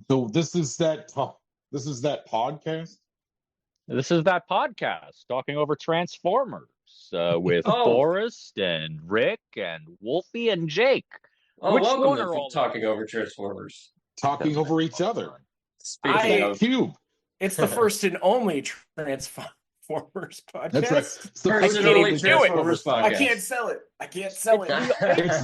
So this is that podcast. This is that podcast talking over Transformers with Oh, Forrest and Rick and Wolfie and Jake. Which welcome one to are all Talking Over Transformers. Talking over each other. Speaking That of, cube. It's the first and only Transformers podcast. That's right. It's the first first and and only only Transformers podcast. I can't sell it. It's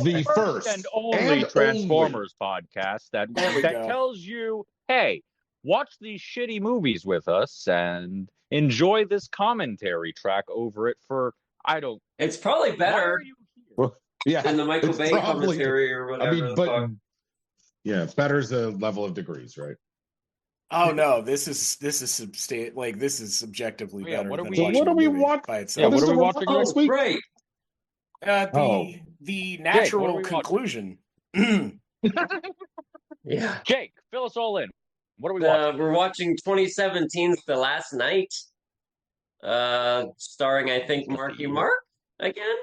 the first and only and Transformers podcast that There we go. tells you, hey, watch these shitty movies with us and enjoy this commentary track over it for it's probably Why better are you here? Yeah, than the Michael it's Bay probably- commentary or whatever. I mean, the fuck. yeah, better's a level of degrees, right? Oh no, this is subjectively Yeah, better. what are than we- watching what are the we movie watch- by Yeah, itself. what is are we the watching one- next week? Great. The Oh. natural what are we watching? conclusion. Yeah. Jake, fill us all in. What are we watching? We're watching 2017's The Last Night, starring, I think, Marky Mark again.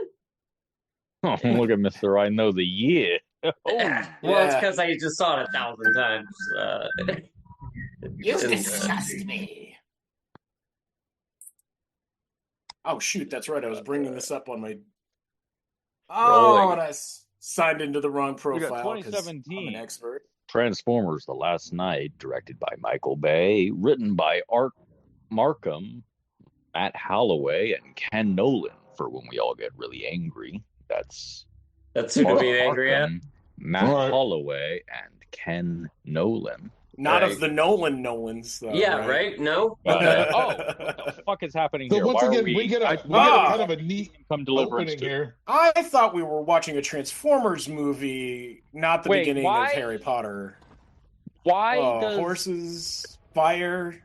Oh, look at Mr. I Know the Year. Well, it's Yeah. because I just saw it 1,000 times. You and, disgust me. Oh shoot, that's right. I was bringing this up on my. Rolling. And I signed into the wrong got profile because I'm 2017. an expert. Transformers The Last Night, directed by Michael Bay, written by Art Markham, Matt Holloway, and Ken Nolan, for when we all get really angry. That's That's who to be Art angry at. Markham, Matt All right. Holloway, and Ken Nolan. Not Right. of the Nolans, though. Yeah, right? No? What the fuck is happening So here? once Why again, are we get a I- kind of a neat come deliverance opening to? here. I thought we were watching a Transformers movie, not the Wait, beginning why- of Harry Potter. Why does Horses, fire.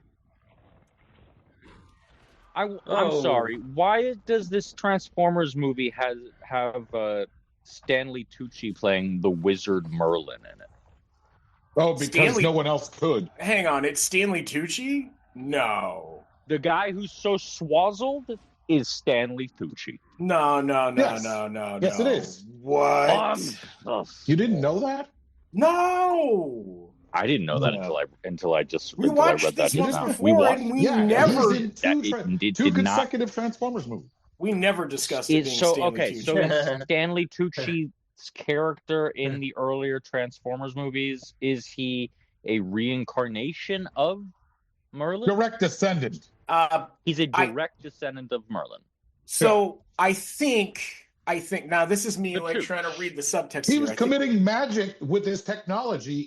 I'm Oh. sorry. Why does this Transformers movie have Stanley Tucci playing the wizard Merlin in it? Oh, because Stanley- no one else could. Hang on, it's Stanley Tucci? No. The guy who's so swazzled is Stanley Tucci. No. Yes. Yes, it is. What? You didn't know that? No. I didn't know that No. until I just We until I watched read that this just once now. before, We watched. and we Yeah, never, he's in two, That- it two did not- consecutive Transformers movies. we never discussed it being So Stanley okay, Tucci. so is Stanley Tucci's character in the earlier Transformers movies, is he a reincarnation of Merlin? Direct descendant. He's a I- direct descendant of Merlin. So I think now this is me The like truth. trying to read the subtext. He here. was I think- committing magic with his technology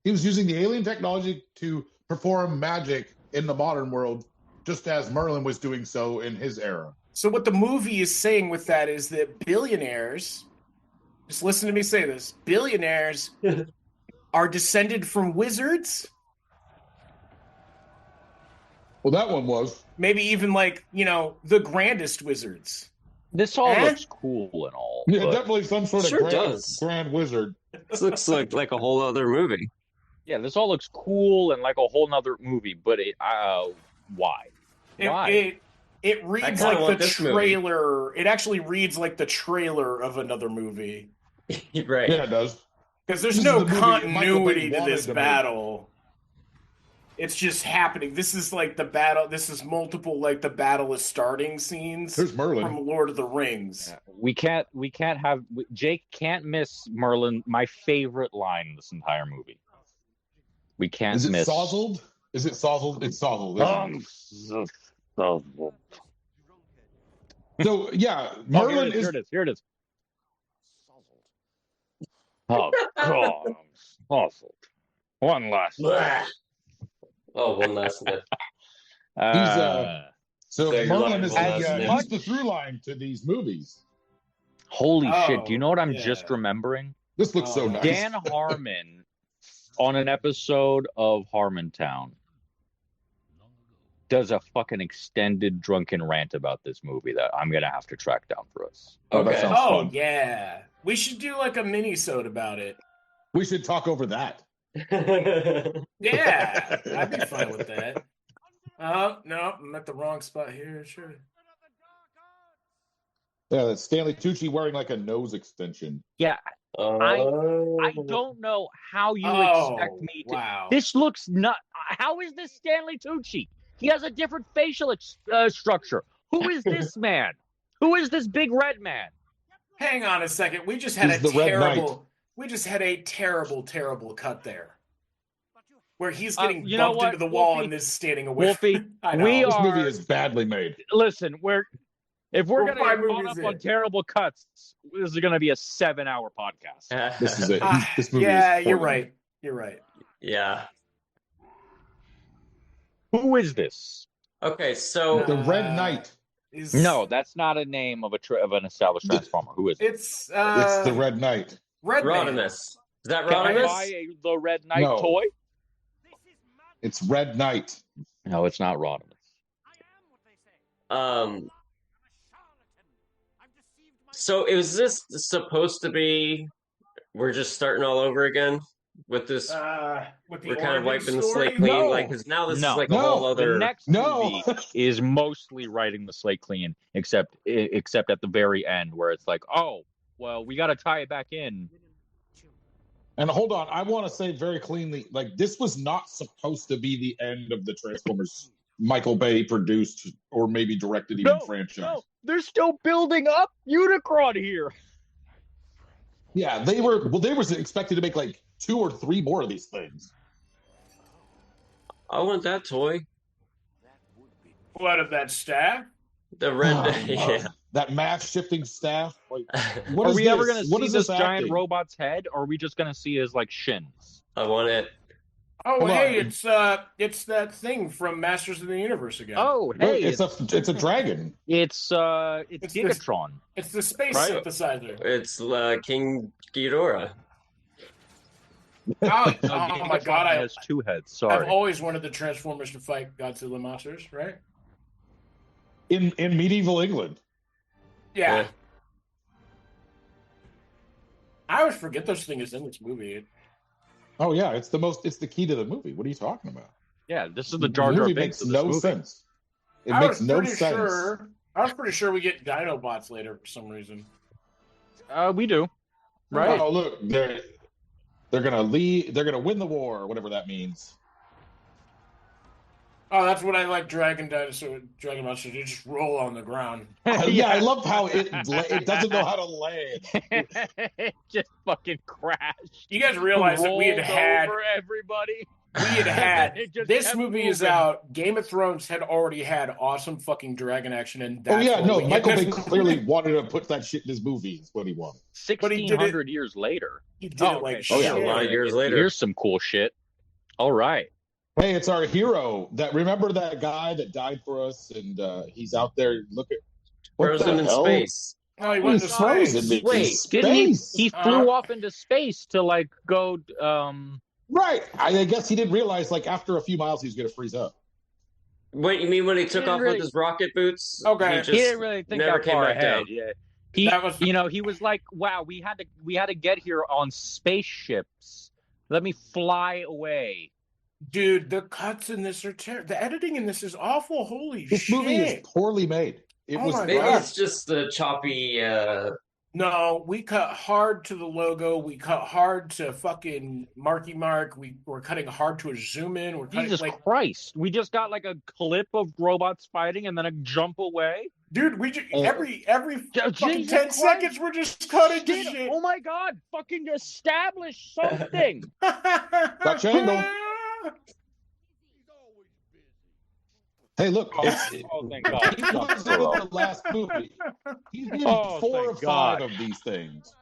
he was using the alien technology to perform magic in the modern world, just as Merlin was doing so in his era. So what the movie is saying with that is that billionaires, just listen to me say this, billionaires are descended from wizards, Well, that one was. maybe even like, the grandest wizards. This all Eh? looks cool and all. Yeah, but- definitely some sort of Sure does. grand wizard. This looks like a whole other movie. Yeah, this all looks cool and like a whole nother movie, but why? Why? It reads kinda like want the this movie. trailer. It actually reads like the trailer of another movie. Right. Yeah, it does. Because there's This is no the movie continuity Michael Bay to wanted this to make. battle. It's just happening. This is like the battle. This is multiple like the battle is starting scenes There's Merlin. from Lord of the Rings. We can't have Jake can't miss Merlin, my favorite line in this entire movie. We can't Is it miss Sozzled? Is it Sozzled? It's Sozzled. isn't it? So yeah, Merlin here it is. Oh God, awful. One last. Blah. Oh, one last bit. so There, you're Merlin lying, is well, he's the through line to these movies. Holy Oh, shit! Do you know what I'm yeah. just remembering? This looks so Oh. nice. Dan Harmon on an episode of Harmontown does a fucking extended drunken rant about this movie that I'm gonna have to track down for us. Oh, that Okay. sounds Oh fun. yeah, we should do like a mini-sode about it. We should talk over that. Yeah, I'd be fine with that. Oh no, I'm at the wrong spot here. Sure. Yeah, that's Stanley Tucci wearing like a nose extension. Yeah, I don't know how you expect me to. Wow. This looks nut. How is this Stanley Tucci? He has a different facial structure. Who is this man? Who is this big red man? Hang on a second. We just had He's the Red Knight. We just had a terrible, terrible cut there. Where he's getting you know bumped what, into the wall Wolfie? and is standing away. Wolfie, I know. we This are. movie is badly made. Listen, if we're We're gonna 5 get caught movies up on in. terrible cuts, this is gonna be a 7-hour podcast. This is it. This movie Yeah, is you're poorly right. You're right. Yeah. Who is this? Okay, so made. The Red Knight. No, that's not a name of an established transformer. Who is it? It's It's the Red Knight. Red Man. Rodimus. Is that Can I Rodimus? buy the Red Knight No. toy? It's Red Knight. No, it's not Rodimus. So is this supposed to be? We're just starting all over again with this. With the We're kind of origin wiping the story? slate clean, No. because now this No. is like a No. whole The other. next No. movie is mostly writing the slate clean, except at the very end where it's like, oh, well, we got to tie it back in. And hold on, I want to say very cleanly, like this was not supposed to be the end of the Transformers Michael Bay produced or maybe directed even franchise. No, they're still building up Unicron here. Yeah, they were expected to make like 2 or 3 more of these things. I want that toy. What of that staff? The red. Oh, Yeah. That mass shifting staff. Like, what Are is we this? ever going to What see is this this giant acting? robot's head, or are we just going to see his like shins? I want it. Oh, Hold hey, on. it's that thing from Masters of the Universe again. Oh, No, hey, it's a dragon. it's It's this- Gigatron. It's the space Right. synthesizer. It's King Ghidorah. Oh, No, oh my Gigatron god, has 2 heads. I've Sorry. always wanted the Transformers to fight Godzilla monsters, right? In medieval England. Yeah. I always forget this thing is in this movie. Oh yeah, it's the key to the movie. What are you talking about? Yeah, this is the Jar Jar movie Binks makes of this no movie. sense. It I makes was no pretty sense. sure. I was pretty sure we get Dinobots later for some reason. We do. Right. Oh look, they're gonna lead. They're gonna win the war, or whatever that means. Oh, that's what I like. Dragon monsters. You just roll on the ground. Yeah, I love how it doesn't know how to land. It just fucking crashed. You guys realize that we had Rolled had over everybody. It just this kept movie is moving. out. Game of Thrones had already had awesome fucking dragon action, and Oh that's yeah, what no, we get Michael this Bay movie. clearly wanted to put that shit in his movie. Is what he wanted. But he did it- 1,600 years later. He did Oh, it like okay. Oh, yeah, shit. a lot of years later. Here's some cool shit. All right. Hey, it's our hero. That remember that guy that died for us, and he's out there. Look at what Frozen the in hell? space. Oh, he went He's to frozen. space. in Wait, Didn't he? space. He flew off into space to like go. Right. I guess he didn't realize like after a few miles he was going to freeze up. Wait, you mean when he took Didn't off really- with his rocket boots? Okay. He He just didn't really think never that came far back ahead. down. Yeah. He, That was- he was like, "Wow, we had to get here on spaceships. Let me fly away." Dude, the cuts in this are terrible. The editing in this is awful. Holy This shit! movie is poorly made. It Oh was my Maybe God. it's just the choppy. No, we cut hard to the logo. We cut hard to fucking Marky Mark. We're cutting hard to a zoom in. We're cutting Jesus like, Christ! We just got like a clip of robots fighting and then a jump away. dude. We just, Oh. every fucking Jesus 10 Christ. seconds we're just cutting to Shit, shit. oh my God! Fucking establish something. Dutch angle. Hey, look, Oh, it's, oh, thank God! he was in the last movie. He's in Oh, 4 or thank 5 God. of these things.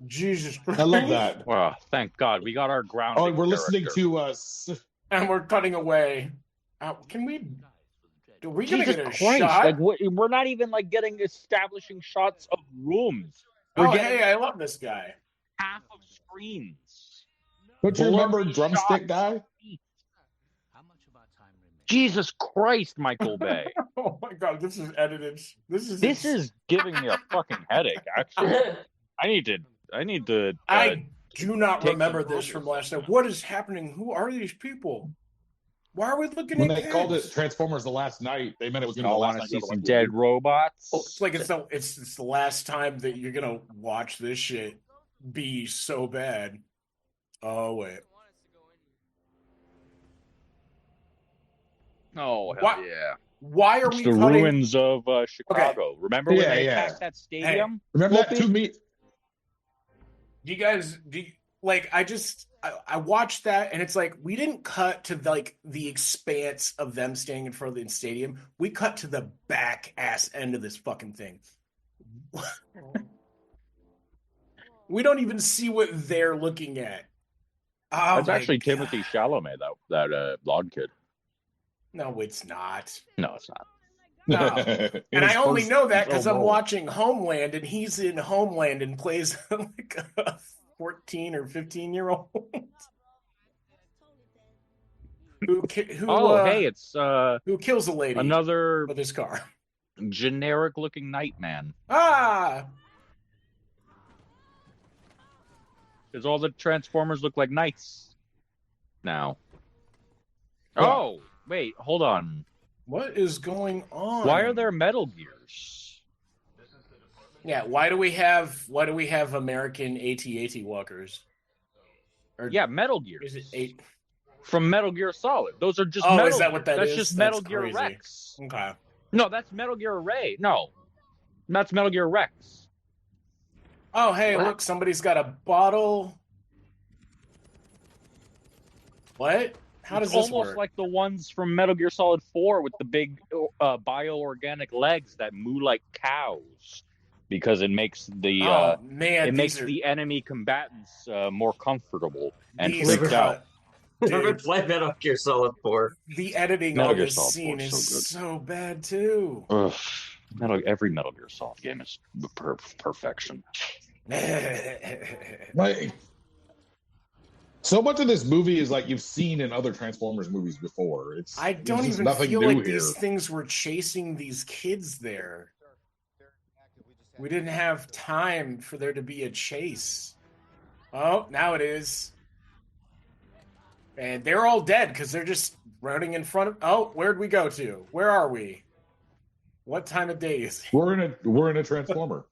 Jesus Christ. I love that. Wow, thank God, we got our ground. Oh, we're listening to us. And we're cutting away. Can we? Are we gonna Jesus get a Christ! shot? Like we're not even like getting establishing shots of rooms. We're Oh, getting hey, I love this guy. half of screens. Don't you remember Blurry Drumstick shots. Guy? Jesus Christ, Michael Bay. Oh my God, this is edited. This This is giving me a fucking headache. Actually, I need to. I do not take remember some this from photos. last time. What is happening? Who are these people? Why are we looking When at they kids? called it Transformers: The Last Night, they meant it was going to be Y'all the last want to night. see they some ever dead watched. robots? It's like it's the last time that you're gonna watch this shit be so bad. Oh wait. Oh, hell What? yeah. Why are It's we the cutting? ruins of Chicago. Remember when they attacked that stadium? Remember that to me? Do you guys like? I watched that and it's like we didn't cut to like the expanse of them standing in front of the stadium. We cut to the back ass end of this fucking thing. We don't even see what they're looking at. Oh That's my actually God. Timothy Chalamet, that blonde kid. No, it's not. No, it's not. No. In And his I only first know that because film I'm role. watching Homeland, and he's in Homeland and plays like a 14 or 15-year-old It's who kills a lady another with his car. generic-looking Nightman. Ah, Because all the Transformers look like knights now. What? Oh, wait, hold on. what is going on? Why are there Metal Gears? Yeah, why do we have American AT-AT walkers? Or Yeah, Metal Gears. is it 8? From Metal Gear Solid. Those are just Oh, Metal is that what that That's is? just That's Metal Gear crazy. Rex. Okay. No, that's Metal Gear Ray. No, that's Metal Gear Rex. Oh, hey, What? look, somebody's got a bottle. What? How does It's this almost work? like the ones from Metal Gear Solid 4 with the big bioorganic legs that moo like cows, because it makes the Oh man, it makes these are the enemy combatants more comfortable and these freaked out. Never Dude, played Metal Gear Solid 4. the editing Metal on Gear this Solid 4 scene is is so good. so bad too. Ugh. Every Metal Gear Solid game is perfection. Like, so much of this movie is like you've seen in other Transformers movies before. I don't there's just even nothing feel new like here. these things were chasing these kids there. We didn't have time for there to be a chase. Oh, now it is. And they're all dead because they're just running in front of. Oh, where'd we go to? Where are we? What time of day is it? We're in a Transformer.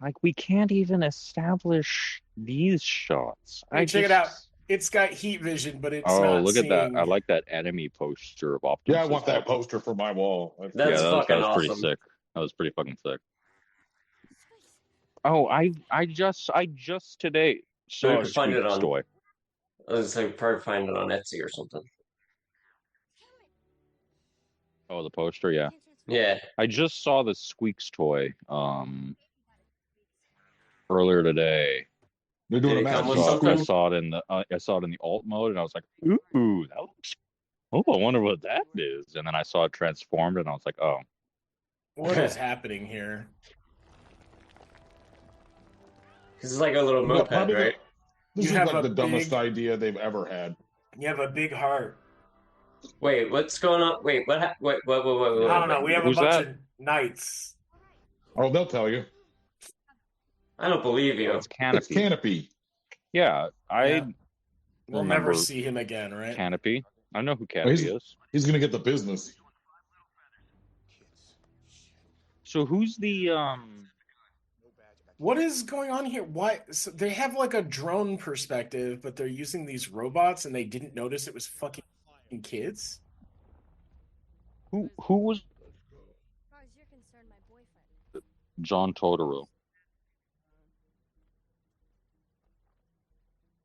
Like, we can't even establish these shots. Hey, check it out. It's got heat vision, but it's Oh, not look at that! seeing- I like that enemy poster of Optimus. Yeah, I want that poster for my wall. That's that was fucking pretty awesome. sick. That was pretty fucking sick. Oh, I just today saw You a can find it Squeaks on- toy. I was like, probably find it on Etsy or something. Oh, the poster, yeah. Yeah. I just saw the Squeaks toy earlier today. They're doing Did a it come match. with something? I saw it in the alt mode, and I was like, ooh, that looks. Oh, I wonder what that is. And then I saw it transformed, and I was like, oh. What is happening here? This is like a little Yeah, moped, probably right? This You is have like a the dumbest big- idea they've ever had. You have a big heart. Wait, what's going on? Wait, what? Wait. I don't know. We have Who's a bunch that? of knights. Oh, they'll tell you. I don't believe you. It's Canopy. It's Canopy. Yeah, Yeah. We'll never remember see him again, right? Canopy. I know who Canopy is. He's gonna get the business. So who's the What is going on here? Why? So they have like a drone perspective, but they're using these robots, and they didn't notice it was fucking kids. who was As far as you're concerned, my boyfriend. John Totoro?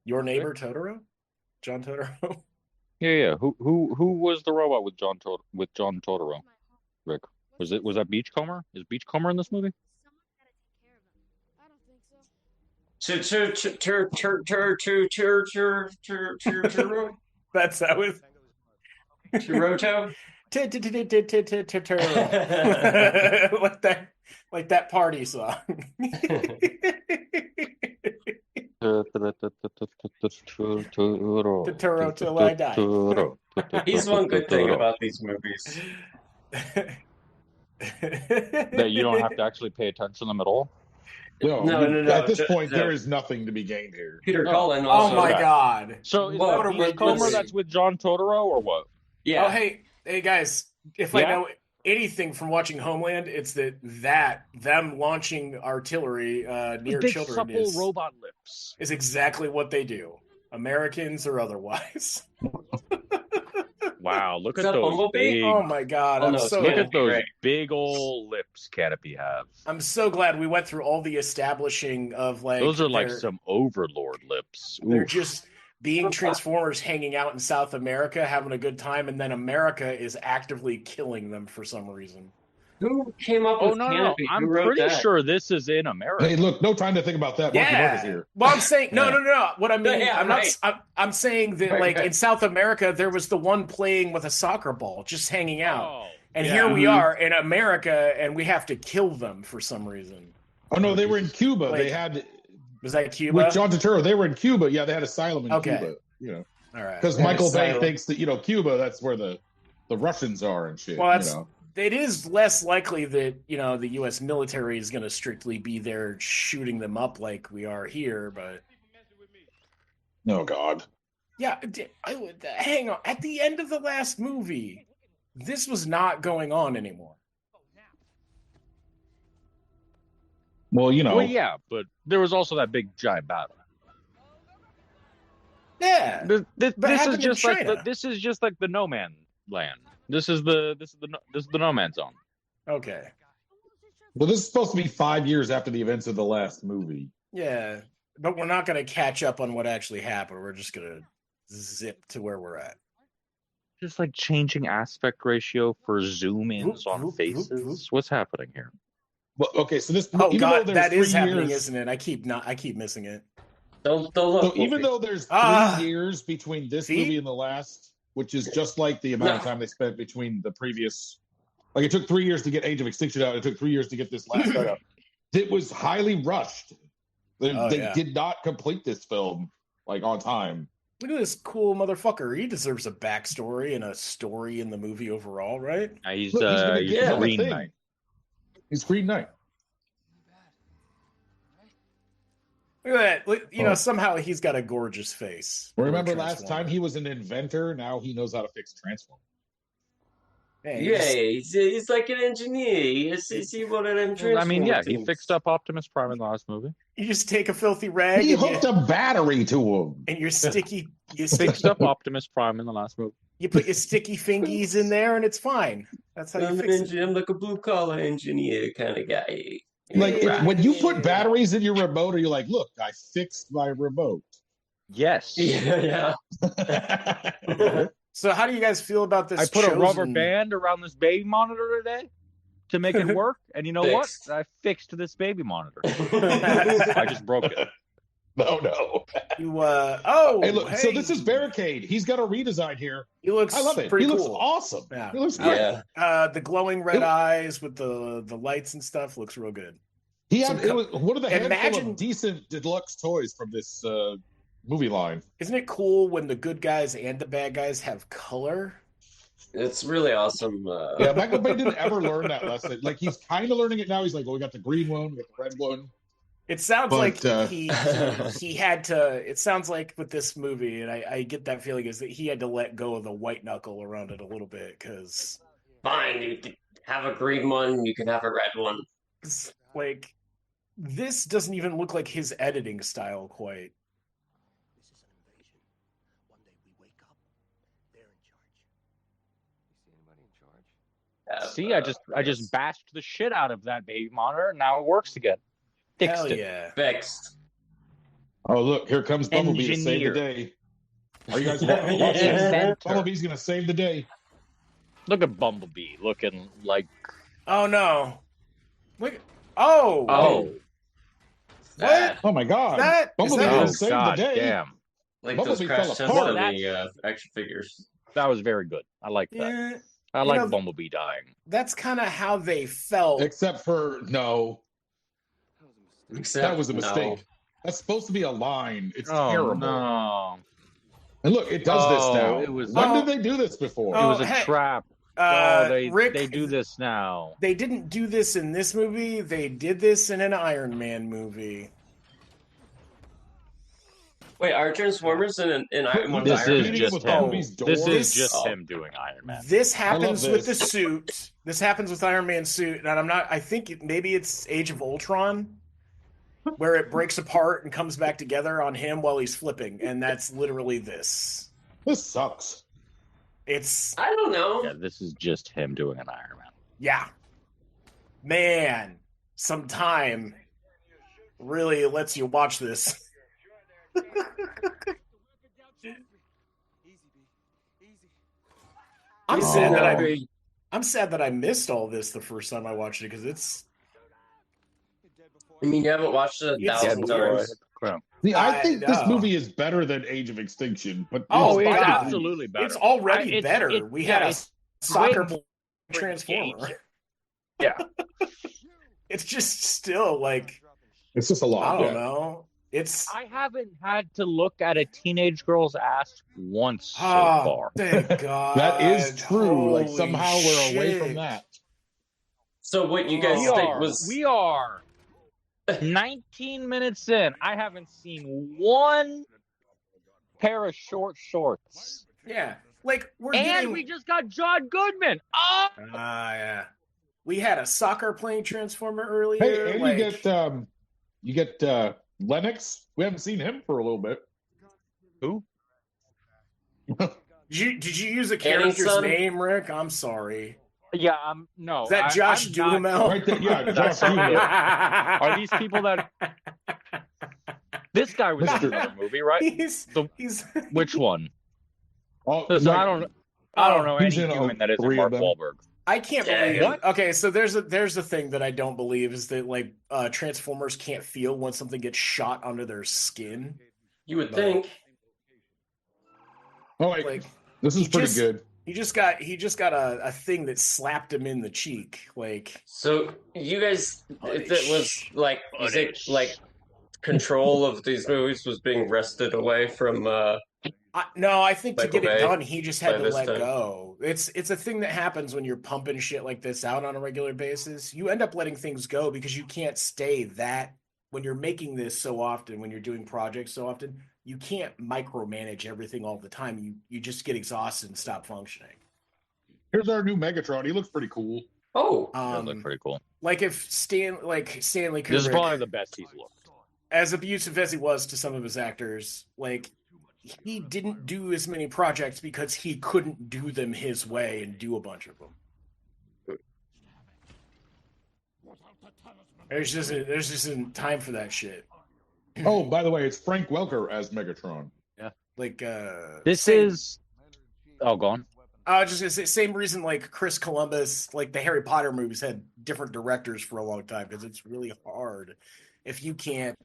Your neighbor Totoro, John Totoro. Yeah. Who was the robot with John Totoro? Rick, was that Beachcomber? Is Beachcomber in this movie? Someone gotta take care of him. I don't think so. That's that was Chiroto? Totoro. like that party song. Totoro till I die. He's one good thing about these movies. that you don't have to actually pay attention to them at all. No, No. At this point, No. there is nothing to be gained here. Peter Oh. Cullen Oh also. my Okay. god. So is Whoa, that wait, Beachcomber let's- that's with John Totoro or what? Yeah. Oh, hey, guys! If I Yeah? know anything from watching Homeland, it's that them launching artillery near Big children supple robot lips. is exactly what they do, Americans or otherwise. Wow, look Is at that those Bumblebee? big. Oh my God! Oh, I'm no, so Look Canopy, at those right. big old lips Canopy have. I'm so glad we went through all the establishing of like Those are like their- some overlord lips. They're Oof. just being Transformers, hanging out in South America, having a good time, and then America is actively killing them for some reason. Who came up Oh with no, no, Canopy? I'm Who wrote pretty that? sure this is in America. Hey, look, no time to think about that. Marky Mark is Yeah. here. Well, I'm saying no, Yeah. no, no, no. What I mean, Yeah, I'm right. not. I'm saying that Right, like right. in South America, there was the one playing with a soccer ball, just hanging out, Oh, and yeah. here we Mhm. are in America, and we have to kill them for some reason. Oh no, they were in Cuba. Like, they had Was that Cuba? with John Turturro. They were in Cuba. Yeah, they had asylum in Okay. Cuba. You know, All right. because Yeah, Michael Bay asylum. thinks that Cuba. That's where the Russians are and shit. Well, that's- you know. It is less likely that the U.S. military is going to strictly be there shooting them up like we are here, but Oh God. yeah. Hang on. At the end of the last movie, this was not going on anymore. Well, Well, yeah, but there was also that big giant battle. Yeah. This But it is happened in just like China. this is just like the no man land. This is the no man's zone. Okay. Well, this is supposed to be 5 years after the events of the last movie. Yeah. But we're not going to catch up on what actually happened. We're just going to zip to where we're at. Just like changing aspect ratio for zoom ins Whoop, on whoop, faces. whoop, whoop. What's happening here? Well, okay, so this Oh even God, though there's that is 3 happening, years, isn't it? I keep missing it. Don't so look. even Wolfie. though there's 3 Ah. years between this See? movie and the last, which is just like the amount of No. time they spent between the previous, like it took 3 years to get Age of Extinction out. It took 3 years to get this last one out. It was highly rushed. They yeah. did not complete this film like on time. Look at this cool motherfucker. He deserves a backstory and a story in the movie overall, right? He's Look, he's gonna he's get the Green thing. Knight. He's Green Knight. Look at that. Look, Oh. somehow he's got a gorgeous face. Remember For a last time he was an inventor? Now he knows how to fix Transformers. Transformer. Yeah, he's like an engineer. He's one of them. I mean, yeah, he Transformer fixed up Optimus Prime in the last movie. You just take a filthy rag He and, hooked a battery to him. and your sticky, Fixed up Optimus Prime in the last movie. you put your sticky fingies in there and it's fine. That's how you I'm an fix it. engineer. I'm like a blue collar engineer kind of guy. Like Yeah. when you put batteries in your remote, are you like, look, I fixed my remote? Yes. Yeah. So how do you guys feel about this? I put a rubber chosen- band around this baby monitor today to make it work, and you know Fixed. what? I fixed this baby monitor. I just broke it. No. You oh Hey, look. So hey. this is Barricade. He's got a redesign here. He looks I love it. pretty He cool. looks awesome. Yeah. He looks great. Yeah. The glowing red eyes with the lights and stuff looks real good. He had Some it was one of the handful Imagine- of decent deluxe toys from this movie line. Isn't it cool when the good guys and the bad guys have color? It's really awesome. Yeah, Michael Bay didn't ever learn that lesson. Like he's kind of learning it now. He's like, well, we got the green one, we got the red one. It sounds But, like uh, he had to. It sounds like with this movie, and I get that feeling is that he had to let go of the white knuckle around it a little bit because, Fine, you can have a green one. You can have a red one. like, this doesn't even look like his editing style quite. This is an invasion. One day we wake up, they're in charge. You see anybody in charge? See, I just bashed the shit out of that baby monitor, and now it works again. Fixed Hell it. yeah! Fixed. Oh, look, here comes Bumblebee to save the Engineer. day. Are you guys Yeah. watching? Inventor. Bumblebee's gonna save the day. Look at Bumblebee looking like Oh no! Look! Oh! oh, That, Oh my god. That- is Bumblebee that- oh will save god the day. damn. like Bumblebee those crash fell tests apart. of the action figures. That was very good. I like that. Yeah, I You like know, Bumblebee dying. that's kind of how they felt. Except for no, Except, that was a no. mistake. That's supposed to be a line. It's Oh terrible. no! And look, it does this Oh, now. it was- when Oh. did they do this before? It Oh, was a hey, trap. Oh, they Rick, do this now. They didn't do this in this movie. They did this in an Iron Man movie. Wait, are Transformers in Iron Man's This Iron is Man? just with him. Humvee's door. This is This- just oh. him doing Iron Man. This happens I love with the this. suit. This happens with Iron Man's suit, and I'm not. I think maybe it's Age of Ultron, where it breaks apart and comes back together on him while he's flipping, and that's literally this. This sucks. It's I don't know. Yeah, this is just him doing an Iron Man. yeah, man. Some time really lets you watch this. I'm Oh. sad that I'm sad that I missed all this the first time I watched it because it's I mean, you haven't watched it a It's- thousand Yeah, times. See, I I think this know. movie is better than Age of Extinction, but Oh, it's God. absolutely better. it's already It's- better. it- We yeah, had a it's soccer way transformer. Yeah. It's just still like it's just a lot. I don't yeah. know. It's I haven't had to look at a teenage girl's ass once so oh, far. thank God. That is true. Like Holy somehow we're away shit. from that. So what you guys We think was We are 19 minutes in. I haven't seen one pair of short shorts. Yeah, like we're And getting. we just got John Goodman. Oh! Yeah. We had a soccer playing transformer earlier. Hey, and like, you get Lennox. We haven't seen him for a little bit. Who? did you use a character's son? name, Rick? I'm sorry. Yeah, no. Is that Josh I'm not- Duhamel? Right there, yeah. That's Josh Duhamel. Are these people that this guy was in Mr. another movie, right? he's The- he's Which one? Oh, Listen, like, I don't know any He's in all human that isn't three Mark of them. Wahlberg. I can't Yeah, believe. what? Okay, so there's a thing that I don't believe is that like Transformers can't feel when something gets shot under their skin. you would No. think. Oh wait, Like this is he pretty just- good. he just got a thing that slapped him in the cheek. Like So you guys, if it was like, you think Punish. like control of these movies was being wrested away from? no, I think to Michael get it Bay done, he just had by to this let time. go. It's a thing that happens when you're pumping shit like this out on a regular basis. You end up letting things go because you can't stay that when you're making this so often, when you're doing projects so often, you can't micromanage everything all the time. You just get exhausted and stop functioning. Here's our new Megatron. He looks pretty cool. Oh, That looked pretty cool. Like if Stanley Kubrick, This is probably the best he's looked. as abusive as he was to some of his actors, like he didn't do as many projects because he couldn't do them his way and do a bunch of them. There's just isn't time for that shit. Oh, by the way, it's Frank Welker as Megatron. Like This same- is. Oh, go on. I was just gonna say same reason like Chris Columbus, like the Harry Potter movies had different directors for a long time because it's really hard if you can't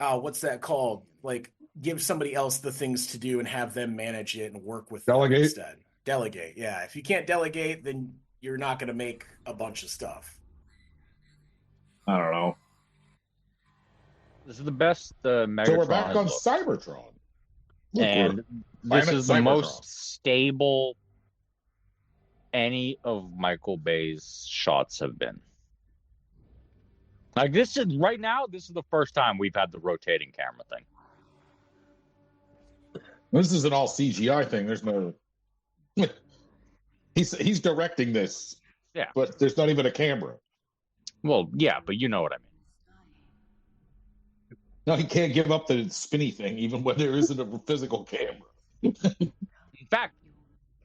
what's that called? Like give somebody else the things to do and have them manage it and work with them Delegate? instead. Delegate, yeah. If you can't delegate, then you're not gonna make a bunch of stuff. I don't know. This is the best Megatron So we're back has on looked. Cybertron. Look, And we're- this Planet is the Cybertron. most stable any of Michael Bay's shots have been. Like this is right now, this is the first time we've had the rotating camera thing. this is an all CGI thing. There's no. He's directing this. Yeah. But there's not even a camera. Well, yeah, but you know what I mean. No, he can't give up the spinny thing, even when there isn't a physical camera. In fact,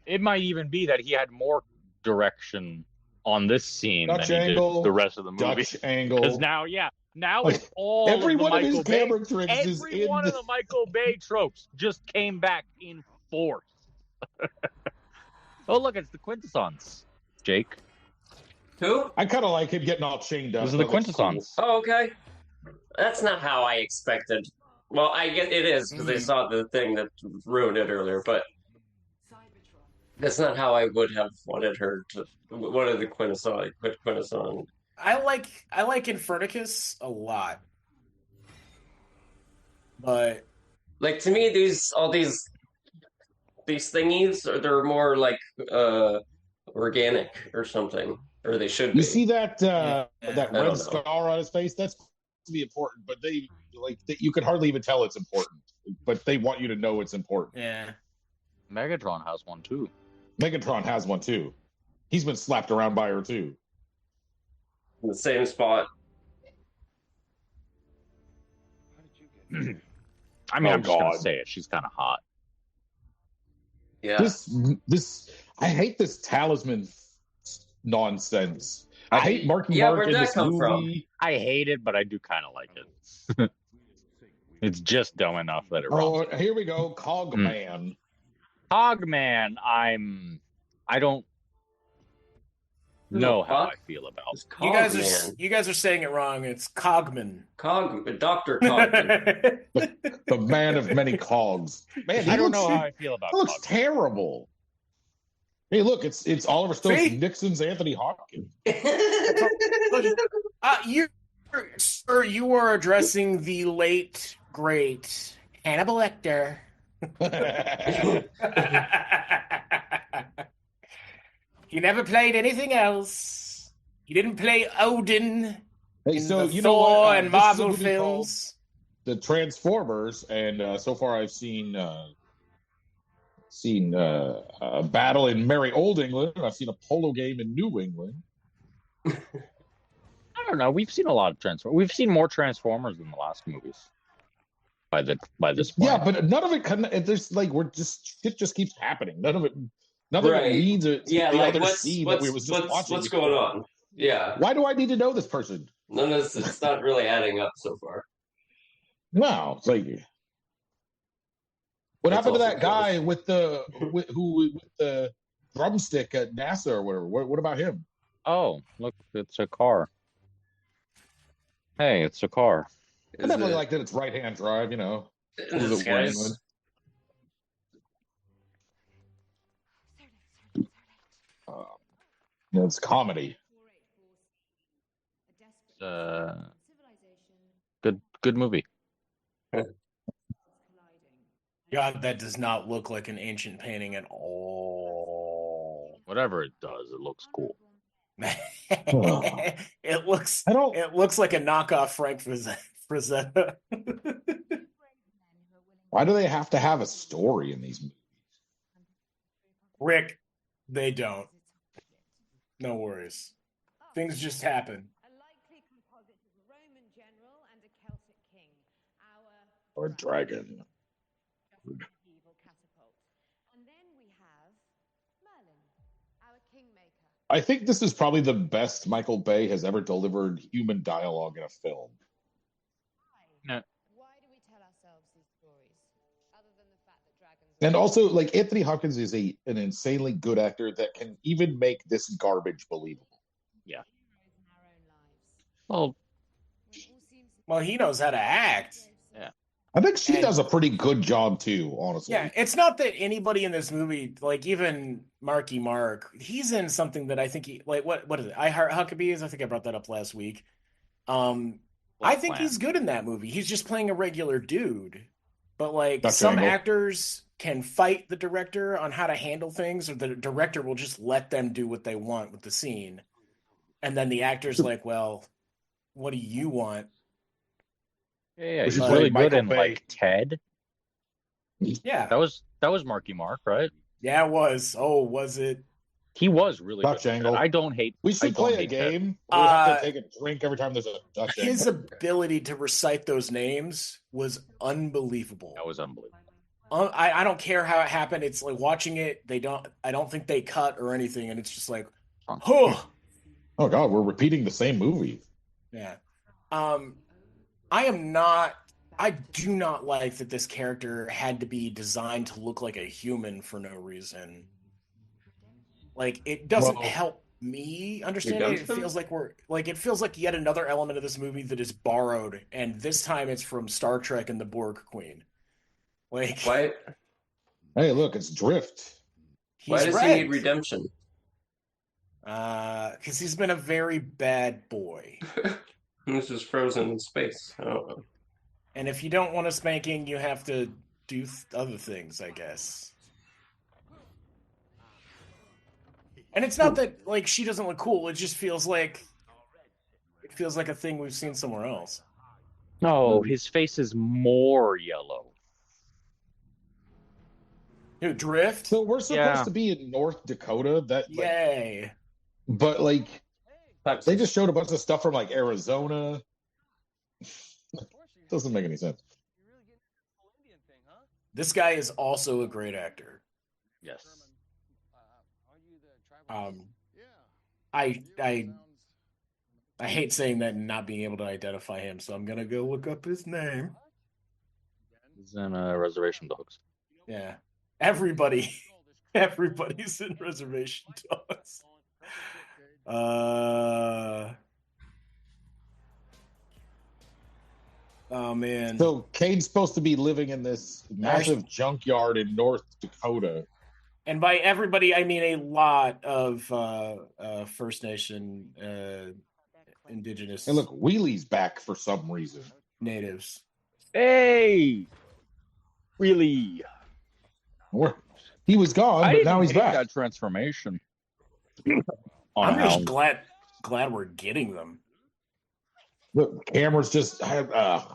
it might even be that he had more direction on this scene Dutch than he angle, did the rest of the movie. Dutch angle. Because now Like, it's all Every of the one of his Michael Bay. camera tricks is Every in one the... of the Michael Bay tropes just came back in force. Oh, look, it's the Quintessons, Jake. who? I kind of like him getting all chained up. This is the That looks cool. Quintessons. Oh, okay. That's not how I expected. Well, I get it is because I saw the thing that ruined it earlier, but that's not how I would have wanted her to. Wanted the Quintesson. I like Infernicus a lot. But Like to me, all these thingies they're more like organic or something, or they should be. You see that Yeah. that I don't know. red scar on his face? That's to be important, but they like that you could hardly even tell it's important, but they want you to know it's important. Yeah. Megatron has one too. Megatron has one too. He's been slapped around by her too. In the same spot. I mean, Oh, I'm just gonna God. say it. She's kind of hot. Yeah. This I hate this talisman nonsense. I hate Marky Yeah, Mark where'd in that this come from? movie. I hate it, but I do kind of like it. It's just dumb enough that it wrongs. Oh, here we go, Cogman. Cogman, I don't know how I Fuck? feel about. It's You guys are saying it wrong. It's Cogman. Dr. Cogman. The man of many cogs. Man, I don't know how I feel about That looks Cogman. terrible. Hey, look, it's Oliver Stone's See? Nixon's Anthony Hopkins. Sir, you are addressing the late, great Hannibal Lecter. He never played anything else. He didn't play Odin Hey, in so the you know Thor what? and This is a Marvel movie called films. The Transformers, and so far I've seen a battle in merry old England. I've seen a polo game in New England. I don't know. We've seen a lot of Transformers. We've seen more Transformers than the last movies. By this point. Yeah, but none of it. There's like shit just keeps happening. None of it Right. needs a Yeah, the like other scene that we was just watching. what's going on? Yeah. Why do I need to know this person? None of this, it's not really adding up so far. No, it's like what That's happened to also that guy with the drumstick at NASA or whatever? What about him? Oh, look, it's a car. Hey, it's a car. I definitely like that it's right hand drive. You know, who's This it wearing? guy's It's comedy. Good movie. God, that does not look like an ancient painting at all. Whatever it does, it looks cool. It looks I don't. it looks like a knockoff Frank Frazetta. Why do they have to have a story in these movies? Rick, they don't. No worries. Things just happen. A likely composite of a Roman general and a Celtic king. Or dragon? Medieval catapult. And then we have Merlin, our kingmaker. I think this is probably the best Michael Bay has ever delivered human dialogue in a film. No. Why do we tell ourselves these stories? Other than the fact that dragons And also, like Anthony Hopkins is an insanely good actor that can even make this garbage believable. heroes in our own lives. Well, When it all seems Well, he knows how to act. I think she And- does a pretty good job too, honestly. Yeah, it's not that anybody in this movie, like even Marky Mark, he's in something that I think he like. What is it? I Heart Huckabees. I think I brought that up last week. I think he's good in that movie. He's just playing a regular dude, but like Dr. some Angle. actors can fight the director on how to handle things, or the director will just let them do what they want with the scene, and then the actor's like, "Well, what do you want?" yeah, Which he's is really like good Michael in Bay. like Ted. Yeah, That was Marky Mark, right? yeah, it was. Oh, was it? He was really Dutch good. in Angle. Ted. I don't hate. We I should don't play a hate Ted. game. We have Uh, to take a drink every time there's a Dutch His angle. ability to recite those names was unbelievable. That was unbelievable. I don't care how it happened. It's like watching it. I don't think they cut or anything, and it's just like, oh Oh God, we're repeating the same movie. yeah. I do not like that this character had to be designed to look like a human for no reason. Like it doesn't Well, help me understand You're it. done It with feels like it feels like yet another element of this movie that is borrowed, and this time it's from Star Trek and the Borg Queen. Like Why Hey, look, it's Drift. does he's he red. need redemption? Because he's been a very bad boy. This is frozen in space. I don't know. And if you don't want a spanking, you have to do other things, I guess. And it's not that like she doesn't look cool. It just feels like a thing we've seen somewhere else. No, his face is more yellow. Dude, Drift. So we're supposed Yeah. to be in North Dakota. Yay. But like they Texas. just showed a bunch of stuff from like Arizona. Doesn't make any sense. This guy is also a great actor. Yes. I hate saying that and not being able to identify him, so I'm gonna go look up his name. He's in Reservation Dogs. Yeah. Everybody's in Reservation Dogs. Oh man. So Cade's supposed to be living in this massive junkyard in North Dakota. And by everybody, I mean a lot of First Nation, indigenous And look, Wheelie's back for some reason. natives. Hey, really? He was gone, but now he's hate back. that transformation. I'm just Hound. glad we're getting them. Look, cameras just I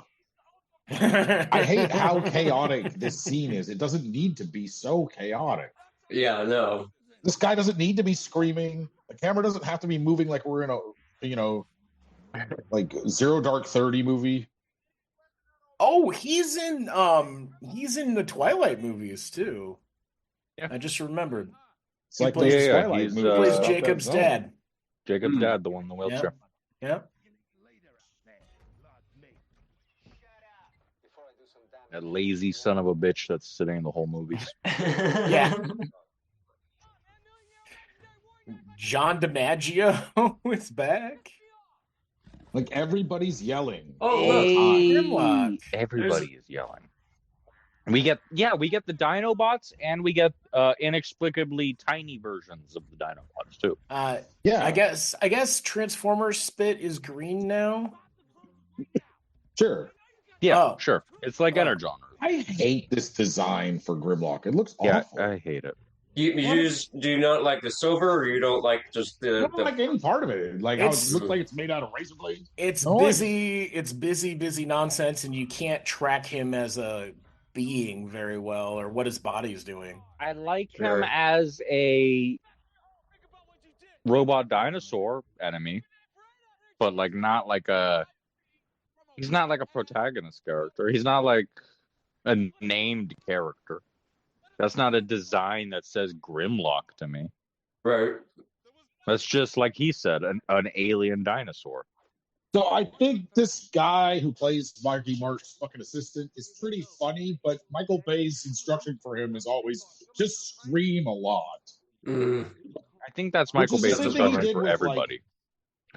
hate how chaotic this scene is. It doesn't need to be so chaotic. Yeah, no. This guy doesn't need to be screaming. The camera doesn't have to be moving like we're in a, like Zero Dark 30 movie. Oh, he's in the Twilight movies too. Yeah. I just remembered. It's like plays- those yeah, Twilight he's, movies. Uh, Plays about that Jacob's zone. dad. Jacob's Hmm. dad, the one in the wheelchair. Yeah. That lazy son of a bitch that's sitting in the whole movies. Yeah. John DiMaggio is back. Like everybody's yelling. Oh, all the look. time. Grimlock. Everybody is yelling. We get the Dinobots, and we get inexplicably tiny versions of the Dinobots too. Yeah, I guess Transformers spit is green now. sure. Yeah, Oh. sure. It's like Oh. Energon. I hate this design for Grimlock. It looks Yeah, awful. I hate it. Do you not like the silver, or you don't like just I the don't like any part of it. Like how it It's- looks like it's made out of razor blades. It's No, busy nonsense, and you can't track him as a being very well or what his body's doing. I like Sure. him as a robot dinosaur enemy, but like not like a. He's not like a protagonist character. He's not like a named character. That's not a design that says Grimlock to me. right? That's just like he said, an alien dinosaur. So I think this guy who plays Marky Mark's fucking assistant is pretty funny, but Michael Bay's instruction for him is always just scream a lot. Mm. I think that's Which Michael is the Bay's same thing he instruction did for with, everybody.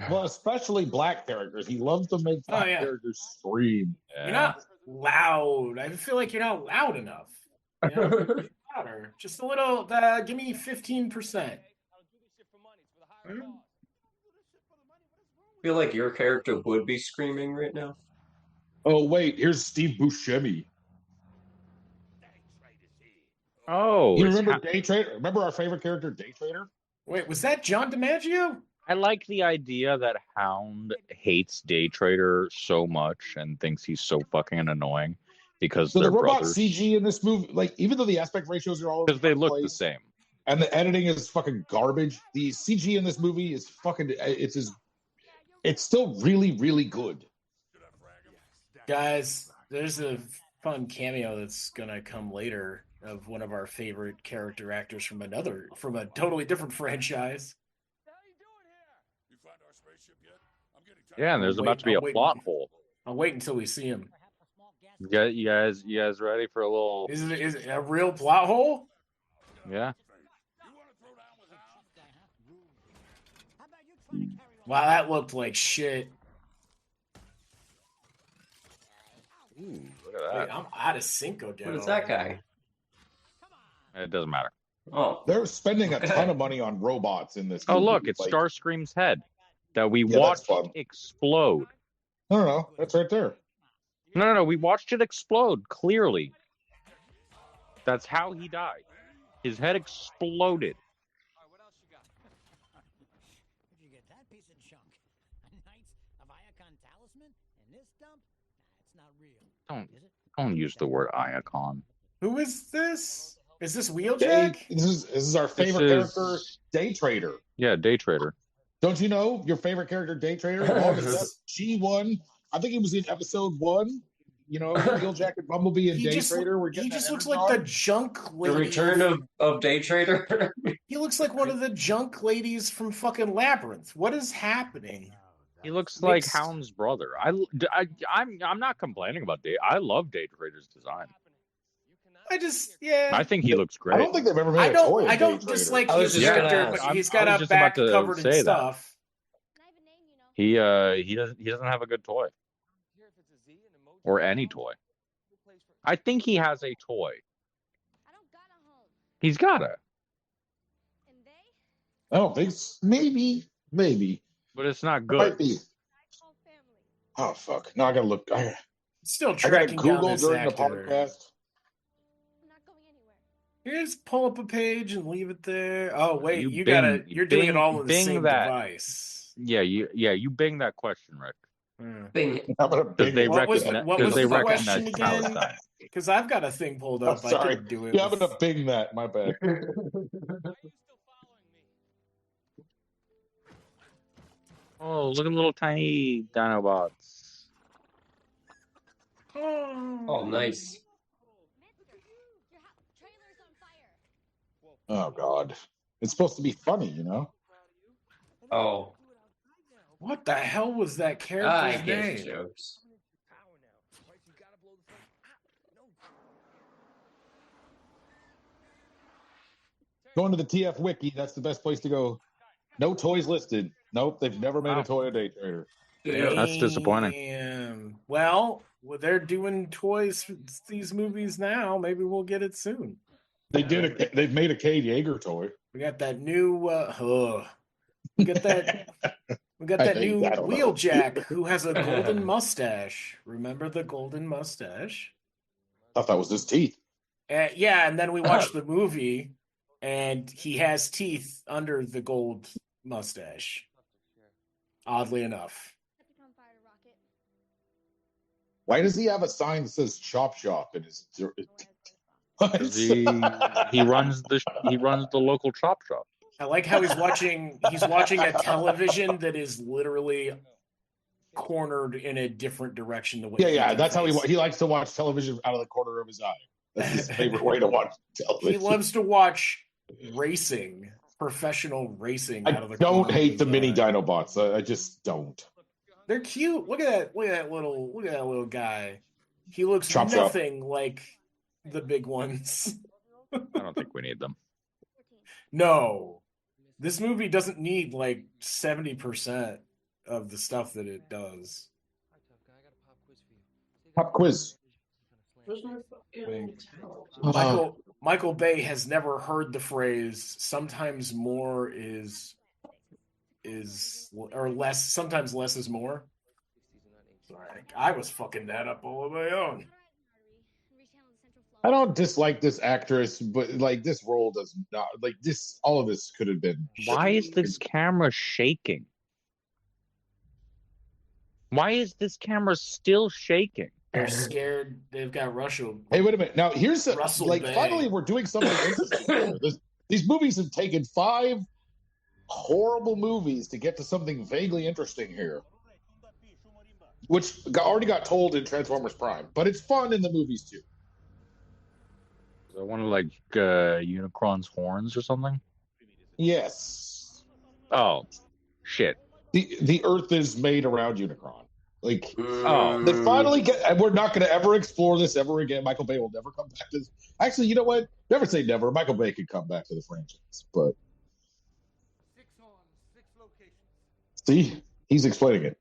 Well, especially black characters. He loves to make black yeah. characters scream. Yeah. You're not loud. I feel like you're not loud enough. You know? Louder. Just a little. Give me 15%. Feel like your character would be screaming right now. Oh wait, here's Steve Buscemi. Oh, You it's remember ha- Day Trader? Remember our favorite character, Day Trader? Wait, was that John DiMaggio? I like the idea that Hound hates Day Trader so much and thinks he's so fucking annoying because So they're the robot brothers. CG in this movie, like even though the aspect ratios are all over Because they the look the place, same. and the editing is fucking garbage. The CG in this movie is fucking. It's still really, really good. Guys, there's a fun cameo that's gonna come later of one of our favorite character actors from a totally different franchise. Yeah, and there's I'm about to be waiting- a I'm plot waiting. hole. I'll wait until we see him. You guys ready for a little? Is it a real plot hole? Yeah. Wow, that looked like shit. Ooh, look at Wait, that. I'm out of Cinco de What is that guy? It doesn't matter. Oh, They're spending a ton of money on robots in this. Oh, movie. look, it's Like, Starscream's head that we Yeah, that's watched fun. explode. I don't know. That's right there. No, we watched it explode, clearly. That's how he died. His head exploded. Where'd you get that piece of junk? A Knights of Iacon talisman? And this dump? Nah, Don't use the word Iacon. Who is this? Is this Day, Wheeljack? this is our This favorite character, is Day Trader. yeah, Day Trader. Don't you know your favorite character, Day Trader? Longest up, G1. I think he was in episode 1. You know, Wheeljack and Bumblebee and He Day just Trader were he getting just that looks like the energon. junk The lady. return of Day Trader. He looks like one of the junk ladies from fucking Labyrinth. What is happening? He looks like Mixed. Hound's brother. I'm not complaining about Day. I love Day Trader's design. Yeah. I think he looks I great. don't think they've ever made I a don't toy of I Day don't Trader. dislike I was his just gonna character, ask. but he's I got was a just back about to covered in say that. stuff. Can I have a name, you know? He doesn't have a good toy or any toy. I think he has a toy. I don't got a home. He's got it, And they? I don't think maybe. but it's not Might good. be. All family. Oh fuck! No, I gotta look. I Still gotta tracking down Google this during the actor. podcast. I'm not going anywhere. Just pull up a page and leave it there. Oh wait, You you're doing it all on the Bing same that. device. Yeah, you bing that question, Rick, Bing. I'm gonna because bing they it. What was reckon the- that what because was they the reckon question that's again? Palestine. Because I've got a thing pulled I'm up. I sorry. could do it. Yeah, I'm with- gonna bing that. My bad. Oh, look at little tiny Dinobots. Oh, nice. Mister, your trailer's on fire. Oh god, it's supposed to be funny, you know. Oh, What the hell was that I character's get name? jokes. Going to the TF Wiki, that's the best place to go. No toys listed. Nope, they've never made Wow. a toy of Day Trader. That's disappointing. Damn. Well, they're doing toys for these movies now. Maybe we'll get it soon. They've made a Cade Yeager toy. We got that new. We got that. We got I that think- new I don't know. Wheeljack who has a golden mustache. Remember the golden mustache? Thought that was his teeth. Yeah, and then we watched the movie, and he has teeth under the gold mustache. Oddly enough. Set the campfire to rocket. Why does he have a sign that says "Chop Shop" in his? 'Cause he runs the local chop shop. I like how he's watching a television that is literally cornered in a different direction. The way Yeah. That's how thinks. he likes to watch television out of the corner of his eye. That's his favorite way to watch He television. loves to watch racing, professional racing out of the I don't corner of hate his the mini eye. Dinobots. I just don't. They're cute. Look at that little guy. He looks Chop Chop. nothing like the big ones. I don't think we need them. 14. No. This movie doesn't need like 70% of the stuff that it does. Pop quiz. Where's my fucking Michael Bay has never heard the phrase sometimes more is or less, sometimes less is more. Sorry, I was fucking that up all on my own. I don't dislike this actress, but like this role does not like this. All of this could have been. Why is this camera shaking? Why is this camera still shaking? They're scared. They've got Russell. Hey, wait a minute. Now here's the, Russell like Bay. finally we're doing something interesting. Here. These movies have taken 5 horrible movies to get to something vaguely interesting here, which already got told in Transformers Prime, but it's fun in the movies too. I want to like Unicron's horns or something. Yes, Oh, shit. the Earth is made around Unicron. Like Oh. they finally get, and we're not going to ever explore this ever again. Michael Bay will never come back to this. Actually, you know what? Never say never. Michael Bay could come back to the franchise, but see, he's explaining it.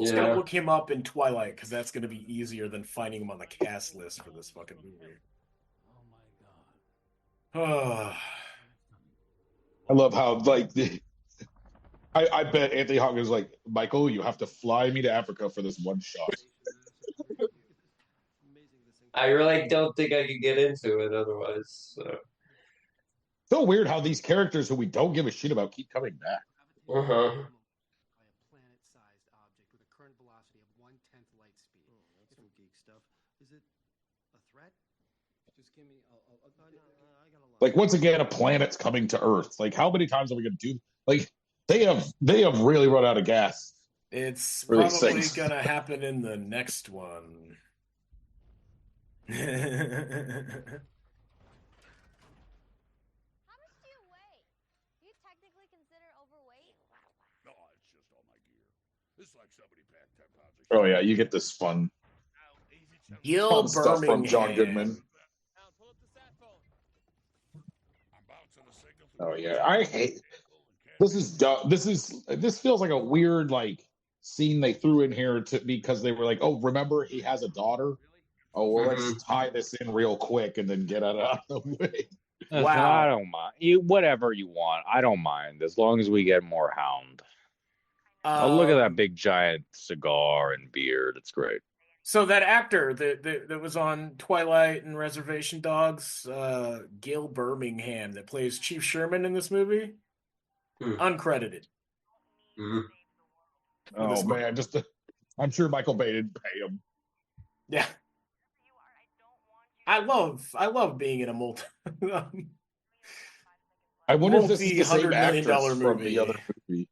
Just gotta Yeah. look him up in Twilight because that's gonna be easier than finding him on the cast list for this fucking movie. Oh I love how like I bet Anthony Hopkins was like, Michael, you have to fly me to Africa for this one shot. I really don't think I could get into it otherwise. So. So weird how these characters who we don't give a shit about keep coming back. Uh-huh. By a planet-sized object with a current velocity of 1/10 light speed. That's some geek stuff. Like once again, a planet's coming to Earth. Like how many times are we going to do? Like they have really run out of gas. It's for these probably things. gonna happen in the next one. How much do you weigh? Do you technically consider overweight? No, it's just all my gear. It's like somebody packed 10 pounds of Oh yeah, you get this fun Gil stuff from John Birmingham. Goodman. Oh yeah, I hate this. Is dumb. This feels like a weird like scene they threw in here to because they were like, oh, remember he has a daughter. Oh well, let's tie this in real quick and then get it out of the way. Listen, Wow. I don't mind. Whatever you want, I don't mind as long as we get more Hound. Oh, look at that big giant cigar and beard. It's great. So that actor that was on Twilight and Reservation Dogs, Gil Birmingham, that plays Chief Sherman in this movie, uncredited. Oh man, I'm sure Michael Bay didn't pay him. Yeah. I love being in a I wonder if this is the same multi-$100 million actress from movie. the other movie.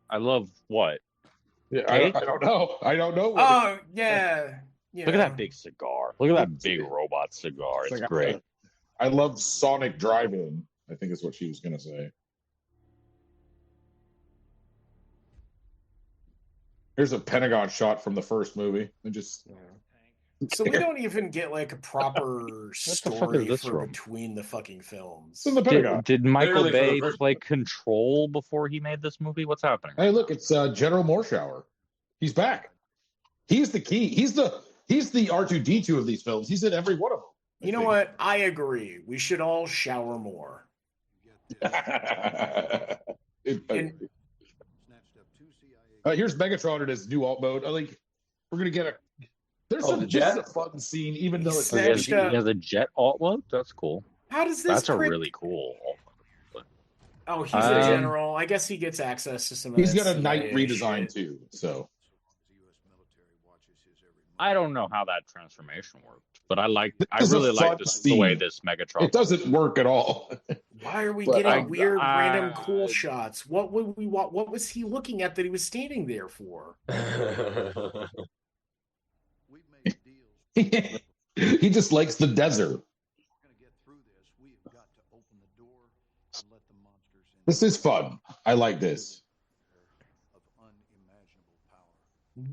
I love what? Yeah, Hey? I don't know. I don't know. Oh yeah. Look at that big cigar. Look at that big robot cigar. It's like, great. I love Sonic Drive-In. I think is what she was going to say. Here's a Pentagon shot from the first movie. And just So we don't even get like a proper story this for from? between the fucking films. It's in the Pentagon. Did Michael Literally for the Bay first- play Control before he made this movie? What's happening? Hey, look, it's General Morshower. He's back. He's the key. He's the R2D2 of these films. He's in every one of them. You know what? I agree. We should all shower more. Here's Megatron in his new alt mode. We're gonna get This is a fun scene, even though it's He has a jet alt mode. That's cool. How does this? That's a really cool alt mode. Oh, he's a general. I guess he gets access to some. He's of got that a night CIA redesign shit. too. So I don't know how that transformation worked, but I is a really like fun the way scene. this Megatron. it doesn't work at all. Why are we But getting I- weird, random, cool shots? What would we want? What was he looking at that he was standing there for? He just likes the desert. This is fun. I like this.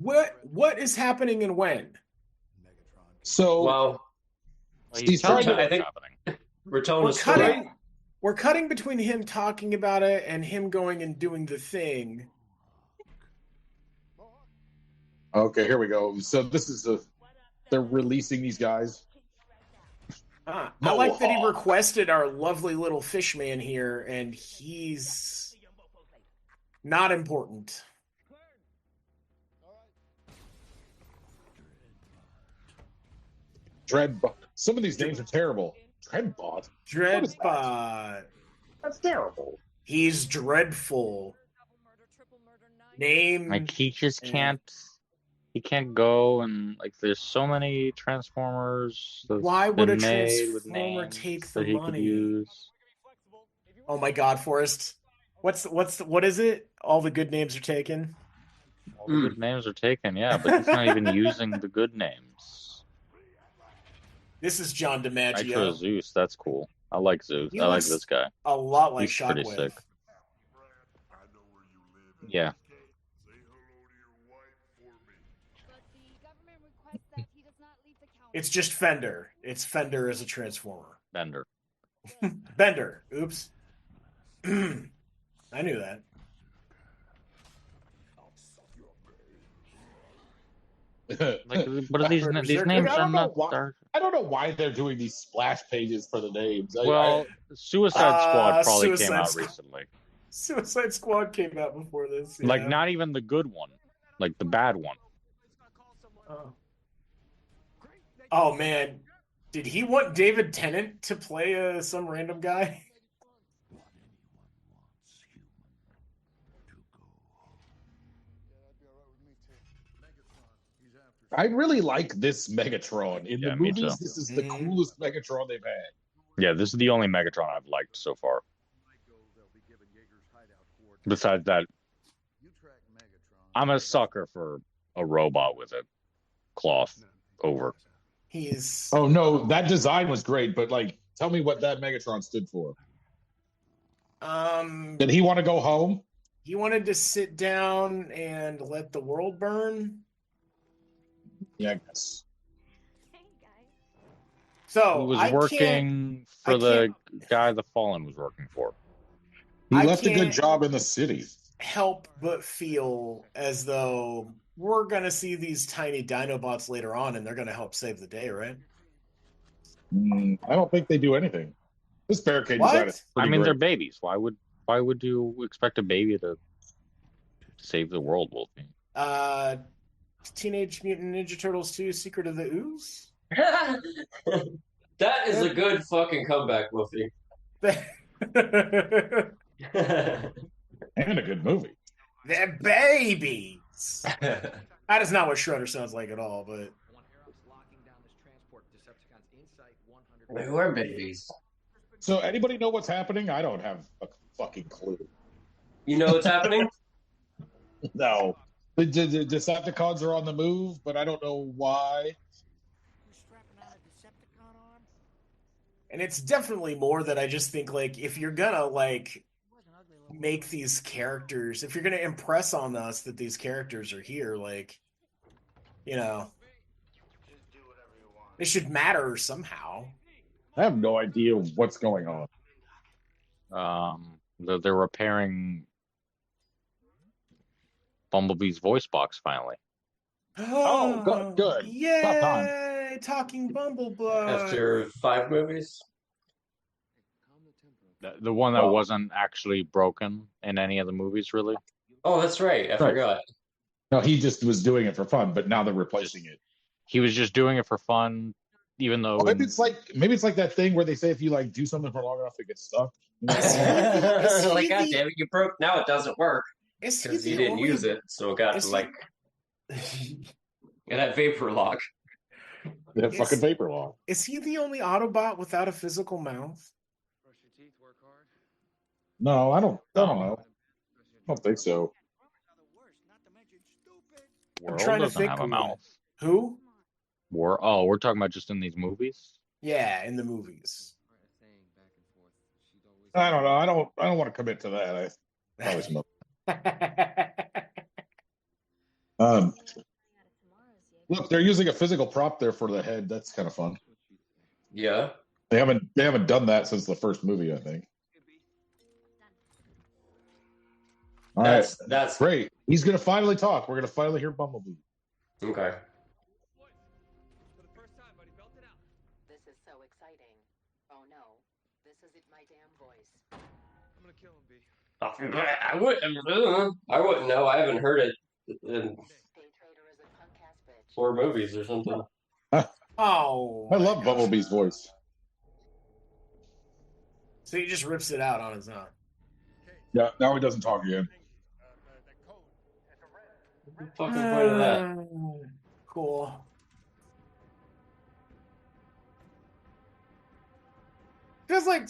What is happening and when? So Well, he's trying to. I think we're telling We're a story. cutting. We're cutting between him talking about it and him going and doing the thing. Okay, here we go. So this is they're releasing these guys. I like that he requested our lovely little fish man here, and he's not important. Dreadbot. Some of these names are terrible. Dreadbot. Dreadbot. That's terrible. He's dreadful. Name. Like he just can't. He can't go and there's so many Transformers. that's Why would been a made with Transformer names take that the he could money? use. Oh my God, Forrest. What is it? All the good names are taken. All the good names are taken, yeah, but he's not even using the good names. This is John Nitro DiMaggio. Zeus, that's cool. I like Zeus. He I like looks this guy. A lot like He's pretty Shockwave. sick. Yeah. But the government requests that he does not leave the county. It's just Fender. It's Fender as a Transformer. Bender. Bender. Oops. I knew that. What are these Berserker? names? I don't Are know not. why. I don't know why they're doing these splash pages for the names. Suicide Squad probably came Suicide out Squad. recently. Suicide Squad came out before this. Like yeah. not even the good one, like the bad one. Oh man, did he want David Tennant to play some random guy? I really like this Megatron. In Yeah, the me too. movies, this is the coolest Megatron they've had. Yeah, this is the only Megatron I've liked so far. Besides that, I'm a sucker for a robot with a cloth over. He's Oh no, that design was great, but like, tell me what that Megatron stood for. Did he want to go home? he wanted to sit down and let the world burn. Yeah, I guess. So He was I working for I the guy the Fallen was working for. He I left a good can't- job in the city. help but feel as though we're gonna see these tiny Dinobots later on, and they're gonna help save the day, right? I don't think they do anything. This barricade What? design is I pretty mean, they're great. babies. Why would you expect a baby to save the world, Wolfie? Teenage Mutant Ninja Turtles 2: Secret of the Ooze. That is a good fucking comeback, Wolfie. They're And a good movie. babies. That is not what Shredder sounds like at all, but Who are babies? So anybody know what's happening? I don't have a fucking clue. You know what's happening? No. The Decepticons are on the move, but I don't know why. and it's definitely more that I just think like if you're gonna like make these characters, if you're gonna impress on us that these characters are here, like, you know, it should matter somehow. I have no idea what's going on. They're repairing Bumblebee's voice box finally. Oh, good, good. About time. Yay! Talking Bumblebee. After 5 movies? The one that Oh. wasn't actually broken in any of the movies, really. Oh, that's right. I forgot. No, he just was doing it for fun, but now they're replacing it. He was just doing it for fun, even though Oh, maybe it's like that thing where they say if you like do something for long enough, it gets stuck. You know? Is he Like, the- God damn it, you broke. Now it doesn't work Is he because the you didn't only- use it, so it got is he- like and that vapor lock. That Yes. fucking vapor law. Is he the only Autobot without a physical mouth? No, I don't know. I don't think so. World trying to doesn't think have a who- mouth. Who? We're talking about just in these movies. Yeah, in the movies. I don't know. I don't want to commit to that. I probably some. Look, they're using a physical prop there for the head. That's kind of fun. Yeah. They haven't done that since the first movie, I think. All right, That's great. He's gonna finally talk. We're gonna finally hear Bumblebee. okay. This is so exciting. Oh no, this isn't my damn voice. I'm gonna kill him, B. I wouldn't know. I haven't heard it in Day Trader is a punk ass bitch. 4 movies or something. Oh, I my love gosh. Bumblebee's voice. So he just rips it out on his own. Yeah, now he doesn't talk again. What the fucking point of that? Cool. Feels like.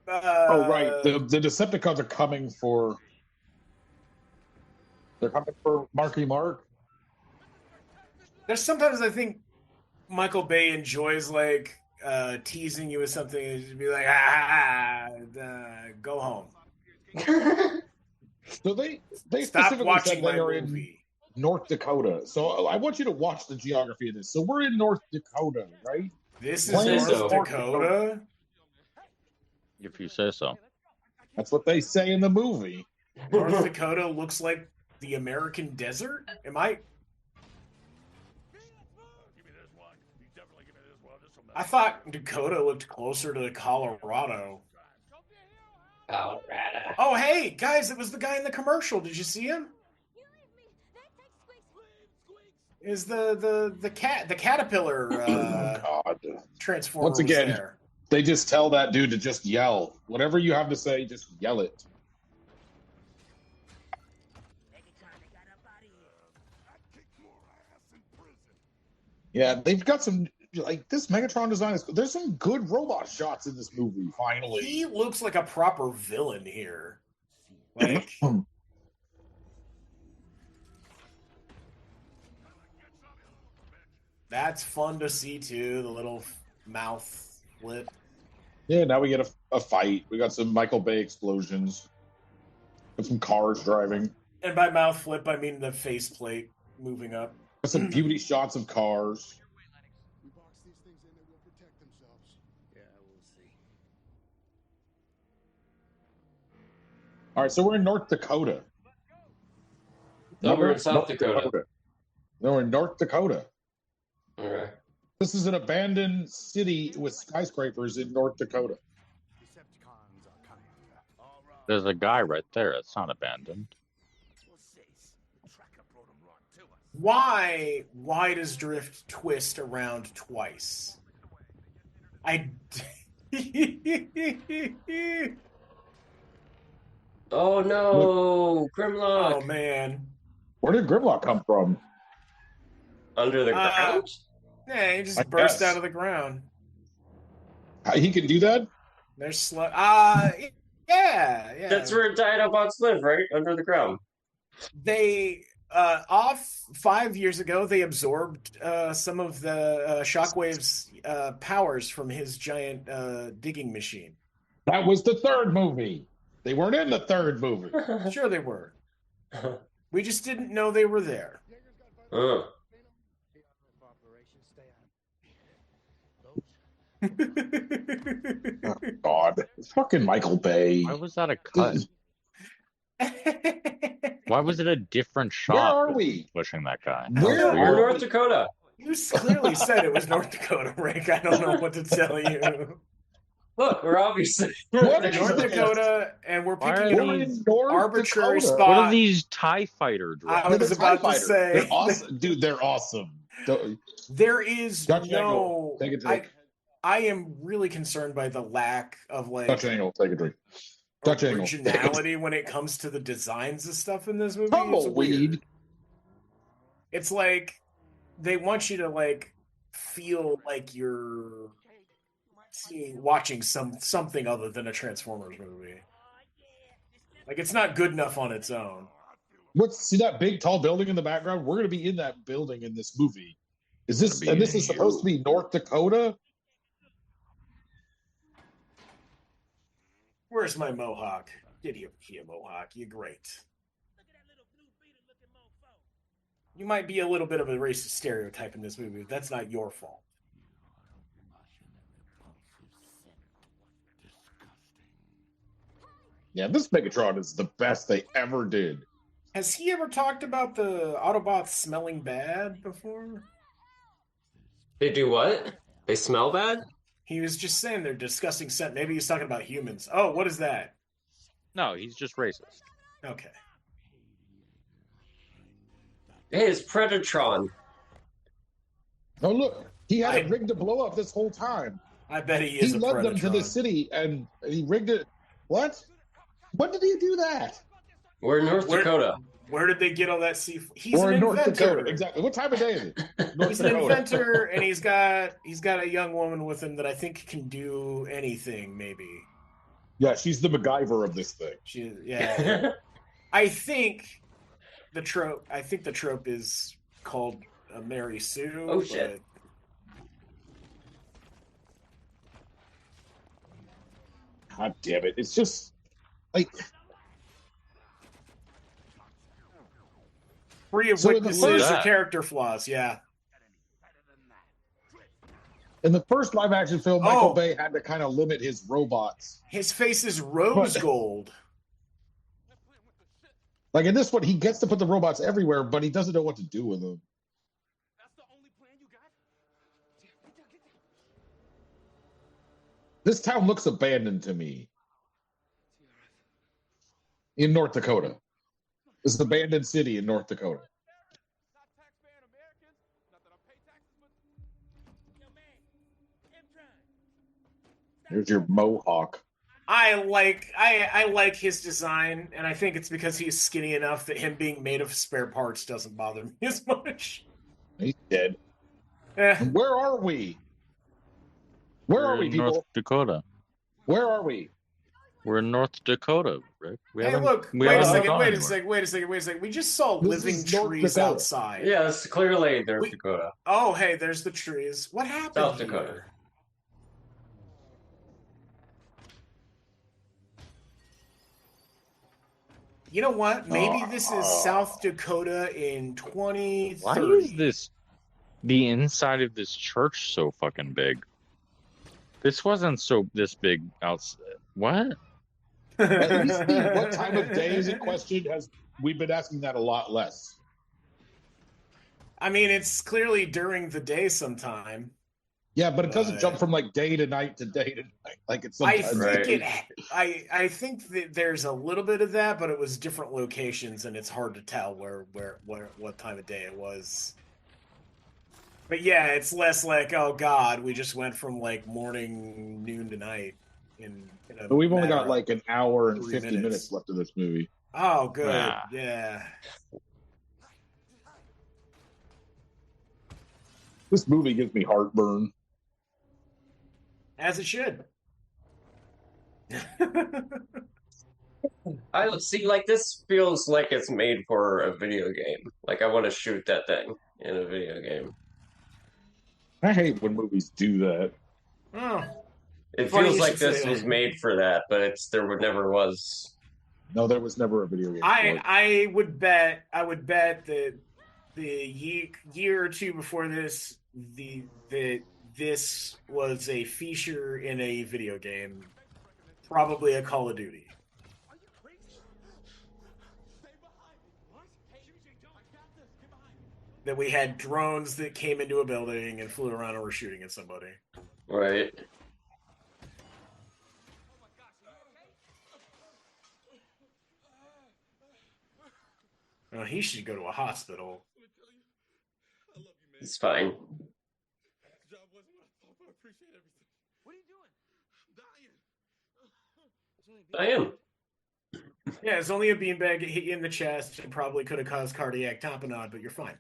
Oh right, the Decepticons are coming for. They're coming for Marky Mark. There's sometimes I think Michael Bay enjoys like teasing you with something and just be like, go home. So they Stop specifically watching said my they are in movie. North Dakota. So I want you to watch the geography of this. So we're in North Dakota, right? This is Plains North of Dakota. If you say so. That's what they say in the movie. North Dakota looks like the American desert. Am I? Give me this one. You definitely give me this one. This will I thought Dakota looked closer to Colorado. Colorado. Oh, hey guys, it was the guy in the commercial. Did you see him? Is the caterpillar Oh, God. transformer Once again. was there? They just tell that dude to just yell. Whatever you have to say, just yell it. Yeah, they've got some like this Megatron design is. There's some good robot shots in this movie. Finally, He looks like a proper villain here. Like, that's fun to see too. The little mouth flip. yeah. Now we get a fight. We got some Michael Bay explosions. Got some cars driving. And by mouth flip, I mean the faceplate moving up. Got some beauty shots of cars. We box these things in, they will protect themselves. Yeah, we'll see. All right, so we're in North Dakota. No, we're in South Dakota. No, we're in North Dakota. Okay. This is an abandoned city with skyscrapers in North Dakota. Decepticons are coming. All right. There's a guy right there. It's not abandoned. What's this? The tracker brought 'em right to us. Why does Drift twist around twice? Oh no, Grimlock! Oh man. Where did Grimlock come from? Under the ground? Yeah, he just I burst guess. out of the ground. He can do that? There's yeah. That's where Dinobots live, right? Under the ground. They off 5 years ago they absorbed some of the Shockwave's powers from his giant digging machine. That was the third movie. They weren't in the third movie. Sure they were. We just didn't know they were there. Uh. Oh, God. Fucking Michael Bay. Why was that a cut? Why was it a different shot? Where are we? Pushing that guy. Where We're are North we? Dakota. You clearly said it was North Dakota, Rick. I don't know what to tell you. Look, we're obviously What is North this? Dakota, and we're Why are picking We're an in North arbitrary Dakota. spot. What are these TIE fighter I drones? was They're about TIE to fighters. say- They're awesome. Dude, they're awesome. There is Dutch no. angle. Take a drink. I am really concerned by the lack of like Dutch angle. Take a drink. Dutch angle. originality when it comes to the designs of stuff in this movie. It's Tumbleweed. weird. It's like they want you to like feel like you're watching something other than a Transformers movie. Like it's not good enough on its own. See that big tall building in the background? We're gonna be in that building in this movie. Is this Gonna be and this in is supposed to be North Dakota? Where's my mohawk? Get here, mohawk. You're great. You might be a little bit of a racist stereotype in this movie, but that's not your fault. Yeah, this Megatron is the best they ever did. Has he ever talked about the Autobots smelling bad before? They do what? They smell bad? He was just saying they're disgusting scent. Maybe he's talking about humans. Oh, what is that? No, he's just racist. Okay. Hey, it's Predatron. Oh look, he had it I- rigged to blow up this whole time. I bet he He is a led them to the Predatron. city and he rigged it. What? When did he do that? We're in North Where- Dakota. Where did they get all that seafood? He's We're an in North inventor. Dakota. Exactly. What time of day is it? North He's an Dakota. inventor, and he's got a young woman with him that I think can do anything. Maybe Yeah, she's the MacGyver of this thing. yeah. I think the trope. Is called Mary Sue. Oh, shit. God damn it. It's just like Free of So in the weaknesses first- or character flaws. Yeah. in the first live action film, Michael Oh. Bay had to kind of limit his robots. His face is rose But- gold. Like in this one, he gets to put the robots everywhere, but he doesn't know what to do with them. This town looks abandoned to me. In North Dakota. This is an abandoned city in North Dakota. Here's your mohawk. I like his design, and I think it's because he's skinny enough that him being made of spare parts doesn't bother me as much. He's dead. Eh, Where are we? Where We're are we, in people? North Dakota. Where are we? We're in North Dakota, Rick. hey, look! We Wait a haven't second! gone Wait a anywhere. second! Wait a second! Wait a second! We just saw This living is North trees Dakota. outside. Yeah, it's clearly North We- Dakota. Oh, hey, there's the trees. What happened South here? Dakota. You know what? Maybe this is South Dakota in 2030. Why is the inside of this church so fucking big? This wasn't this big outside. What? At least the what time of day is in question we've been asking that a lot less. I mean, it's clearly during the day sometime. Yeah, but it doesn't jump from like day to night to day to night like it's I sometimes. think I think that there's a little bit of that, but it was different locations, and it's hard to tell what time of day it was. But yeah, it's less like, oh god, we just went from like morning, noon to night. But we've only got matter like an hour and 3 50 minutes. minutes left of this movie. Oh, good. Ah. Yeah. This movie gives me heartburn. As it should. I see, like, this feels like it's made for a video game. Like, I want to shoot that thing in a video game. I hate when movies do that. Oh. It Funny feels you like should say this that. was made for that, but never was. No, there was never a video game. I would bet that the year or two before this, this was a feature in a video game, probably a Call of Duty. That we had drones that came into a building and flew around and were shooting at somebody. Right. Well, he should go to a hospital. It's fine. I am. Yeah, it's only a beanbag. It hit you in the chest. It probably could have caused cardiac tamponade, but you're fine.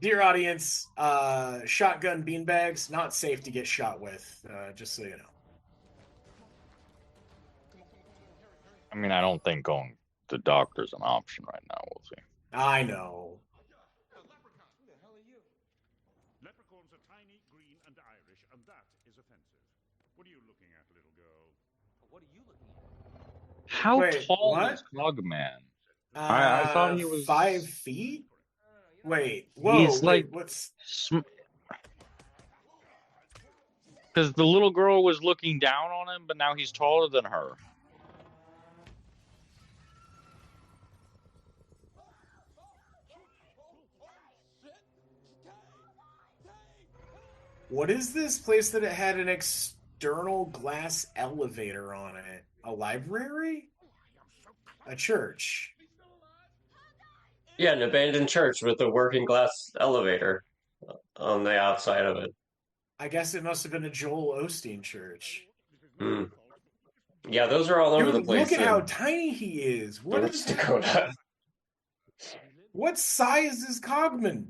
Dear audience, shotgun beanbags, not safe to get shot with, just so you know. I mean, I don't think going to doctor's an option right now. We'll see. I know. Leprechauns are tiny, green, and Irish, and that is offensive. What are you looking at, little girl? What are you looking at? How Wait, tall what? is Cogman? I thought he was 5 feet. Wait, whoa! He's like what's? Because the little girl was looking down on him, but now he's taller than her. What is this place that it had an external glass elevator on it? A library? A church? Yeah, an abandoned church with a working glass elevator on the outside of it. I guess it must have been a Joel Osteen church. Hmm. Yeah, those are all over the Dude, place. look at how in tiny he is. What North is Dakota. What size is Cogman?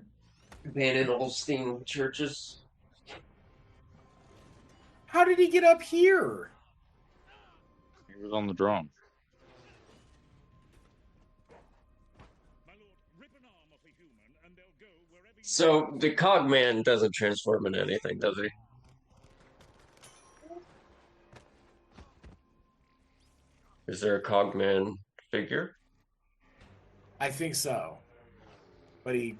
Abandoned Olstein churches. How did he get up here? He was on the drone. So the Cogman doesn't transform into anything, does he? Is there a Cogman figure? I think so. But he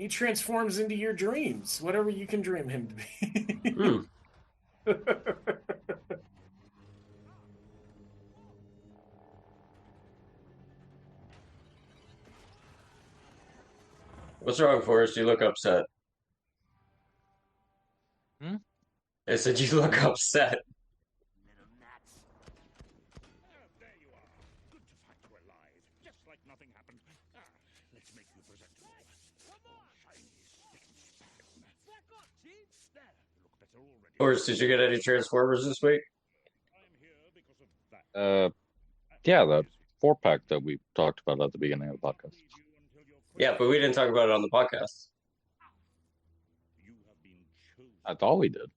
transforms into your dreams, whatever you can dream him to be. Hmm. What's wrong, Forrest? You look upset. Hmm? I said you look upset. There you are. Good to find you alive. Just like nothing happened. Let's make you presentable. Come on! Shiny, stick and span. Horse, did you get any Transformers this week? Yeah, the 4-pack that we talked about at the beginning of the podcast. Yeah, but we didn't talk about it on the podcast. I thought we did.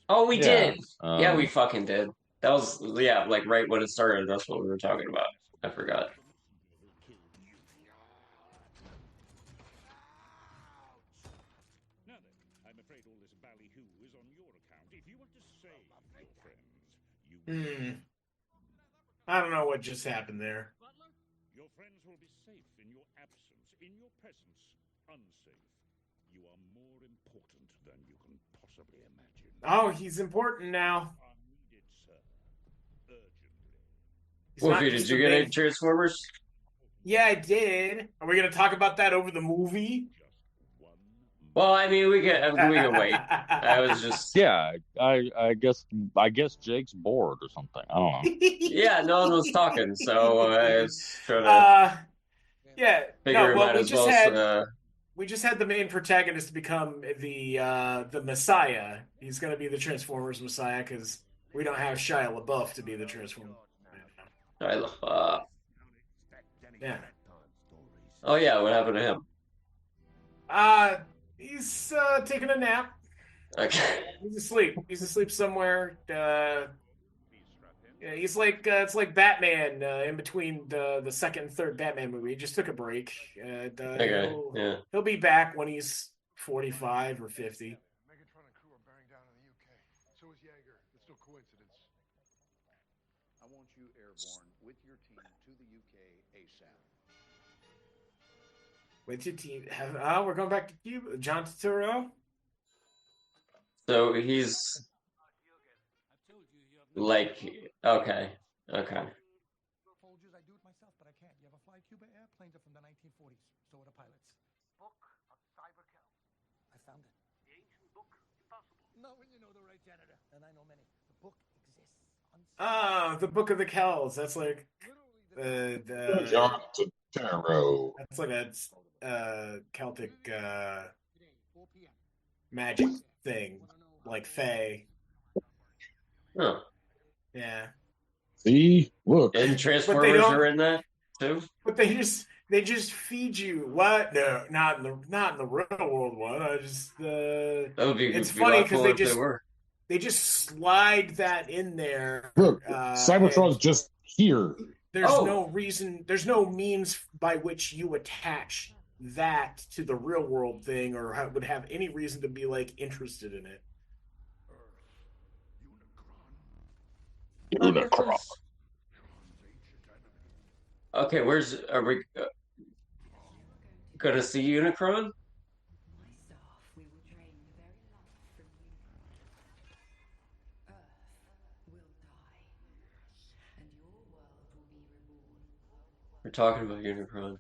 Oh, we Yeah, did. Yeah, we fucking did. That was, yeah, like right when it started. That's what we were talking about. I forgot. Now then, I'm afraid all this ballyhoo is on your account. If you want to save your friends, you I don't know what just happened there. Your friends will be safe in your absence, in your presence, unsafe. You are more important than you can possibly imagine. Oh, he's important now. Are needed, sir. Urgently. He's not Wolfie, just did you the get main- any Transformers? Yeah, I did. Are we gonna talk about that over the movie? Well, I mean, we can wait. I was just Yeah, I guess Jake's bored or something. I don't know. yeah, no one was talking, so I was trying to Yeah. figure No, it well, might we as just well. had we just had the main protagonist become the Messiah. He's gonna be the Transformers Messiah because we don't have Shia LaBeouf to be the Transformers. Yeah. Oh yeah, what happened to him? He's taking a nap. Okay. He's asleep. He's asleep somewhere. Yeah, he's like it's like Batman in between the second and third Batman movie. He just took a break. Okay. Yeah. He'll be back when he's 45 or 50. Megatron and crew are bearing down in the UK. So is Jaeger. It's no coincidence. I want you airborne with your team to the UK ASAP. With your team, we're going back to Cuba. John Turturro. So he's like okay. Folgers, I do it myself, but I can't. You ever fly Cuba airplanes are from the 1940s. So are the pilots. Book of Cyberkill. I found it. The ancient book? Impossible. No, when you know the right janitor. And I know many. The book exists. The Book of the Kells. That's like John Turturro. that's like a Celtic magic thing, like Fae. Huh. Yeah. See, look. And Transformers are in that too. But they just feed you what? No, not in the real world one. I just That would be. it's be funny a lot because cooler they if were. just slide that in there. Look, Cybertron's and just here. there's Oh. no reason. There's no means by which you attach that to the real world thing, or would have any reason to be like interested in it. Unicron. Okay, are we gonna see Unicron? We're talking about Unicron.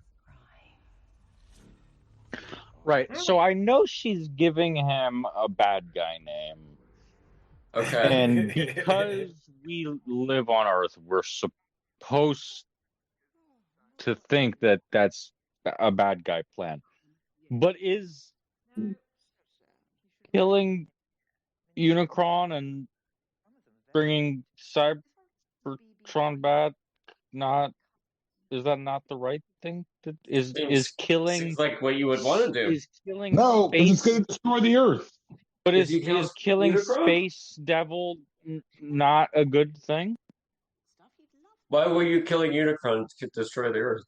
Right. So I know she's giving him a bad guy name. Okay. And because we live on Earth, we're supposed to think that that's a bad guy plan. But is killing Unicron and bringing Cybertron back is that not the right thing? Is killing Seems like what you would want to do. Is killing No, because it's space, going to destroy the Earth. but If is you kill killing Unicron? Space Devil not a good thing? Why were you killing Unicron to destroy the Earth?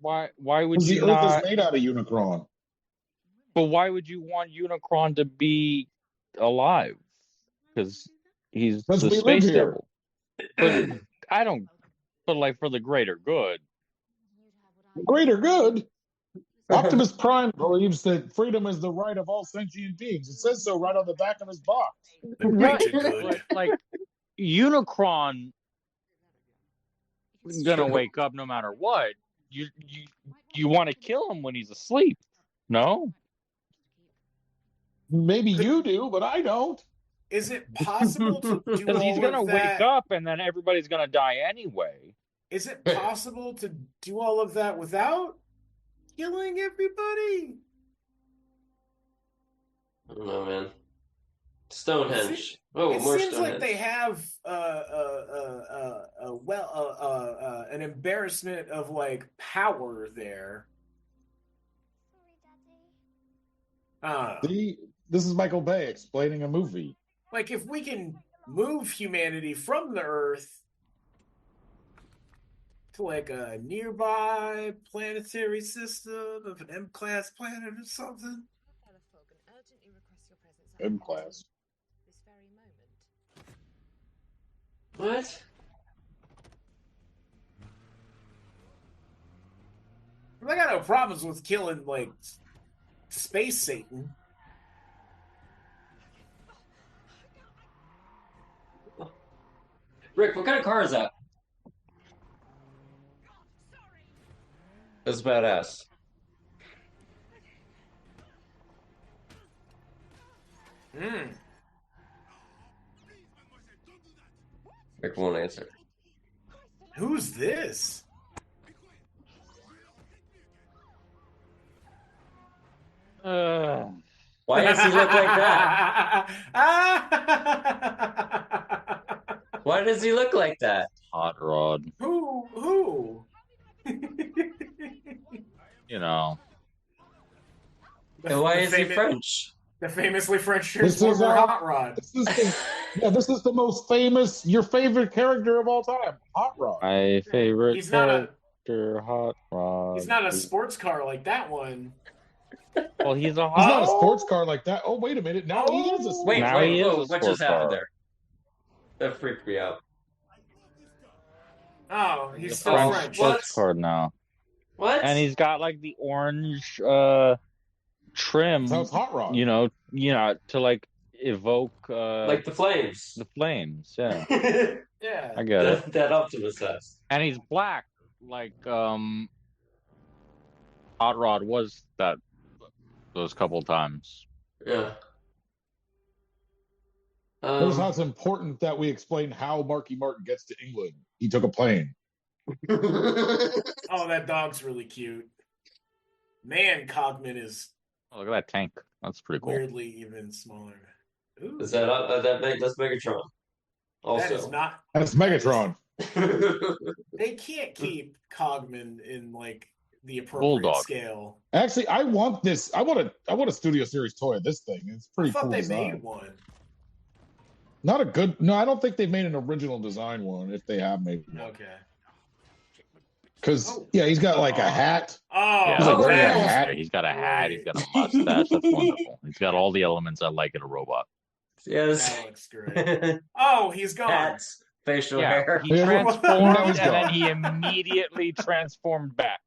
Why would Because the you Earth not? is made out of Unicron. But why would you want Unicron to be alive? Because he's Because the we live Space here. Devil. But I don't. But like for the greater good. Greater good. Optimus Prime believes that freedom is the right of all sentient beings. It says so right on the back of his box. The greater good. But like Unicron is gonna wake up no matter what. You want to kill him when he's asleep? No. Maybe you do, but I don't. Is it possible to do Because he's all gonna of wake that? up and then everybody's gonna die anyway. Is it possible to do all of that without killing everybody? I don't know, man. Stonehenge. Oh, It more seems Stonehenge. like they have an embarrassment of like power there. See, this is Michael Bay explaining a movie. Like if we can move humanity from the Earth to like a nearby planetary system of an M-class planet or something. M-class. What? I got no problems with killing like space Satan. Rick, what kind of car is that? That's badass. Rick won't answer. Who's this? Why does he look like that? Why does he look like that? Hot Rod. Who? You know. And why is he French? The famously French This is transformer Hot Rod. This is the most famous, your favorite character of all time, Hot Rod. My favorite He's not character, Hot Rod. He's not a sports car like that one. Well, he's a hot. He's not a sports car like that. Oh, wait a minute. Now he is a sports Wait, car. what just happened there? That freaked me out. Oh, he's a still French. sports car now. What? And he's got like the orange trim. Sounds Hot Rod. You know, to like evoke like the flames. The flames, yeah. Yeah. I get it. That Optimus has. And he's black, like Hot Rod was those couple times. Yeah. Notice how it's important that we explain how Marky Mark gets to England. He took a plane. Oh, that dog's really cute. Man, Cogman is Oh, look at that tank. That's pretty cool. weirdly even smaller. Ooh. Is that's Megatron? Also, That is not. That's Megatron. They can't keep Cogman in like the appropriate Bulldog. scale. Actually, I want this. I want a Studio Series toy of this thing. It's I pretty thought cool they design. made one. Not a good. No, I don't think they've made an original design one. If they have made one, Okay. because yeah, he's got like a hat. Oh, Yeah, He's like wearing a that- hat. he's got a hat. He's got a mustache. That's wonderful. He's got all the elements I like in a robot. yes. that looks great. Oh, he's gone. Hats, facial Yeah, hair. he Yeah, transformed now he's and then gone. he immediately transformed back.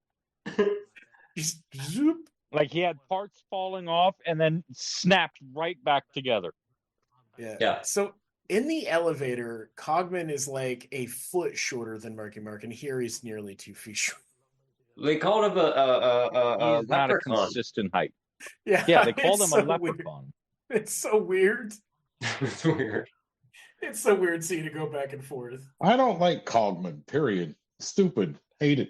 He's zoop. Like he had parts falling off and then snapped right back together. Yeah. Yeah. So in the elevator, Cogman is like a foot shorter than Marky Mark, and here he's nearly 2 feet short. They called him a He's not a leprechaun. consistent height. Yeah, Yeah, they called it's him a so weird. leprechaun. It's so weird. It's weird. It's so weird seeing it go back and forth. I don't like Cogman. Period. Stupid. Hate it.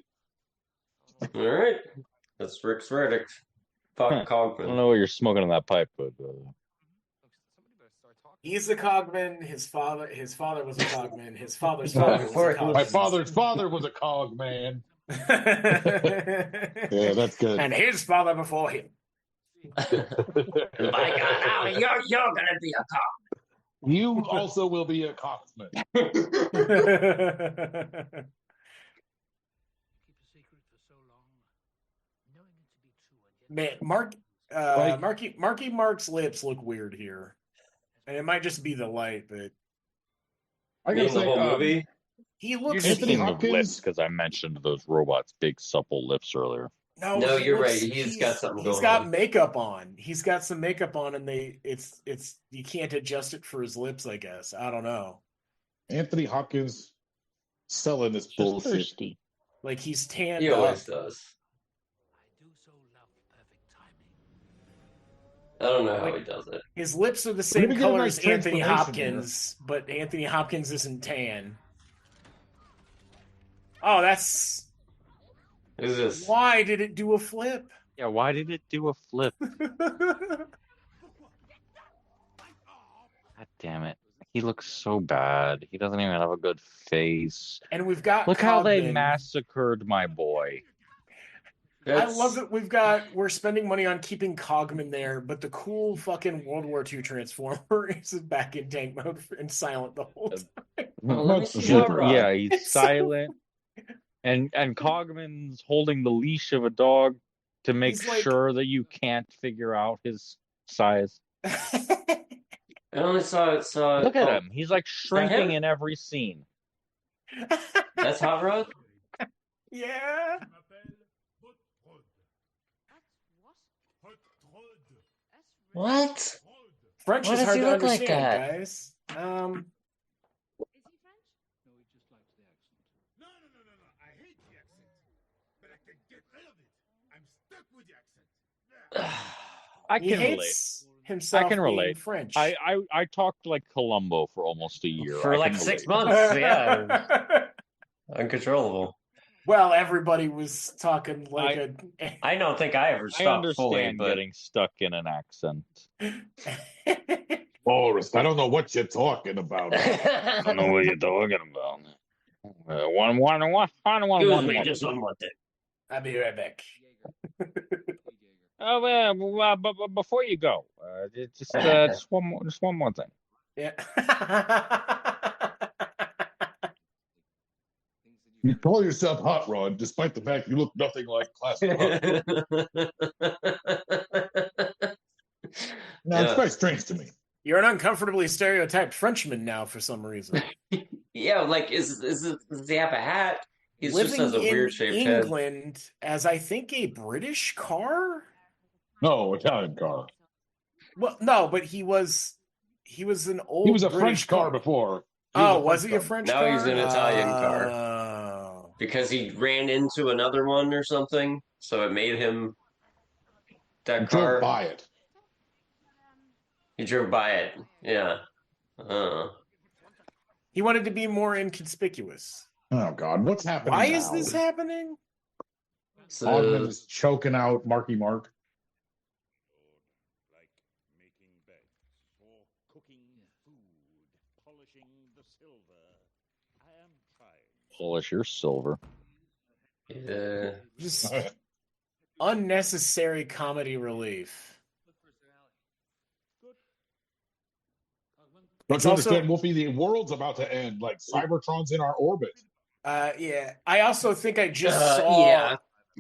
All right, that's Rick's verdict. Fuck I don't Cogman. know what you're smoking in that pipe, but He's a Cogman. His father was a Cogman. His father's father was a Cogman. My father's father was a cog man. Yeah, that's good. And his father before him. My God, now you're gonna be a cop. You also will be a cogsman. Man, Marky Mark's lips look weird here. And it might just be the light, but I gotta In the say, whole movie. he you're looks just Anthony thinking of Hopkins- lips because I mentioned those robots' big supple lips earlier. No, he you're looks- right. He's got something He's going got on. makeup on. He's got some makeup on, and it's you can't adjust it for his lips. I guess I don't know. Anthony Hopkins selling this Just bullshit. thirsty. Like he's tanned He up. always does. I don't know how he does it. His lips are the Maybe same get a color nice as Anthony transformation Hopkins, but Anthony Hopkins isn't tan. Oh, that's Who's this? why did it do a flip? Yeah, why did it do a flip? damn it. He looks so bad. He doesn't even have a good face. And we've got Look how they Cogman. massacred my boy. I love that we're spending money on keeping Cogman there, but the cool fucking World War II Transformer is back in tank mode and silent the whole time. Let me see Hot Rod. Yeah, he's silent. And Cogman's holding the leash of a dog to make sure that you can't figure out his size. I only saw. Look at him. He's like shrinking in every scene. That's Hot Rod? Yeah. What? French Why is does hard he to look like understand, that? guys. I He can relate. hates himself I can being relate. French. I talked like Columbo for almost a year. For I like can 6 relate. months, yeah. Uncontrollable. Well, everybody was talking like I don't think I ever I stopped understand fully, but getting stuck in an accent. Forrest, I don't know what you're talking about. I don't know what you're talking about. One. Excuse me, just one more thing. I'll be right back. Oh well, but before you go, just one more thing. Yeah. You call yourself Hot Rod, despite the fact you look nothing like classic Hot Rod. Now, it's quite strange to me. You're an uncomfortably stereotyped Frenchman now for some reason. Yeah, like does he have a hat? He just has a weird shaped head. England as I think a British car. No, Italian car. Well, no, but he was an old. He was a British French car before. Was he a French car? Now he's an Italian car. Because he ran into another one or something, so it made him that He car. drove by it. He drove by it. Yeah. He wanted to be more inconspicuous. Oh God, what's happening? Why now? is this happening? Ogden is choking out Marky Mark. Like making beds or cooking food, polishing the silver. I am trying. Polish your silver. Yeah. Just unnecessary comedy relief. Don't It's you also- understand, Wolfie? The world's about to end. Like Cybertron's in our orbit. Yeah. I also think I just saw. Yeah.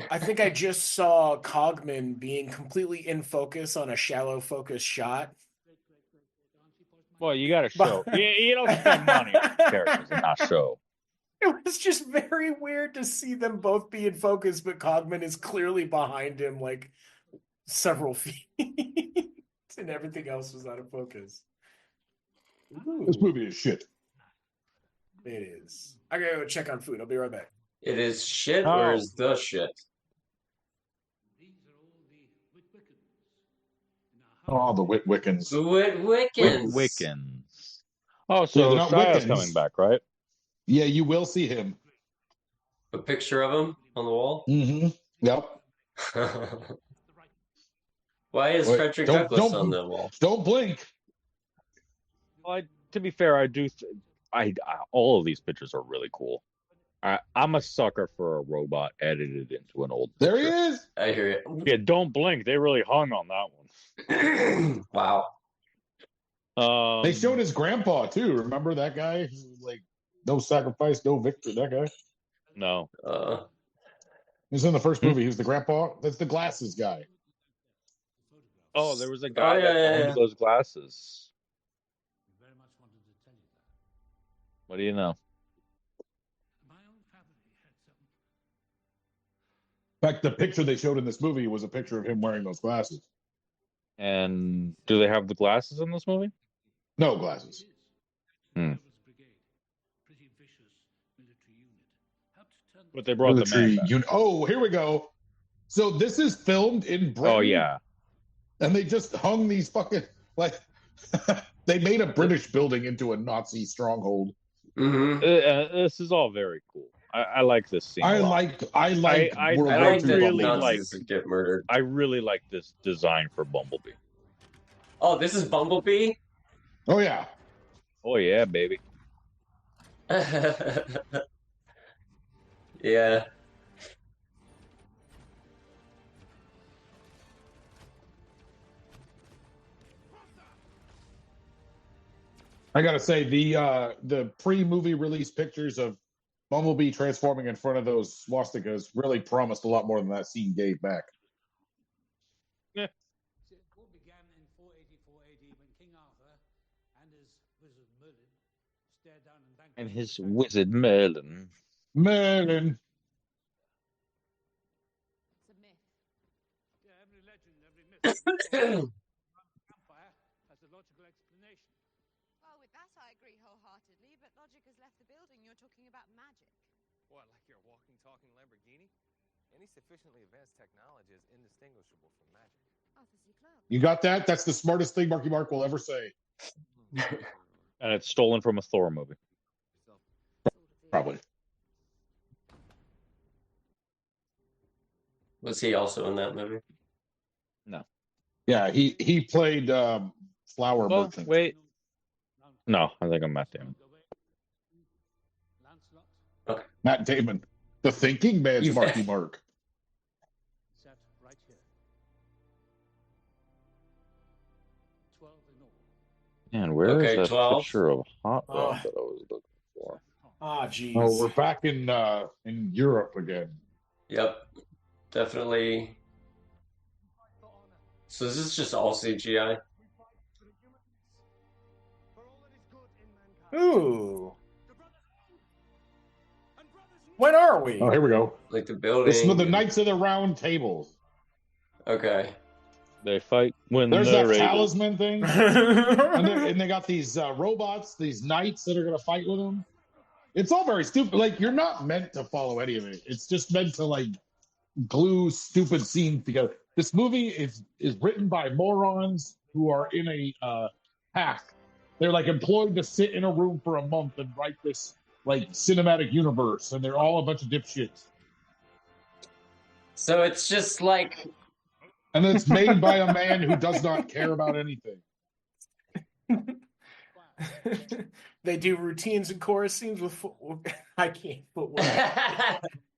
I think I just saw Cogman being completely in focus on a shallow focus shot. Well, you got to show. You don't spend money on characters and not show. It was just very weird to see them both be in focus, but Cogman is clearly behind him, like several feet, and everything else was out of focus. This movie is shit. It is. I gotta go check on food. I'll be right back. It is shit or is the shit? Oh, the Witwickens. The Witwickens. Wiccans. Oh, Yeah, so they're not Shia's Wiccans. coming back, right? Yeah, you will see him. A picture of him on the wall. Mm-hmm. Yep. Why is Wait, Frederick don't- Douglass don't- on the wall? Don't blink. Well, to be fair, I do. All of these pictures are really cool. I'm a sucker for a robot edited into an old There picture. he is. I hear you. Yeah, don't blink. They really hung on that one. Wow. They showed his grandpa too. Remember that guy? Who, like, no sacrifice, no victory. That guy. No. He was in the first movie. He was the grandpa. That's the glasses guy. Oh, there was a guy yeah, that yeah, owned yeah. those glasses. What do you know? In fact, the picture they showed in this movie was a picture of him wearing those glasses. And do they have the glasses in this movie? No glasses. But they brought the man back. Oh, here we go. So this is filmed in Britain. Oh yeah. And they just hung these fucking like they made a British building into a Nazi stronghold. Mm-hmm. This is all very cool. I like this scene. I a lot. like I World War like II that really Bumblebee. like. Nazis get murdered. I really like this design for Bumblebee. Oh, this is Bumblebee? Oh yeah. Oh yeah, baby. Yeah. I gotta say the pre-movie release pictures of Bumblebee transforming in front of those swastikas really promised a lot more than that scene gave back. Yeah. See, it all began in 484 AD when King Arthur and his wizard Merlin stared down and vanquished And his the Saxons. wizard Merlin. Merlin. It's a myth. Yeah, every legend, every myth, every story campfire has a logical explanation. Well, with that I agree wholeheartedly, but logic has left the building. You're talking about magic. What, like your walking, talking Lamborghini? Any sufficiently advanced technology is indistinguishable from magic. Arthur C. Clarke. You got that? That's the smartest thing Marky Mark will ever say. And it's stolen from a Thor movie. Probably. Was he also in that movie? No. Yeah, he played Flower Oh, Merchant. wait. No, I think I'm Matt Damon. Okay. Matt Damon. The thinking man's Marky Mark. Sat right here. 12 in all. Man, where is Okay, that 12. picture of Hot Rod that I was looking for? Ah, jeez. Oh, we're back in Europe again. Yep. Definitely. So this is just all CGI. Ooh. When are we? Oh, here we go. Like the building. This is the Knights of the Round Table. Okay. They fight when There's they're that able. talisman thing. and they got these robots, these knights that are going to fight with them. It's all very stupid. Like, you're not meant to follow any of it. It's just meant to, like, glue stupid scenes together. This movie is written by morons who are in a pack. They're, like, employed to sit in a room for a month and write this, like, cinematic universe, and they're all a bunch of dipshits. So it's just like... And it's made by a man who does not care about anything. They do routines and chorus scenes with I can't footwork.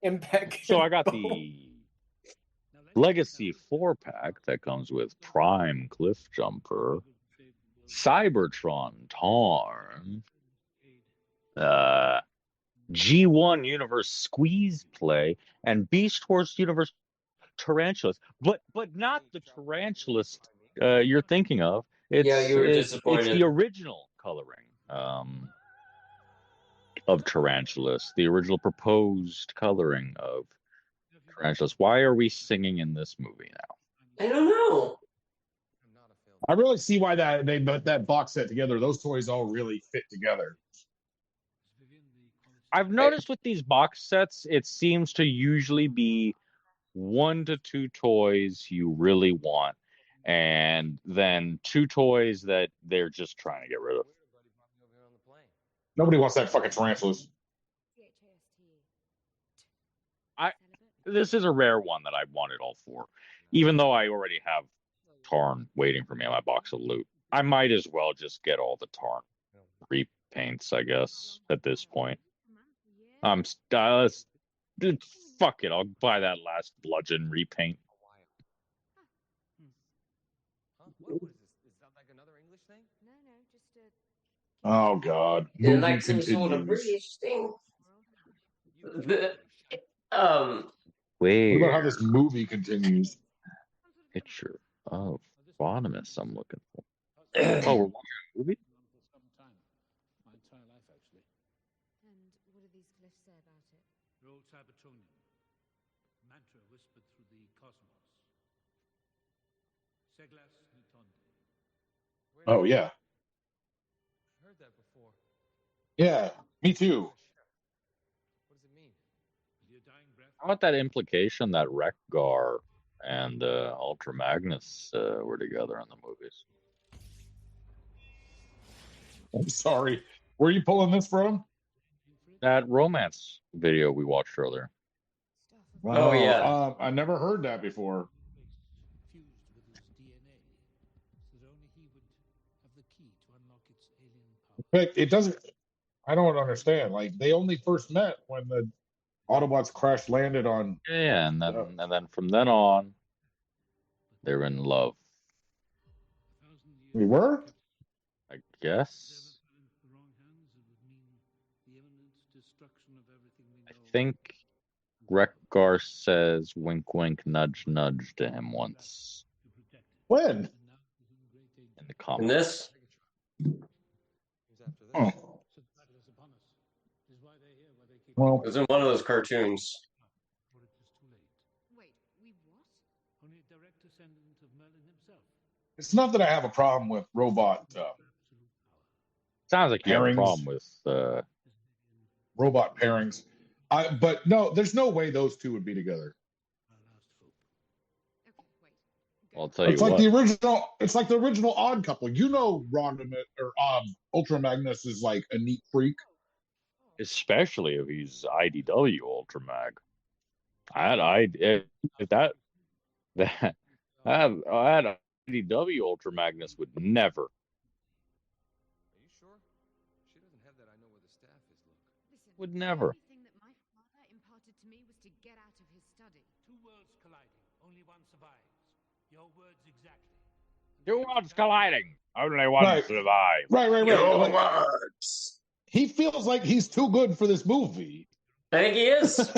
Impact. So I got the Legacy 4-pack that comes with Prime Cliff Jumper, Cybertron Tarn, G1 Universe Squeeze Play, and Beast Wars Universe Tarantulas. But not the Tarantulas you're thinking of. It's, yeah, you were it's disappointed. the original coloring of Tarantulas, the original proposed coloring of Tarantulas. Why are we singing in this movie now? I don't know. I really see why they put that box set together. Those toys all really fit together. I've noticed with these box sets, it seems to usually be 1 to 2 toys you really want, and then 2 toys that they're just trying to get rid of. Nobody wants that fucking tarantulas. This is a rare one that I wanted all 4, even though I already have Tarn waiting for me on my box of loot. I might as well just get all the Tarn repaints, I guess, at this point. Fuck it, I'll buy that last bludgeon repaint. What is this? Is that like another English thing? No, just a... Oh God. It's like some sort of British thing. What about how this movie continues? Picture of Bottomus I'm looking for. Oh, we're watching a movie? My entire life, actually. And what do these glyphs say about it? They're all Cybertronian. Mantra whispered through the cosmos. Seglas Nutonde. Oh yeah. I've heard that before. Yeah, me too. What does it mean? With your dying breath. How about that implication that Wreck-Gar and Ultra Magnus were together in the movies? I'm sorry. Where are you pulling this from? That romance video we watched earlier. Oh, yeah. I never heard that before. Fused with his DNA, so that only he would have the key to unlock its alien power. But it doesn't. I don't understand. Like they only first met when the Autobots crash landed on. Yeah, and then from then on, they're in love. We were. I guess. I think Wreck-Gar says wink wink nudge nudge to him once When? in the comic. In this? Oh. Well, It was in one of those cartoons. it's not that I have a problem with robot Sounds like you have a pairings. problem with Robot pairings. But no, there's no way those two would be together. I'll tell you It's what. like the original. It's like the original Odd Couple. You know, Rodimus or Ultra Magnus is like a neat freak. Especially if he's IDW Ultramag. If that IDW Ultra Magnus would never. Are you sure? She doesn't have that I know where the staff is look. Would never. The only thing that my father imparted to me was to get out of his study. Two worlds colliding, only one survives. Your words exactly. Two worlds colliding. Only one Right. survives. Right. Your Like, words. he feels like he's too good for this movie. I think he is.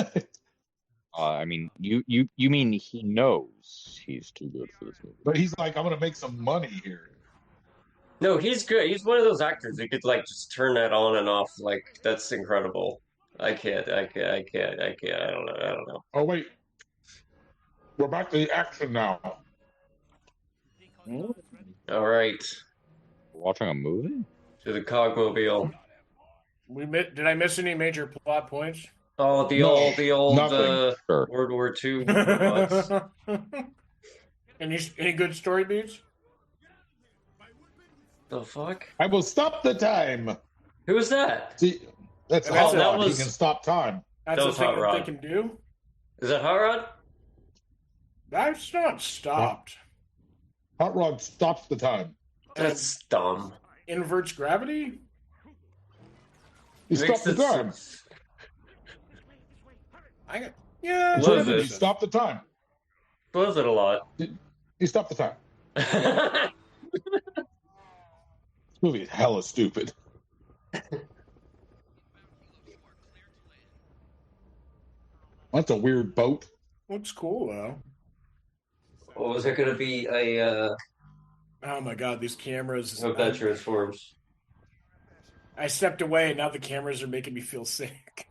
I mean, you mean he knows he's too good for this movie. But he's like, I'm gonna make some money here. No, he's good. He's one of those actors who could like just turn that on and off. Like that's incredible. I can't. I don't know. Oh wait, we're back to the action now. All right, Watching a movie? to the Cogmobile. Did I miss any major plot points? Oh, the No, old nothing. Sure. World War II robots. Any good story beats? The fuck? I will stop the time. Who was that? See, that's And Hot that Rod. was- He can stop time. That's That the was thing Hot that Rod. they can do. Is that Hot Rod? That's not stopped. Hot Rod stops the time. That's dumb. Inverts gravity. He Makes stopped the it time. Yeah, Love that it. He makes sense. stopped the time. Blows it a lot. He stopped the time. This movie is hella stupid. That's a weird boat. Looks cool though. What was it going to be? A Oh my god, these cameras. hope that transforms. I stepped away, and now the cameras are making me feel sick.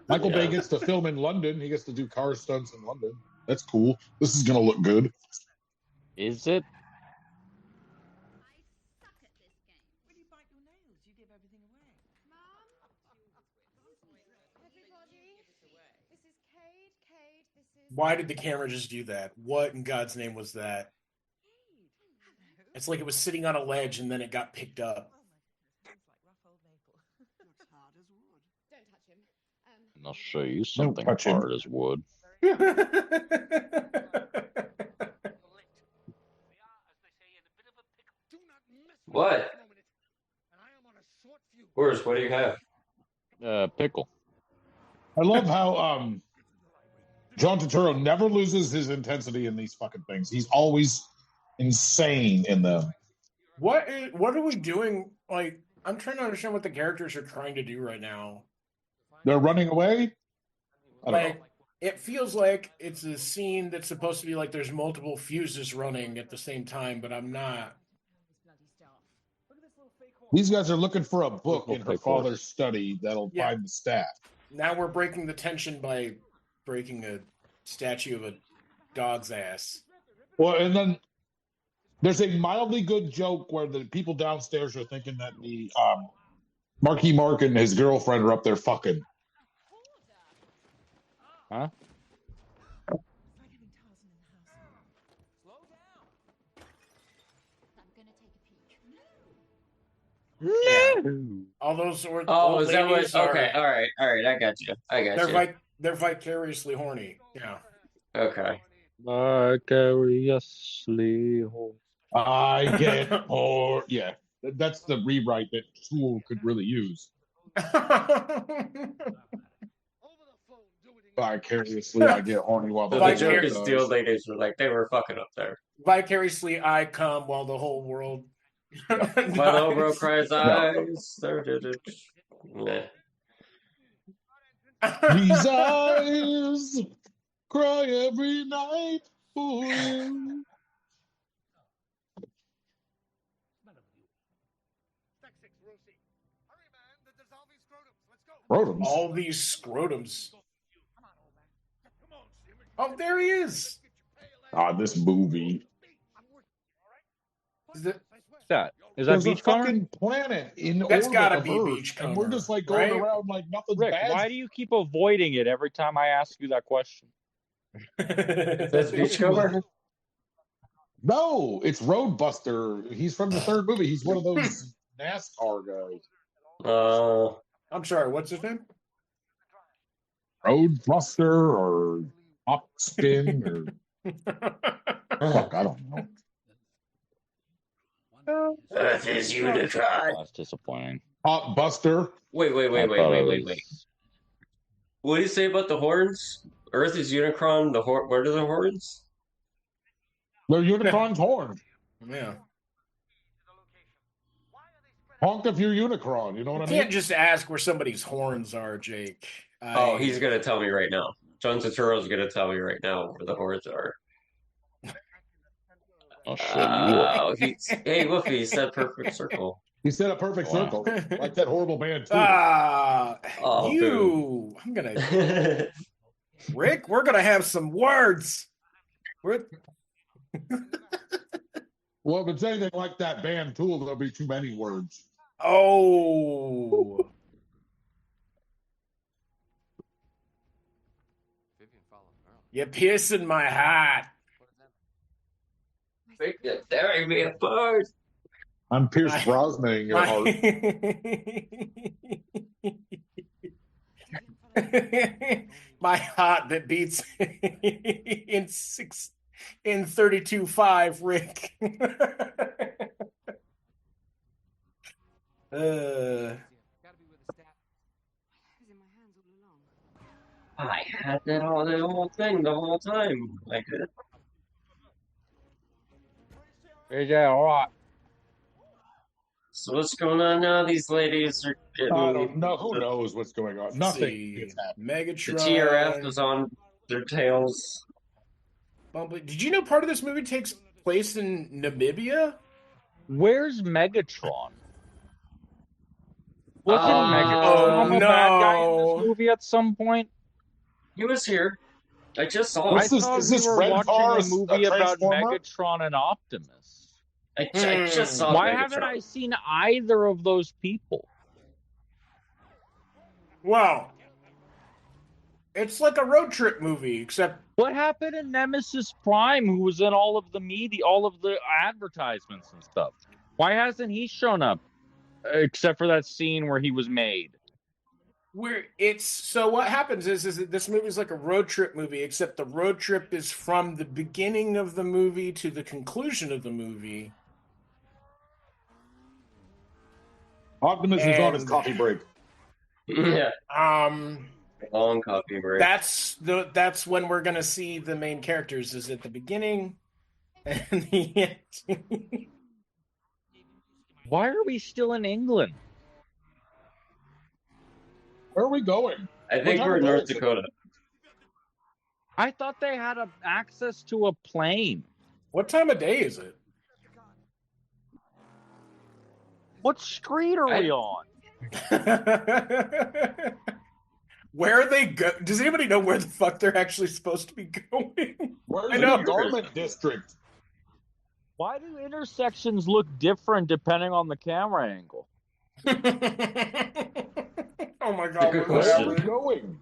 Michael Bay Yeah. gets to film in London. He gets to do car stunts in London. That's cool. This is gonna look good. Is it? Everybody, this is Cade. Cade, this is. Why did the camera just do that? What in God's name was that? It's like it was sitting on a ledge and then it got picked up. Don't touch him. And I'll show you something touch him. hard as wood. What? Where's? What do you have? Pickle. I love how John Turturro never loses his intensity in these fucking things. He's always insane in them. What are we doing? Like, I'm trying to understand what the characters are trying to do right now. They're running away. I don't know. Like, it feels like it's a scene that's supposed to be like there's multiple fuses running at the same time, but I'm not. These guys are looking for a book in her Fake horse. father's study that'll Yeah. find the staff. Now we're breaking the tension by breaking a statue of a dog's ass. Well, and then there's a mildly good joke where the people downstairs are thinking that the Marky Mark and his girlfriend are up there fucking. Huh? All those Oh, old is that what? ladies are- Okay, all right. I got you. They're vicariously horny. Yeah. Okay. Vicariously. I get or yeah. That's the rewrite that Tool could really use. Vicariously, I get horny while So the the whole joke world is does. Steel ladies were like, they were fucking up there. Vicariously, I come while the whole world. By the whole world cries Yeah. eyes. Nah. These eyes cry every night for you. Scrotums. All these scrotums. Oh, there he is. This movie. Is it? That is that There's a Beachcomber? fucking planet in That's orbit gotta of be Earth, Beachcomber, and we're just like going right? around like nothing's Rick, bad. why do you keep avoiding it every time I ask you that question? That's Beachcomber? No, it's Roadbuster. He's from the third movie. He's one of those NASCAR guys. I'm sorry, what's his name? Roadbuster or Top Spin or fuck, I don't know. Earth is Unicron. That's disappointing. Top Buster. Wait. I thought it was- What do you say about the horns? Earth is Unicron. Where are the horns? They're Unicron's horns. Yeah. Honk if you're Unicron. You know what I You mean? can't just ask where somebody's horns are, Jake. Oh, he's gonna tell me right now. John Turturro's gonna tell me right now where the horns are. I'll show you. Hey, Woofy, he said perfect circle. He said a perfect circle, like that horrible band too. I'm gonna Rick, we're gonna have some words. Well, if it's anything like that band Tool, there'll be too many words. Oh. You're piercing my heart. You're tearing me apart. I'm Pierce Brosnan in your heart. My heart that beats in 32.5, Rick. I had the whole thing the whole time. Like it. Yeah, all right. So what's going on now? These ladies are getting. I don't know. Who knows what's going on? Nothing is happening. Megatron. The TRF is on their tails. Bumblebee. Did you know part of this movie takes place in Namibia? Where's Megatron? Wasn't Megatron a bad guy in this movie at some point? He was here. I just saw I it. thought we were watching a movie about Megatron and Optimus. I just saw Why Megatron. haven't I seen either of those people? Wow. It's like a road trip movie, except what happened to Nemesis Prime, who was in all of the media, all of the advertisements and stuff? Why hasn't he shown up, except for that scene where he was made? So what happens is that this movie is like a road trip movie, except the road trip is from the beginning of the movie to the conclusion of the movie. Optimus is on his coffee break. Yeah. Long coffee break. That's when we're gonna see the main characters, is at the beginning and the end. Why are we still in England? Where are we going? I think we're in North Dakota. I thought they had access to a plane. What time of day is it? What street are we on? Where are they go? Does anybody know where the fuck they're actually supposed to be going? Where's I know. the garment district? Why do intersections look different depending on the camera angle? Oh my god, Good Where question. are we going?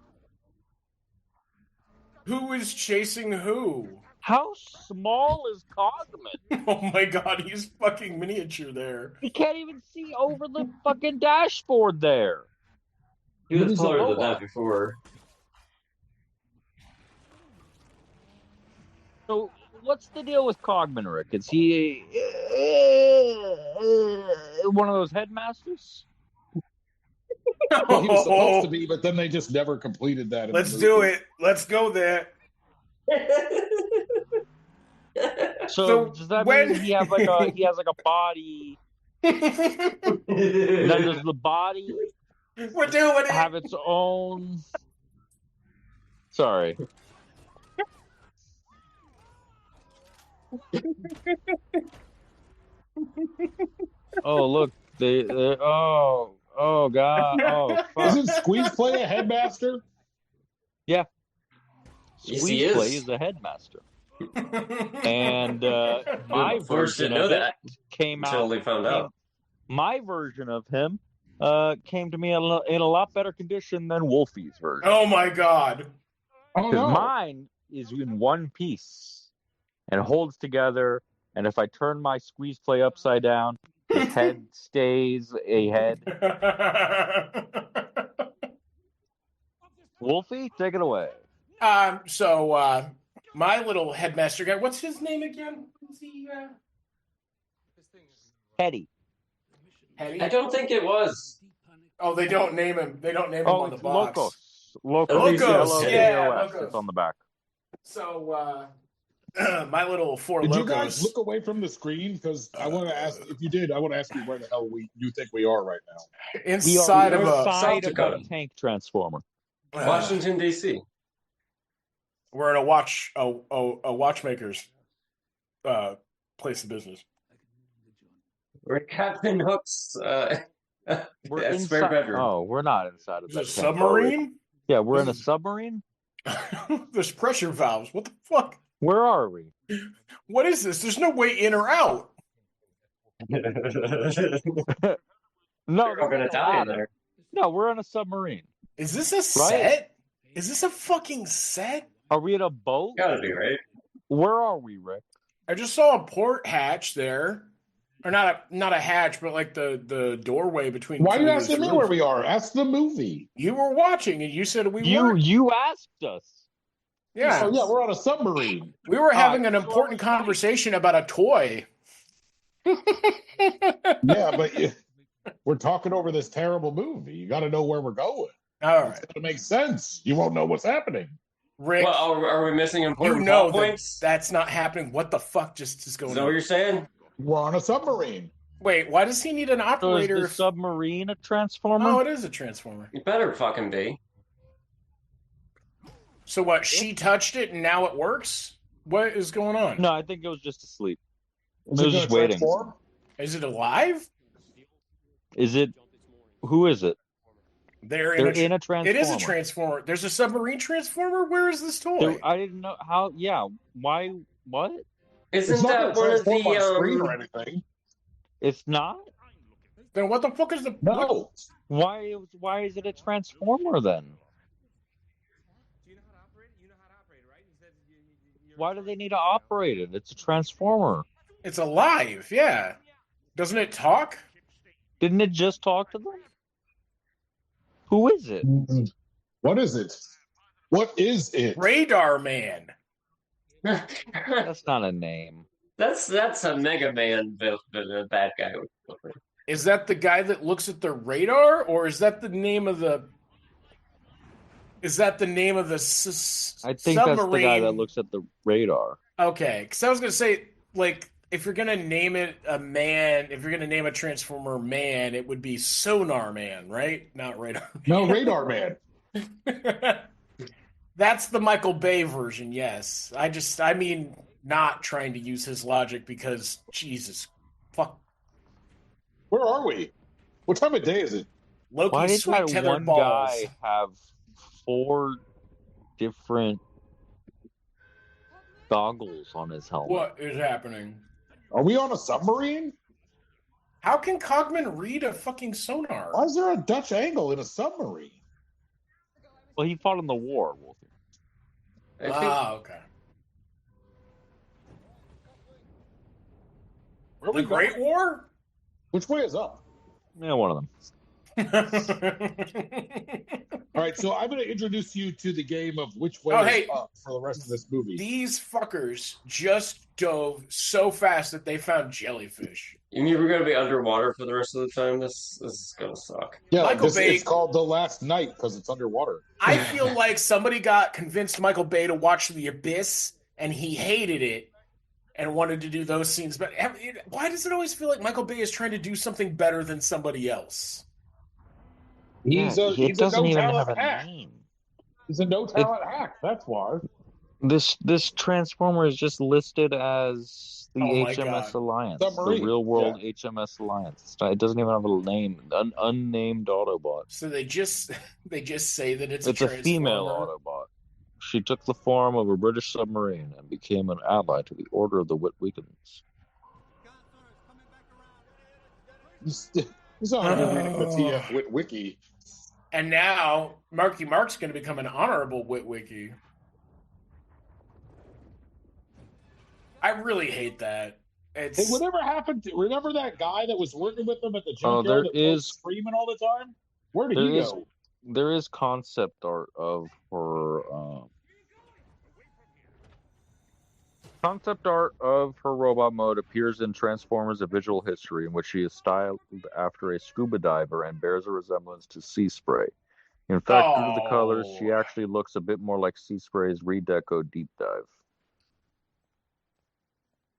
who is chasing who? How small is Cogman? Oh my god, he's fucking miniature there. He can't even see over the fucking dashboard there. He was He's a taller than robot. that before. So what's the deal with Cogman, Rick? Is he one of those headmasters. Well, he was supposed to be, but then they just never completed that. Let's do it. Let's go there. So does that mean he has like a body? Then does the body We're doing it. have its own? Sorry. Oh look, oh god, oh fuck. Isn't Squeeze Play a headmaster? Yeah. Yes, Squeeze he is. Play is the headmaster. And my First version didn't know of that it came out. until they found out. My version of him came to me in a lot better condition than Wolfie's version. Oh my god. Oh Because no. mine is in one piece and holds together. And if I turn my Squeeze Play upside down, his head stays a head. Wolfie, take it away. So my little headmaster guy, what's his name again? Is he Hetty. Hetty? I don't think it was. Oh, they don't name him. They don't name him on the It's box. Locos. Locos, yeah, L-O-C-O-S. Locos. It's on the back. So my little four Did locos. you guys look away from the screen? Because I want to ask. If you did, I want to ask you where the hell you think we are right now. inside of a Inside of Dakota. a tank transformer. Washington, D.C. We're in a watchmaker's place of business. We're Captain Hook's We're spare inside. bedroom. Oh, we're not inside of Is that it a tank, are we? submarine? Yeah, we're in a submarine. There's pressure valves. What the fuck? Where are we? What is this? There's no way in or out. No, We're all gonna die in there. there. No, we're in a submarine. Is this a set? Is this a fucking set? Are we at a boat? Gotta be, right? Where are we, Rick? I just saw a port hatch there. Or not a hatch, but like the doorway between. Why are two you of those asking me rooms. where we are? Ask the movie. You were watching and you said we were. You asked us. Yeah. Oh yeah, we're on a submarine. We were having an important conversation about a toy. Yeah, but we're talking over this terrible movie. You got to know where we're going. All right. It's got to make sense. You won't know what's happening. Rick, Well, are we missing you important know plot that points? that's not happening. What the fuck just is Is going that what on? you're saying? We're on a submarine. Wait, why does he need an So is operator? the submarine a transformer? Oh, it is a transformer. You better fucking be. So what? She touched it and now it works? What is going on? No, I think it was just asleep. Is It was gonna just waiting. transform? Is it alive? Is it? Who is it? They're They're in a transformer. It is a transformer. There's a submarine transformer. Where is this toy? I didn't know how. Yeah. Why? What? Isn't It's not that gonna one of transform on screen or the anything. It's not. Then what the fuck is the? No. Why is it a transformer then? Do you know how to operate it? You know how to operate it, right? He said you're Why do they need to operate it? It's a transformer. It's alive. Yeah. Doesn't it talk? Didn't it just talk to them? Who is it? What is it? What is it? Radar Man. That's not a name. That's a Mega Man bad guy. Is that the guy that looks at the radar, or is that the name of the? Is that the name of the I think that's the guy submarine? that looks at the radar. Okay, because I was gonna say, like, if you're gonna name it a man, if you're gonna name a transformer man, it would be Sonar Man, right? Not Radar. No, Radar Man. That's the Michael Bay version. Yes, I mean, not trying to use his logic because Jesus, fuck. Where are we? What time of day is it? Loki Why did sweet that tethered one balls. guy have 4 different goggles on his helmet? What is happening? Are we on a submarine? How can Cogman read a fucking sonar? Why is there a Dutch angle in a submarine? Well, he fought in the war, Wolfie. Ah, okay. Where are The we going? Great War? Which way is up? Yeah, one of them. All right, so I'm going to introduce you to the game of which way Oh, is hey. up for the rest of this movie. These fuckers just dove so fast that they found jellyfish. You mean we're gonna be underwater for the rest of the time? This is gonna suck. Yeah, Michael Bay- it's called The Last Night because it's underwater. I feel like somebody got convinced Michael Bay to watch The Abyss, and he hated it and wanted to do those scenes. But why does it always feel like Michael Bay is trying to do something better than somebody else? He's a doesn't no even talent have a hack. name. He's a no talent hack. That's why. This Transformer is just listed as the Oh my HMS God. Alliance, Submarine. the real world HMS Alliance. It doesn't even have a name. An unnamed Autobot. So they just say that it's It's a a female Transformer. Autobot. She took the form of a British submarine and became an ally to the Order of the Witwiggins. He's not reading the TF Wiki. And now Marky Mark's going to become an honorable Witwicky. I really hate that. Hey, whatever happened to whatever that guy that was working with them at the junkyard there that was is- screaming all the time? Where did There he is- go? There is concept art of her. Concept art of her robot mode appears in Transformers: A Visual History, in which she is styled after a scuba diver and bears a resemblance to Sea Spray. In fact, due to the colors, she actually looks a bit more like Sea Spray's Redeco Deep Dive.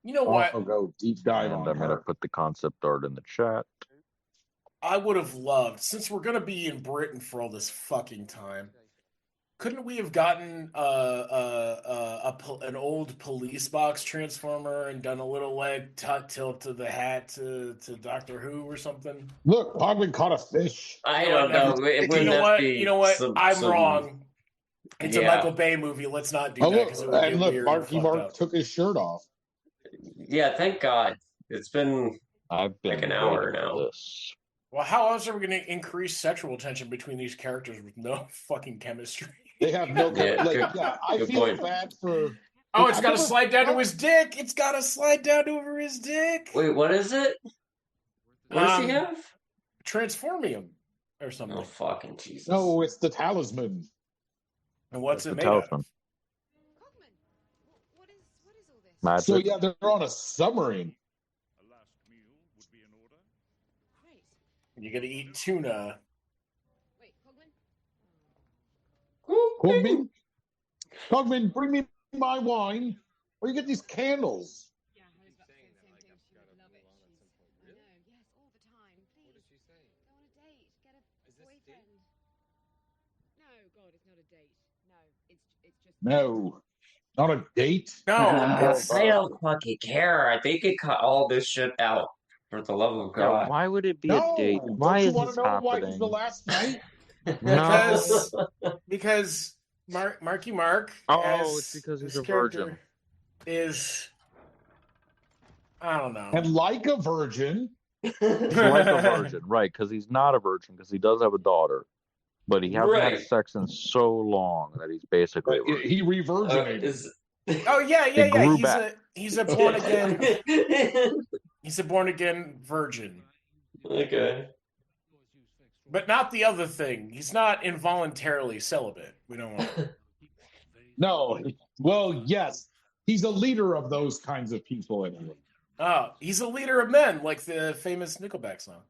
You know what? I'll go deep dive And on I'm going to her. put the concept art in the chat. I would have loved, since we're going to be in Britain for all this fucking time, couldn't we have gotten an old police box Transformer and done a little like tilt to the hat to Doctor Who or something? Look, Pogman caught a fish. I don't know. You know what? I'm wrong. It's a Yeah. Michael Bay movie. Let's not do Oh, that look, because it would get and look, weird. Marky and fucked Mark up. took his shirt off. Yeah, thank God. It's been I've been like an hour waiting for now. this. Well, how else are we going to increase sexual tension between these characters with no fucking chemistry? They have no. Yeah, I good feel point. bad for. Oh, it's I got to never- slide down to his dick. It's got to slide down over his dick. Wait, what is it? What does he have? Transformium or something. Oh, fucking Jesus. No, it's the talisman. And what's The it made of? talisman. Cogman, what is all this? Magic. So yeah, they're on a submarine. A last meal would be in order. Great. You're going to eat tuna. Wait, Cogman? Pogman, Pogman, bring me my wine. Where you get these candles? Yeah, I was about to say the same thing. She would love it. I know, yes, all the time. Please, What is she saying? go on a date. Get a Is this a date? boyfriend. No, God, it's not a date. No, it's just... No, not a date. No, I don't fucking care. I think it cut all this shit out. For the love of Yeah, God. why would it be No, a date? don't Why you is want this to know why it's happening? the last night? because Marky Mark. Oh, as it's because he's his a virgin. character Is I don't know. And like a virgin. He's like a virgin, right? Because he's not a virgin, because he does have a daughter, but he hasn't Right. had sex in so long that he's basically a virgin. He re-virginated. Oh yeah. It grew He's back. he's a born again. He's a born again virgin, Okay. but not the other thing. He's not involuntarily celibate. We don't want. No. Well, yes. He's a leader of those kinds of people anyway. Oh, he's a leader of men, like the famous Nickelback song.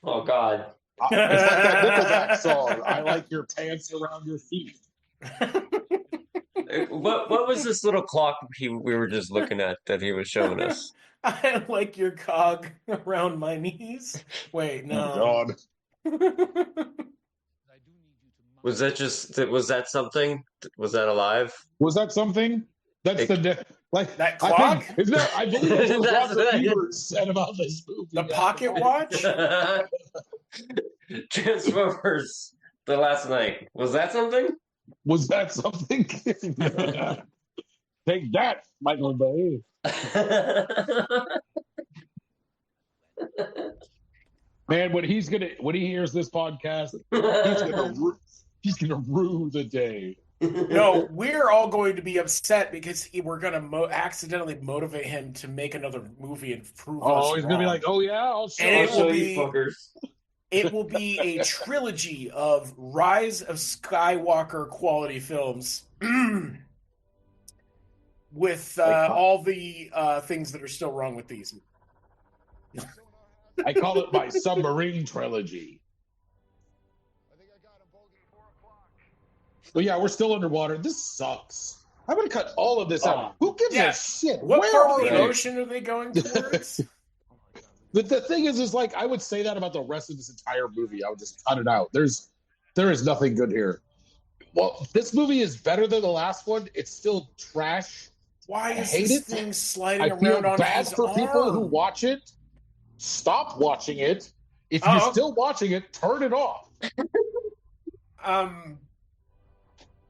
Oh God. It's like that Nickelback song. I like your pants around your feet. What was this little clock we were just looking at that he was showing us? I like your cog around my knees. Wait, Oh no. God. Was that something? Was that alive? Was that something? That's like That I clock? think, isn't that, I believe that's what That's Robert right. Ebert said about this movie. The pocket watch? Transformers: The Last Night. Was that something? Was that something? Take that, Michael Bay. Man, when he hears this podcast, he's gonna rue the day. No, we're all going to be upset because we're going to accidentally motivate him to make another movie and prove us Oh, he's gonna be wrong. like, oh yeah, I'll show And it you. will you be fuckers. It will be a trilogy of Rise of Skywalker quality films with all the things that are still wrong with these. I call it my submarine trilogy. But yeah, we're still underwater. This sucks. I'm going to cut all of this out. Who gives a shit? What Where part are of the they? ocean are they going towards? The thing is like I would say that about the rest of this entire movie. I would just cut it out. There is nothing good here. Well, this movie is better than the last one. It's still trash. Why I is hate this it. thing sliding I feel around on bad his for people who arm? watch it. Stop watching it. If Oh. you're still watching it, turn it off.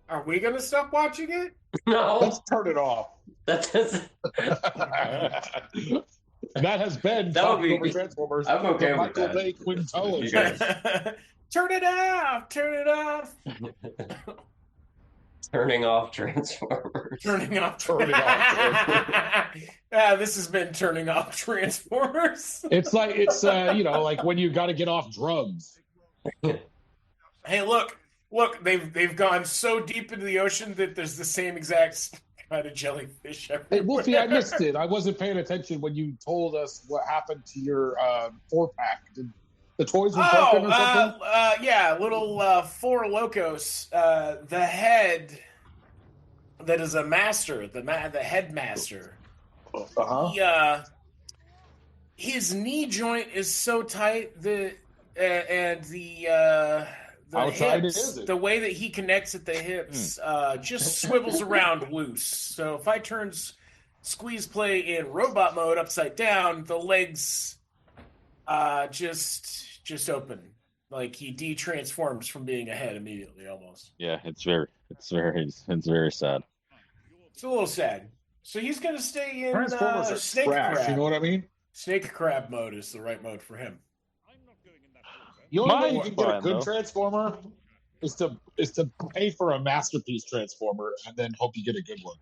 Are we gonna stop watching it? No. Let's turn it off. That doesn't. That has been That would Talking be- Over Transformers. I'm okay from with Michael that. Bay Quinto. You guys- Turn it off! Turn it off! Turning off Transformers. Turning off. Turning off This has been turning off Transformers. It's like when you got to get off drugs. Hey, look! They've gone so deep into the ocean that there's the same exact kind of jellyfish everywhere. Hey, Wolfie, I missed it. I wasn't paying attention when you told us what happened to your 4-pack. Did the toys were broken or something? Yeah, little Four Locos. The head that is a master, the headmaster. Uh-huh. His knee joint is so tight that, and the Outside hips, it isn't. the way that he connects at the hips, just swivels around loose. So if I turn squeeze play in robot mode upside down, the legs just open. Like he de-transforms from being a head immediately, almost. Yeah, it's very sad. It's a little sad. So he's going to stay in Transformers are snake trash. crab. You know what I mean? Snake crab mode is the right mode for him. The only way you Mine's can get a fine, good though. Transformer is to pay for a masterpiece Transformer and then hope you get a good one.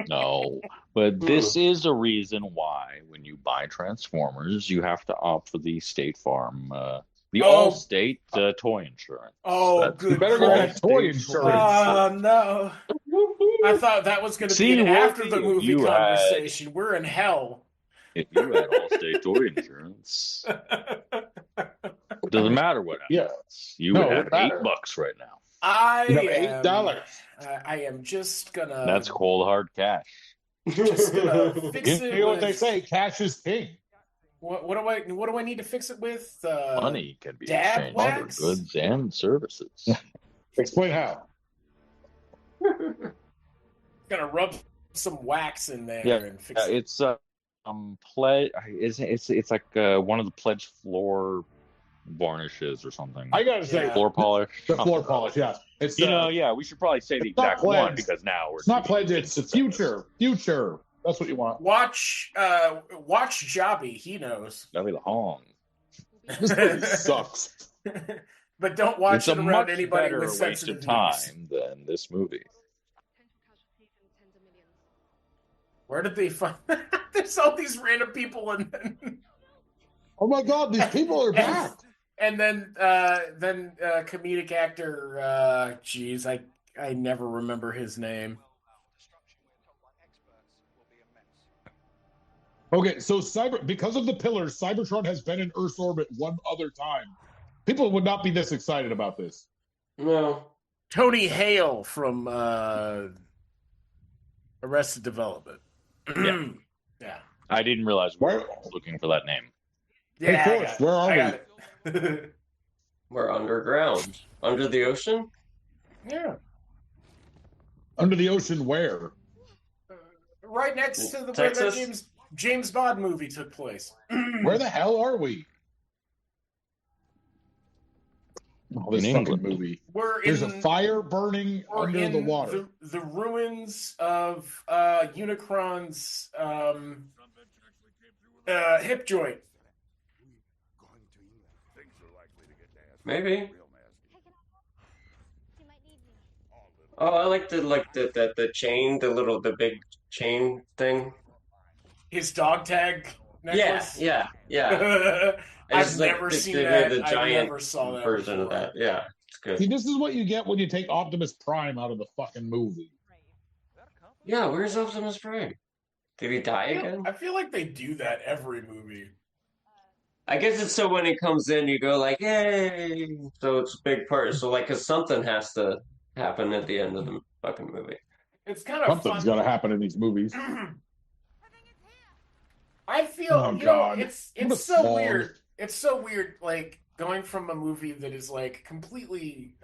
No, but this is a reason why when you buy Transformers, you have to opt for the State Farm, the Oh. Allstate toy insurance. Oh, That's good You better get that Allstate toy insurance. Oh, no. I thought that was going to See, be an after Wolfie, the movie you had- conversation. We're in hell. If you had Allstate toy insurance, it doesn't matter what happens. Yeah. You No, would it have wouldn't matter. $8 right now. I You have am $8. I am just gonna. That's cold hard cash. Just gonna fix it. You know what they with- say? Cash is king. What do I need to fix it with? Money can be dab exchanged wax? for goods and services. Explain how. Gonna rub some wax in there Yeah, and fix it. it's pledge. It's like one of the pledge floor varnishes or something. I gotta say, Yeah. Floor polish. the floor something. polish. Yeah, it's Yeah, we should probably say the it's not exact one pledge. because now we're It's not pledge. It's the future. Future. That's what you want. Watch Jobby. He knows. That'll be the Hong. This movie sucks. But don't watch It's a it around much anybody better with waste sensitive of ears. time than this movie. Where did they find? There's all these random people, and Oh my God, these people are back. then comedic actor. Geez, I never remember his name. Okay, so because of the pillars, Cybertron has been in Earth's orbit one other time. People would not be this excited about this. No. Tony Hale from Arrested Development. Yeah. Yeah. I didn't realize we Where- were looking for that name. Hey, Yeah, Forrest, where are I we? got it. We're underground. Under the ocean? Yeah. Under the ocean, where? Right next to where that Texas? James Bond movie took place. Where the hell are we? Oh, this In fucking England. movie. We're There's in a fire burning we're under in the water. the ruins of Unicron's hip joint. Maybe. Oh, I like the chain, the big chain thing. His dog tag necklace? Yeah. I've never seen that. The I giant never saw that version of before. that. Yeah, it's good. See, this is what you get when you take Optimus Prime out of the fucking movie. Yeah, where's Optimus Prime? Did he die again? I feel like they do that every movie. I guess it's so when he comes in, you go like, "Hey!" So it's a big part. So like, cause something has to happen at the end of the fucking movie. It's kind of Something's got to happen in these movies. I feel, Oh, you know, God. it's What a so small- weird. It's so weird, like going from a movie that is like completely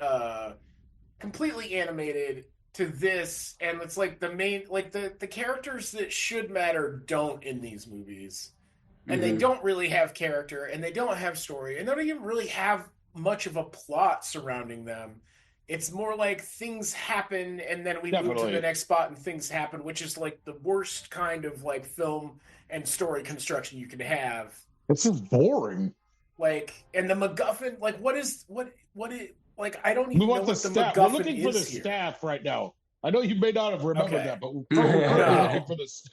animated to this, and it's like the main, like the characters that should matter don't in these movies, and they don't really have character, and they don't have story, and they don't even really have much of a plot surrounding them. It's more like things happen, and then we move to Definitely. the next spot, and things happen, which is like the worst kind of like film and story construction you can have. This is boring. Like, and the MacGuffin, like, what is like? I don't We even know want the what the staff. We're MacGuffin looking for the is here. staff right now. I know you may not have remembered Okay. that, but we're currently No. looking for the staff.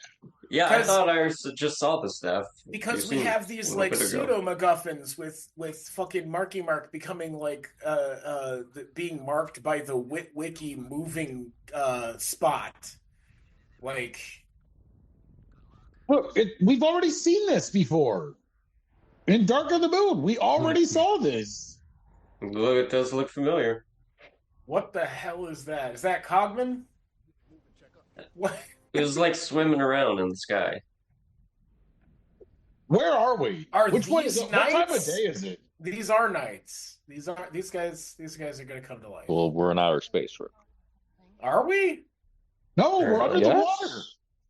Yeah, I 'Cause- thought I just saw the stuff. Because we We've seen have a these little like bit ago. pseudo MacGuffins with fucking Marky Mark becoming like being marked by the Wiki moving spot. Like, Look, we've already seen this before. In Dark of the Moon, we already saw this. Look, it does look familiar. what the hell is that? Is that Cogman? What? It was like swimming around in the sky. Where are we? Are Which one these is it? What time of knights? day is it? These are knights. These guys are gonna come to life. Well, we're in outer space, Rick. Are we? No, we're under the Yes. water.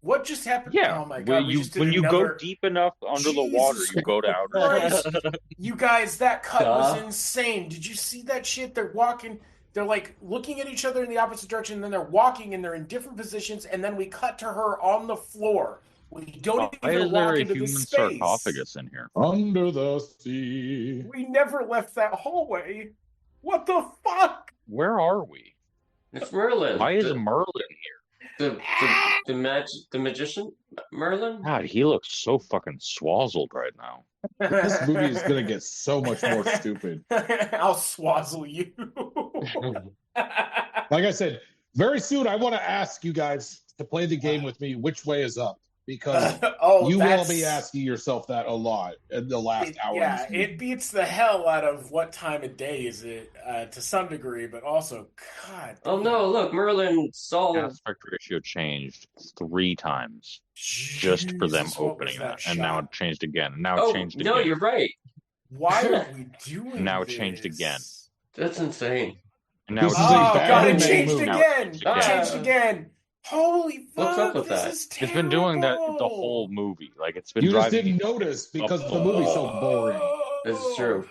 What just happened? Yeah, Oh my god! we just did when you another... go deep enough under the water, Jesus you go to outer Christ. space. You guys, that cut was Duh. insane. Did you see that shit? They're walking. They're like looking at each other in the opposite direction, and then they're walking, and they're in different positions, and then we cut to her on the floor. We don't Why even is there walk a into the human space. sarcophagus in here? Under the sea. We never left that hallway. What the fuck? Where are we? It's Merlin. Why is the, Merlin here? the magician Merlin? God, he looks so fucking swazzled right now. This movie is going to get so much more stupid. I'll swazzle you. Like I said, very soon I want to ask you guys to play the game with me, which way is up? Because you will be asking yourself that a lot in the last hour. Yeah, of this movie. it beats the hell out of what time of day is it to some degree, but also, God. Oh no! Look, Merlin saw. Aspect ratio changed 3 times just for them Jesus, what opening was that that, and now shot? it changed again. And now it Oh changed no, again. you're right. Why are we doing Now it this? changed again. That's insane. And now This it's is a Oh, bad God, it movie. changed Now again. it It changed changed again. Holy fuck, What's up with this that? is It's been doing that the terrible. whole movie. Like it's been You just driving. didn't notice because up the movie's so boring. This is true.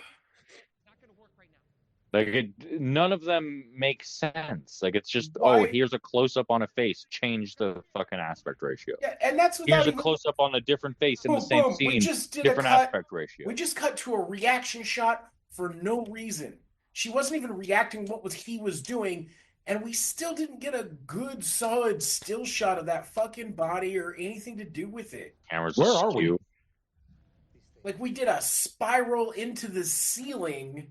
Like none of them make sense. Like it's just Why? here's a close up on a face. Change the fucking aspect ratio. Yeah, and that's without Here's a even... close up on a different face in the Boom, same boom. We scene. just did Different a cut. aspect ratio. We just cut to a reaction shot for no reason. She wasn't even reacting what he was doing, and we still didn't get a good, solid still shot of that fucking body or anything to do with it. Cameras Where are we? askew. Like we did a spiral into the ceiling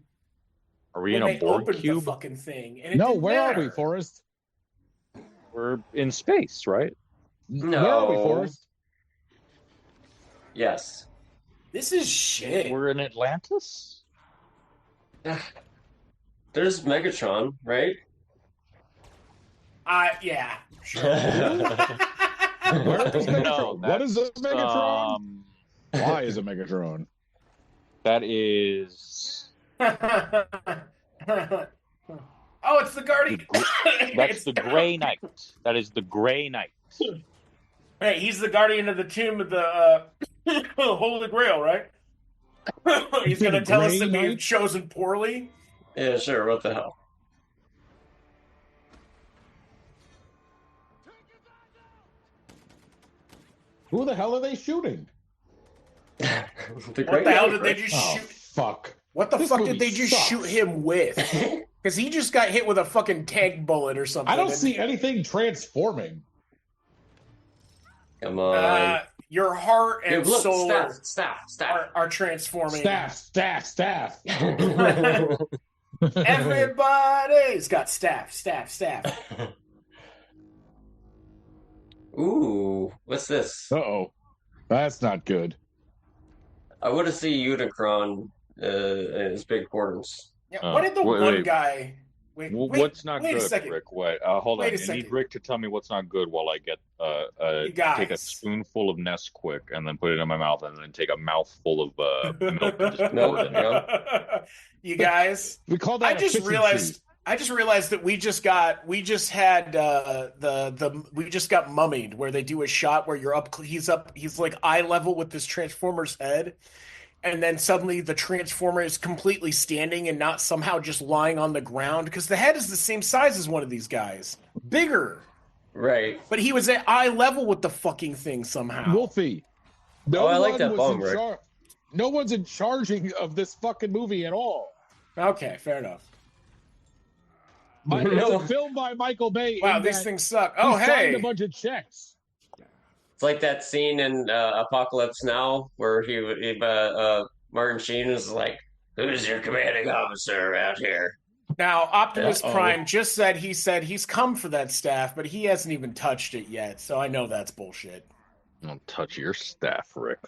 Are we when in a they Borg opened the cube? fucking thing. And it No, didn't where are we, matter. Forrest? We're in space, right? No. Where are we, Forrest? Yes. This is shit. We're in Atlantis. There's Megatron, right? Yeah. Sure. Where is Megatron? No, What is a Megatron? Um, Why is a Megatron? that is. Oh, it's the Guardian. That's It's the God. Gray Knight. That is the Gray Knight. Hey, he's the guardian of the tomb of the Holy Grail, right? He's going to The tell us Grey that we've Knight? chosen poorly. Yeah, sure. What the hell? Who the hell are they shooting? The What the hell did they just Oh, shoot? fuck. What the This fuck movie did they just sucks. shoot him with? Because he just got hit with a fucking tank bullet or something. I don't and- see anything transforming. Come on. Your heart and Dude, look, soul staff. are transforming. Staff. Everybody's got staff. Ooh, what's this? Uh-oh. That's not good. I want to see Unicron and his big horns. Yeah, what did the one guy... What's not wait good, a second. Rick? Wait, hold Wait on. a I second. need Rick to tell me what's not good while I get take a spoonful of Nesquik and then put it in my mouth and then take a mouthful of milk and just pour it in. You guys, we call that. I just realized that we just got mummied, where they do a shot where you're up. He's like eye level with this Transformer's head. And then suddenly the Transformer is completely standing and not somehow just lying on the ground, because the head is the same size as one of these guys. Bigger. Right. But he was at eye level with the fucking thing somehow. Wolfie. I like that bone, Rick. No one's in charging of this fucking movie at all. Okay, fair enough. It's a film by Michael Bay. Wow, these things suck. Oh, he signed a bunch of checks. It's like that scene in Apocalypse Now where Martin Sheen was like, "Who's your commanding officer out here?" Now, Optimus Prime just said he's come for that staff, but he hasn't even touched it yet, so I know that's bullshit. Don't touch your staff, Rick.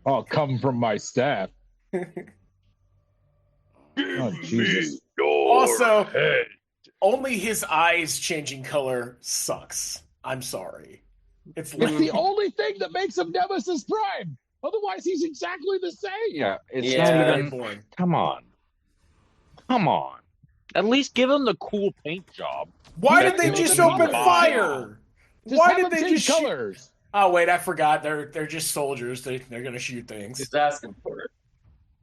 I'll come from my staff. Oh, Jesus. Also, only his eyes changing color sucks. I'm sorry. It's the only thing that makes him Nemesis Prime. Otherwise, he's exactly the same. Yeah, it's not even boring. Come on. At least give him the cool paint job. Why did they just open fire? Why did they just colors? Oh wait, I forgot. They're just soldiers. They're gonna shoot things. Just asking for it.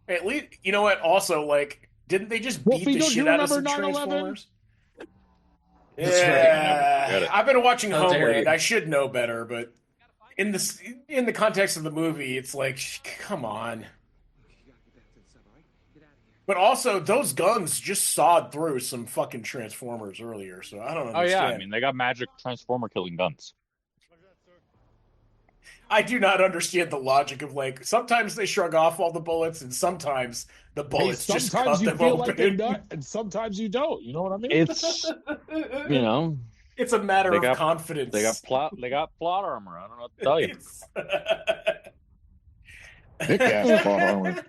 At least, you know what? Also, like, didn't they just beat the shit out of some Transformers? Yeah, right. I've been watching How dare Homeland. you. I should know better, but in the context of the movie, it's like, come on. But also, those guns just sawed through some fucking Transformers earlier, so I don't understand. Oh yeah, I mean they got magic Transformer killing guns. I do not understand the logic of, like, sometimes they shrug off all the bullets, and sometimes the bullets just cut sometimes you them feel open. like they're not, and sometimes you don't. You know what I mean? It's It's a matter of got confidence. They got plot armor. I don't know what to tell you. Thick-ass plot armor.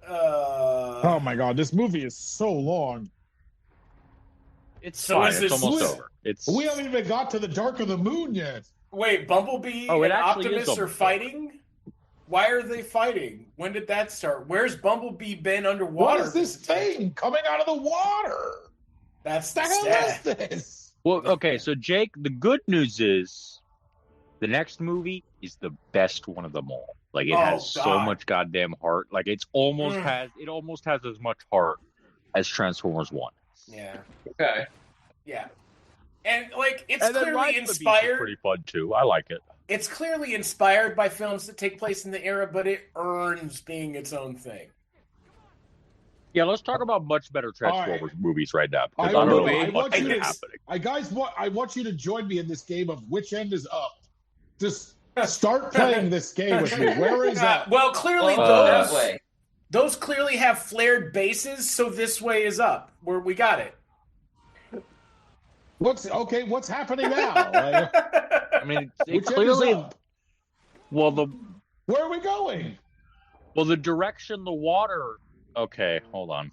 Oh my god, this movie is so long. It's So fine. is It's this- almost over. We haven't even got to the Dark of the Moon yet. Wait, Bumblebee Oh, it and actually Optimus is are almost fighting? Why are they fighting? When did that start? Where's Bumblebee been underwater? What is this thing coming out of the water? That's the hell sad. is this? Well, okay, so Jake, the good news is the next movie is the best one of them all. Like it has so God. much goddamn heart. Like it almost has as much heart as Transformers 1. Yeah. Okay. Yeah. And, like, it's And then clearly Rise of the Beasts is inspired. pretty fun too. I like it. It's clearly inspired by films that take place in the era, but it earns being its own thing. Yeah, let's talk about much better Transformers movies right now. Because I I don't know want what's you to- happening. I want you to join me in this game of which end is up. Just start playing this game with me. Where is that? Well, clearly that way. those clearly have flared bases, so this way is up. Where we got it. What's happening now? Like, I mean, it which clearly. end is up? Well, Where are we going? the direction the water. Okay, hold on.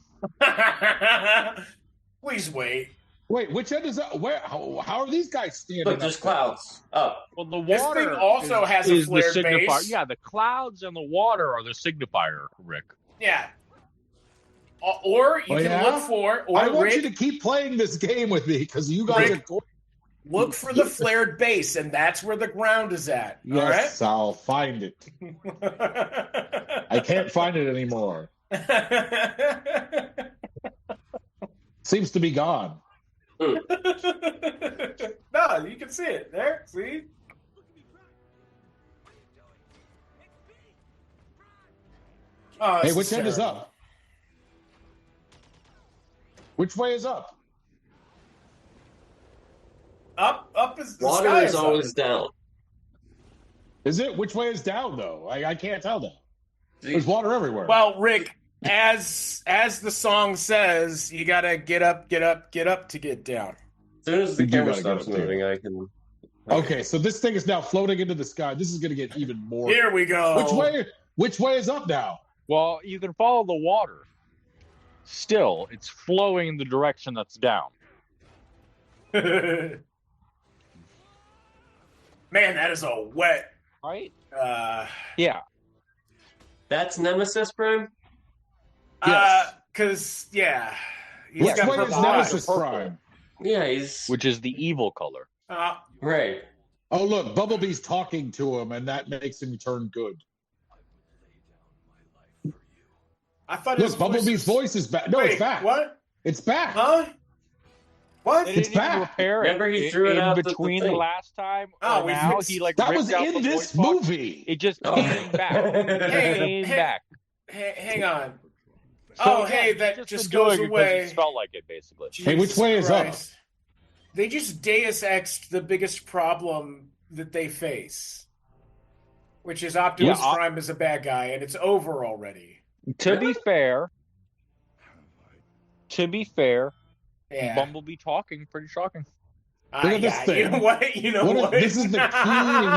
Please wait. Wait, which end is up? Where? How are these guys standing? Look, there's up? clouds up. Well, the This water thing also has a is the flared signifier. base. Yeah, the clouds and the water are the signifier, Rick. Yeah. Or you Oh, can yeah? look for, or I want Rick, you to keep playing this game with me because you guys Rick, are. look for the flared base, and that's where the ground is at. Yes, I'll find it. All I can't find it anymore. right? Seems to be gone. No, you can see it there. See? Oh, Hey, this which end is terrible. up? Which way is up? Up is the Water sky is always down. Is it? Which way is down, though? I can't tell now. There's water everywhere. Well, Rick, as the song says, you gotta get up to get down. As soon as the You camera gotta get stops up there. moving, I can. Okay, so this thing is now floating into the sky. This is going to get even more. Here we go. Which way is up now? Well, you can follow the water. Still, it's flowing in the direction that's down. Man, that is a wet. Right? Yeah. That's Nemesis Prime? Yes. Because, yeah. Which way is purple Nemesis eyes. Prime? Yeah, he's. Which is the evil color. Right. Oh, look, Bumblebee's talking to him, and that makes him turn good. I thought Look, Bumblebee's voice is back. No, Wait, it's back. What? It's back. Huh? What? They It's didn't even back. repair it. Remember he threw it out the between the thing. last time. Oh, or we now fixed- he like That ripped was out in the this voice box. movie. It just came back. Came back. Hang on. So, hey, yeah, that he's just been goes doing it 'cause away. It felt like it, basically. Hey, which way is up? Christ. They just Deus Ex'd the biggest problem that they face, which is Optimus Yeah, Prime is a bad guy, and it's over already. To be fair, Yeah. Bumblebee talking, pretty shocking. Look at this yeah, thing. You know what? You know what? This is the key to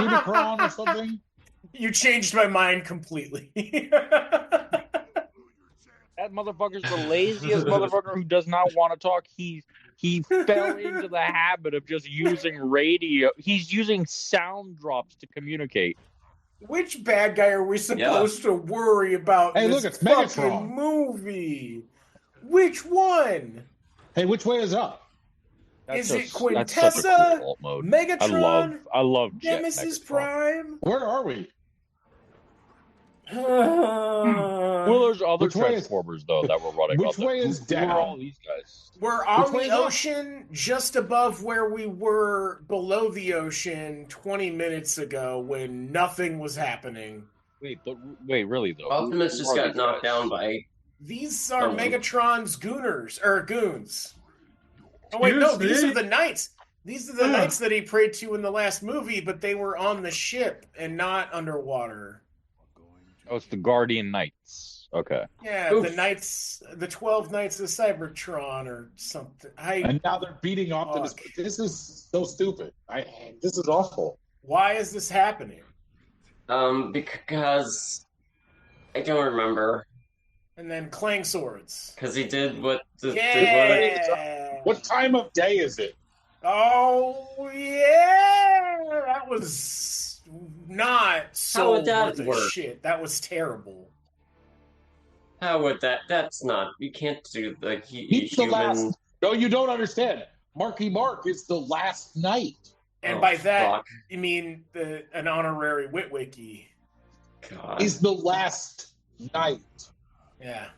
Unicron or something? You changed my mind completely. That motherfucker's the laziest motherfucker who does not want to talk. He fell into the habit of just using radio. He's using sound drops to communicate. Which bad guy are we supposed to worry about? Hey, in look, this it's Megatron. fucking movie. Which one? Hey, which way is up? Is it That's such a Quintessa? cool alt mode. Megatron? I love Jet Nemesis Megatron. Prime? Where are we? Well, there's other Which way is- Transformers though that were running. Which on way them. is Who are down? all these guys? We're on Which way the is up? ocean, just above where we were below the ocean 20 minutes ago when nothing was happening. Wait, really though? Optimus Who just are got these knocked guys? down by. These are Oh. Megatron's goons. Oh wait, no, these are the knights. These are the knights that he prayed to in the last movie, but they were on the ship and not underwater. Oh, it's the Guardian Knights. Okay. Yeah, Oof. the knights, the 12 Knights of Cybertron or something. And now they're beating Optimus. Fuck. This is so stupid. This is awful. Why is this happening? Because I don't remember. And then clang swords. Because he did what. Yeah. What time of day is it? Oh yeah, that was not so How would that worth a work? shit. That was terrible. How would that? That's not. You can't do the He's the human. last. No, you don't understand. Marky Mark is the last knight. And Oh, by that, fuck. you mean an honorary Witwicky. God. He's the last knight. Yeah.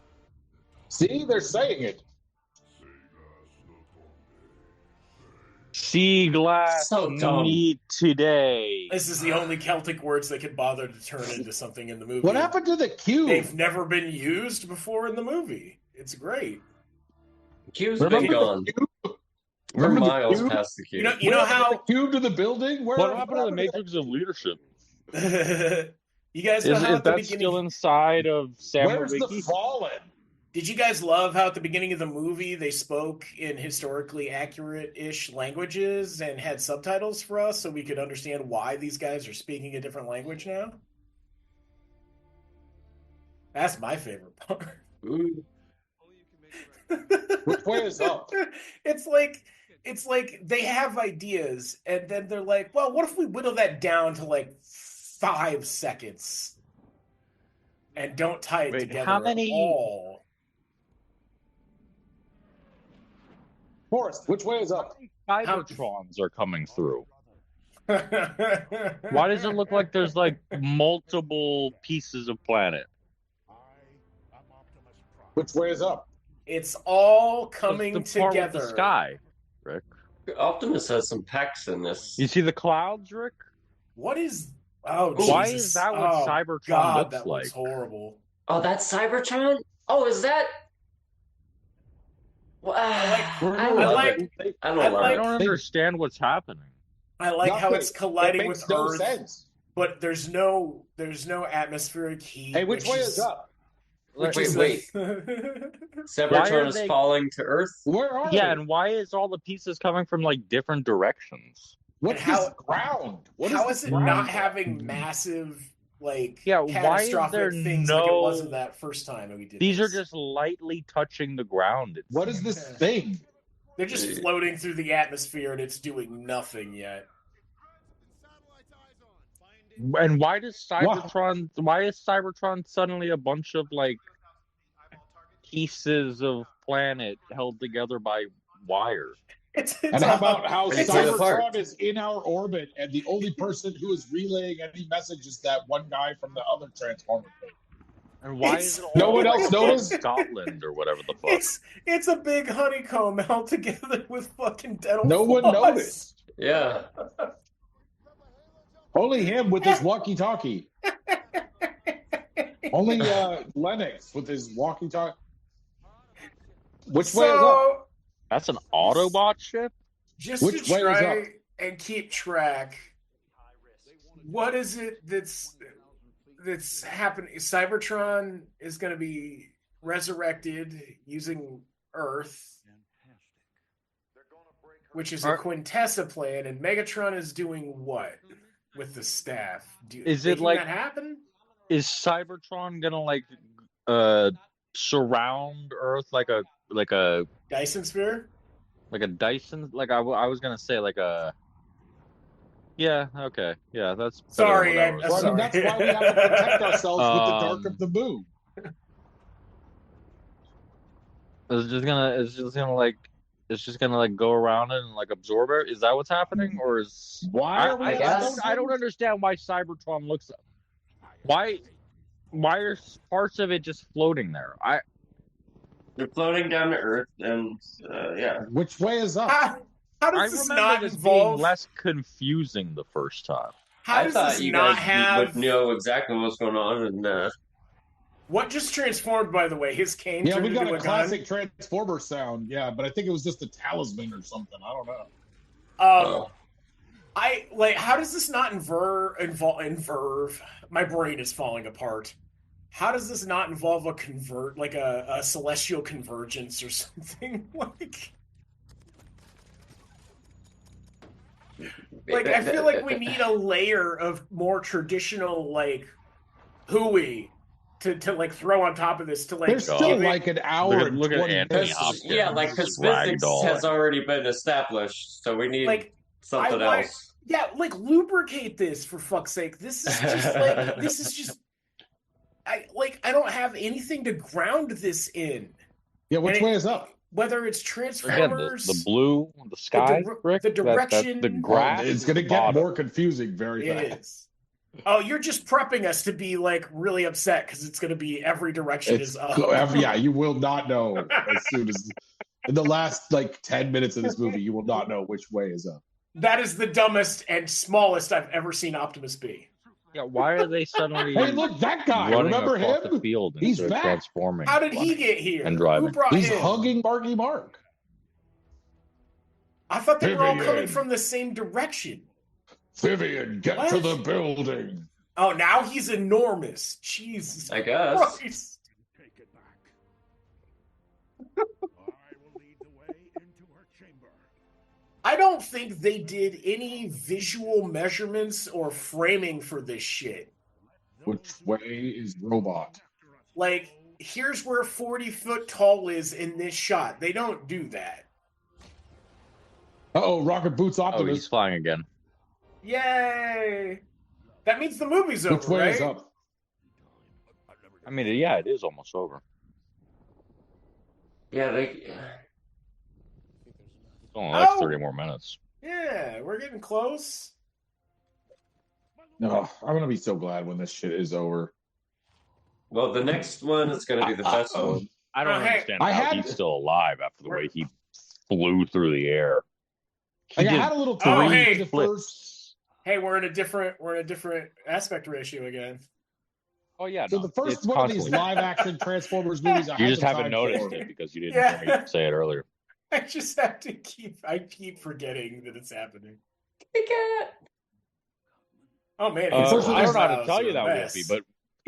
See, they're saying it. Sea glass So dumb. meet today. This is the only Celtic words they could bother to turn into something in the movie. What happened to the cube? They've never been used before in the movie. It's great. Q's Remember been the gone. cube? We're Remember the miles cube? past the cube. You know What happened to how the cube to the building? Where What happened to the Matrix of Leadership? you guys know Is, how is at the that beginning still inside of Sam Where's the Witwicky? fallen? Did you guys love how at the beginning of the movie they spoke in historically accurate-ish languages and had subtitles for us so we could understand why these guys are speaking a different language now? That's my favorite part. Ooh. Which way is up? It's like they have ideas and then they're like, well, what if we whittle that down to like 5 seconds and don't tie it Wait, together how many- at all? Forrest, which way is up? Cybertrons are coming through. Why Why does it look like there's like multiple pieces of planet? Which way is up? It's all coming It's the part with together. the sky, Rick. Optimus has some pecs in this. You see the clouds, Rick? What is? Oh, Why Jesus. is that what Oh, Cybertron God, looks that like? looks horrible. Oh, that's Cybertron? Oh, is that? Well, I don't I don't understand what's happening. I like how Nothing. it's colliding It with makes no Earth, sense. but there's no atmospheric heat. Hey, which way is up? Wait. Cybertron is falling to Earth? Where are Yeah, they? and why is all the pieces coming from like different directions? What's this ground? How is it not having massive, like, Yeah, why is catastrophic there things like it wasn't that first time we did These this? are just lightly touching the ground. What is this thing? They're just floating through the atmosphere and it's doing nothing yet. And why does Cybertron? Why is Cybertron suddenly a bunch of like pieces of planet held together by wire? And how about how Cybertron is in our orbit, and the only person who is relaying any message is that one guy from the other Transformer thing? And why is it all no one else noticed? Scotland or whatever the fuck? It's a big honeycomb held together with fucking dental No one floss. noticed. Yeah. Only him with his walkie-talkie. Only Lennox with his walkie-talkie. Which way is up? That's an Autobot ship? Just Which to way is up? try and keep track, what is it that's happening? Cybertron is going to be resurrected using Earth, which is a Quintessa plan, and Megatron is doing what with the staff? Is it making like that happen? Is Cybertron gonna like surround Earth like a Dyson sphere? Like a Dyson? Like I was gonna say like a. Yeah. Okay. Yeah. That's. Sorry, That's why we have to protect ourselves with the dark of the moon. It's just gonna like go around and like absorb it. Is that what's happening, or is why? Are we I don't understand why Cybertron looks. Why are parts of it just floating there? They're floating down to Earth, and yeah. Which way is up? How does this not this involve? being less confusing the first time. I thought you guys would know exactly what's going on, and what just transformed, by the way? His cane. Yeah, turned we got into a gun? classic Transformer sound. Yeah, but I think it was just a talisman or something. I don't know. I like. How does this not involve? My brain is falling apart. How does this not involve a celestial convergence or something like I feel like we need a layer of more traditional like hooey to like throw on top of this to like. There's still like an hour and 20 minutes. Yeah, like because physics has already been established, so we need something else. Yeah, like lubricate this for fuck's sake. This is just like I don't have anything to ground this in. Yeah, which way is up? Whether it's Transformers, Again, the blue, the sky, the direction, the grass. It's going to get more confusing very fast. It is. Oh, you're just prepping us to be like really upset because it's going to be every direction is up. Yeah, you will not know as soon as in the last like 10 minutes of this movie, you will not know which way is up. That is the dumbest and smallest I've ever seen Optimus be. Yeah, why are they suddenly? Hey, look, that guy! Running Remember across him? The field He's instead of back. transforming. How did he get here? And driving. Who brought He's him? hugging Marky Mark. I thought they were all Vivian. coming from the same direction. Vivian, get to the building. Oh, now he's enormous. Jesus I guess. Christ. Take it back. I will lead the way into her chamber. I don't think they did any visual measurements or framing for this shit. Which way is robot? Like, here's where 40 foot tall is in this shot. They don't do that. Uh-oh, Rocket Boots Oh, Optimus. he's flying again. Yay! That means the movie's over, Which way right? is up? I mean, yeah, it is almost over. Yeah, It's only like 30 more minutes. Yeah, we're getting close. No, I'm going to be so glad when this shit is over. well, the next one is going to be the best one. I don't Oh, hey. understand how he's still alive after the way he flew through the air. Like, I had a little Oh, three hey. in the first. Hey, we're in a different aspect ratio again. Oh yeah. So no, the first it's one of these constantly- live action Transformers movies, I You had just some haven't time noticed for. it because you didn't Yeah. hear me say it earlier. I just have to I keep forgetting that it's happening. Oh man, his I don't know how to eyebrows tell are you a that, mess. Wolfie, but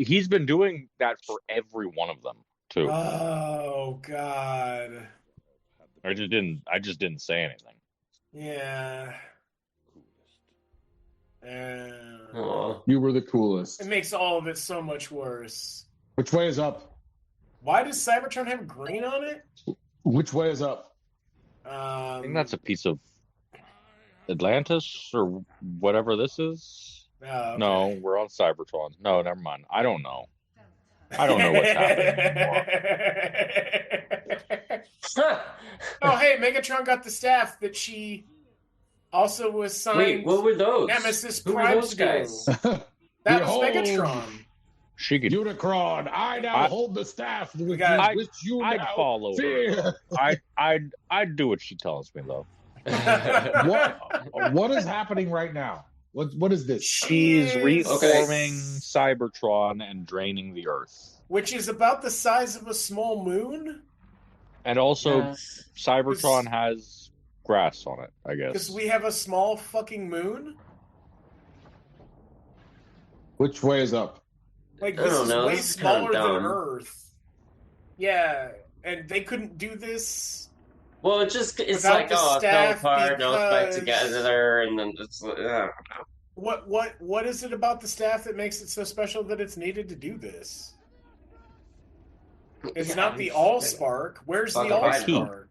he's been doing that for every one of them too. Oh God. I just didn't say anything. Yeah. You were the coolest. It makes all of it so much worse. Which way is up? Why does Cybertron have green on it? Which way is up? I think that's a piece of Atlantis or whatever this is. Oh, okay. No, we're on Cybertron. No, never mind. I don't know. I don't know what's happening anymore. Oh, hey, Megatron got the staff that she also was signed. Wait, what were those? Nemesis Who were Prime those to do. guys? That was Behold, Megatron. She could. Unicron, I now hold the staff which I'd you now follow fear. her. I'd do what she tells me though. What is happening right now? What is this? She's reforming Cybertron and draining the Earth. Which is about the size of a small moon. And also, Cybertron has grass on it, I guess. Because we have a small fucking moon. Which way is up? Like, I this don't is know, way this is kinda smaller than dumb. Earth. Yeah, and they couldn't do this. Well, it's without like, the oh, it fell staff apart, now it's back because- together, and then it's like, I don't know. What is it about the staff that makes it so special that it's needed to do this? It's Yeah, not the Allspark. Where's the Fucking right. Allspark?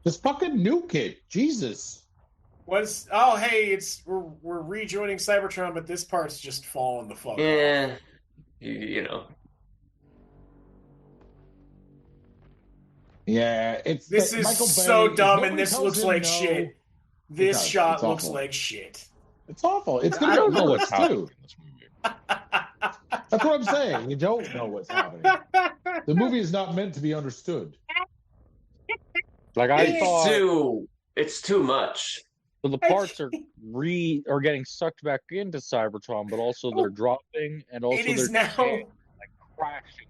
Just fucking nuke it. Jesus. Hey, we're rejoining Cybertron, but this part's just falling the fuck off. Yeah, you know. Yeah, This is Michael Bay, so if dumb, nobody and this tells looks him like no, shit. This does. shot It's looks awful. like shit. It's awful. It's I gonna don't get know worse what's happening too. in this movie. That's what I'm saying. You don't know what's happening. The movie is not meant to be understood. Like I thought, It's too much. so the parts are getting sucked back into Cybertron, but also they're dropping, and also It is they're now. crashing.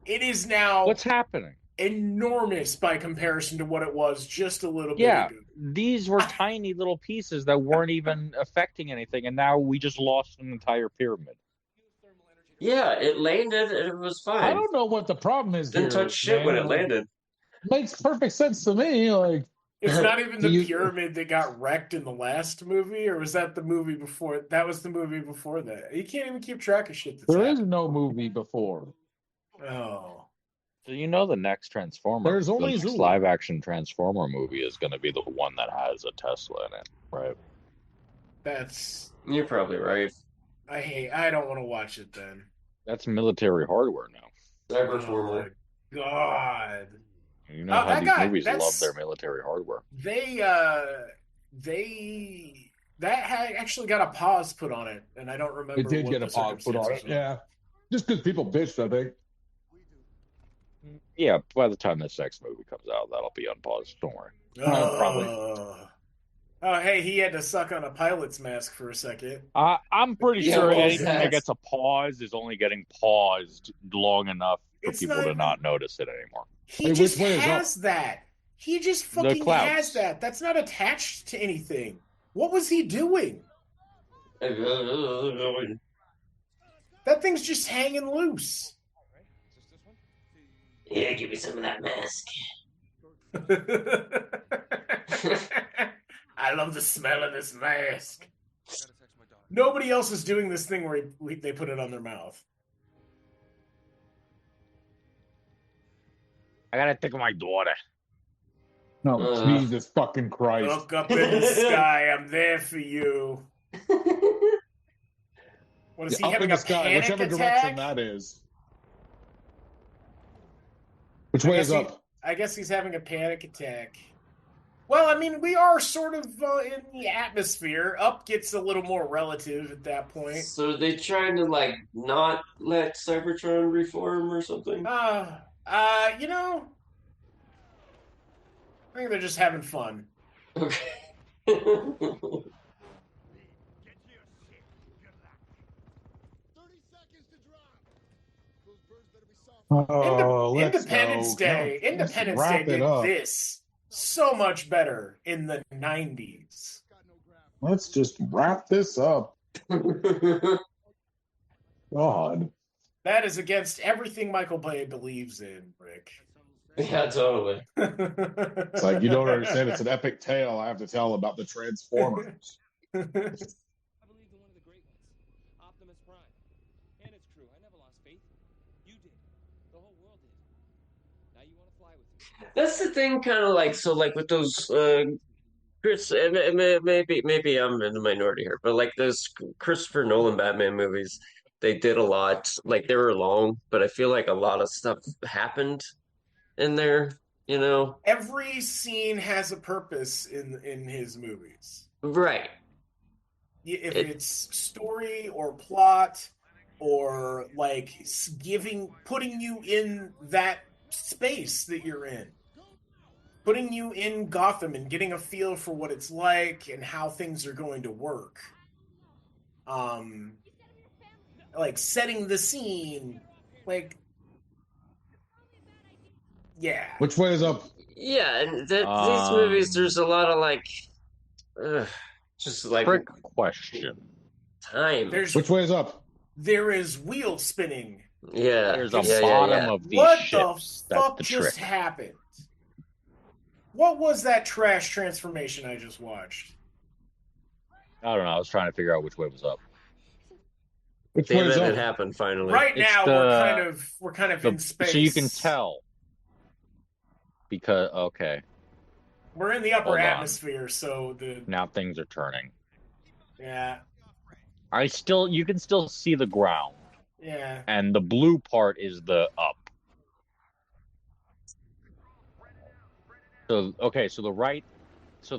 It is now What's happening? enormous by comparison to what it was just a little bit Yeah, ago. these were tiny little pieces that weren't even affecting anything, and now we just lost an entire pyramid. Yeah, it landed and it was fine. I don't know what the problem is. Didn't here, touch shit man. when it landed. Makes perfect sense to me. Like It's not even Do the you- pyramid that got wrecked in the last movie, or was that the movie before? That was the movie before that. You can't even keep track of shit. There is no movie before. Oh. So you know the next Transformer, There's only the next Zool. live-action Transformer movie is going to be the one that has a Tesla in it, right? That's. You're probably right. I don't want to watch it then. That's military hardware now. Cyberformer. God. You know how that these guy- movies that's- love their military hardware. That had actually got a pause put on it, and I don't remember. It did what get a the pause put on it. circumstances were. Yeah, just because people bitched, I think. Yeah, by the time this next movie comes out, that'll be unpaused. Don't worry. Probably. Oh, hey, he had to suck on a pilot's mask for a second. I'm pretty Yeah, sure well, anything that that's- gets a pause is only getting paused long enough for It's people not to even- not notice it anymore. He just has that. He just fucking clouds. has that. That's not attached to anything. What was he doing? Yeah, That thing's just hanging loose. give me some of that mask. I love the smell of this mask. Nobody else is doing this thing where they put it on their mouth. I gotta think of my daughter. No, Jesus fucking Christ! Look up in the sky. I'm there for you. What is Yeah, he up having in the a sky, panic whichever attack? direction that is. Which way is up? I guess he's having a panic attack. Well, I mean, we are sort of in the atmosphere. Up gets a little more relative at that point. So are they trying to not let Cybertron reform or something? You know, I think they're just having fun. Okay. Oh, let's Independence go. Day. Let's Independence wrap Day it did up. this. so much better in the 90s. Let's just wrap this up. God. That is against everything Michael Bay believes in, Rick. Yeah, totally. It's like, you don't understand. It's an epic tale I have to tell about the Transformers. I believed in one of the great ones, Optimus Prime, and its crew. I never lost faith. You did. The whole world did. Now you want to fly with me. That's the thing, kind of like, so like with those Chris, maybe I'm in the minority here, but like those Christopher Nolan Batman movies, they did a lot. Like they were long, but I feel like a lot of stuff happened in there. You know, Every scene has a purpose in his movies. right? If it's story or plot or like putting you in that space that you're in, putting you in Gotham and getting a feel for what it's like and how things are going to work. Like setting the scene, like, yeah. Which way is up? Yeah, and these movies, there's a lot of like, just like Trick question. time. Which way is up? There is wheel spinning. Yeah, There's a yeah, bottom yeah. of these What ships. the That's fuck the just trick. happened? What was that trash transformation I just watched? I don't know. I was trying to figure out which way was up. Which Damn way is it, up? it happened finally. Right It's now we're kind of in space. So you can tell. Because okay, We're in the upper Hold on. atmosphere, so now things are turning. yeah. You can still see the ground, Yeah. and the blue part is the up. So okay, so the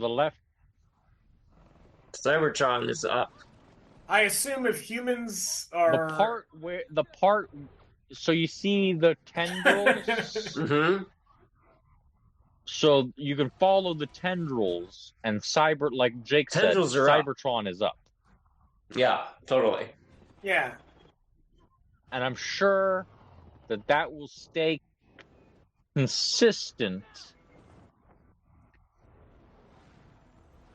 left. Cybertron is up. I assume if humans are The part. So you see the tendrils. Mm-hmm. So you can follow the tendrils, and like Jake Tendrils said, are up. Cybertron is up. Yeah, totally. Yeah. And I'm sure that will stay consistent,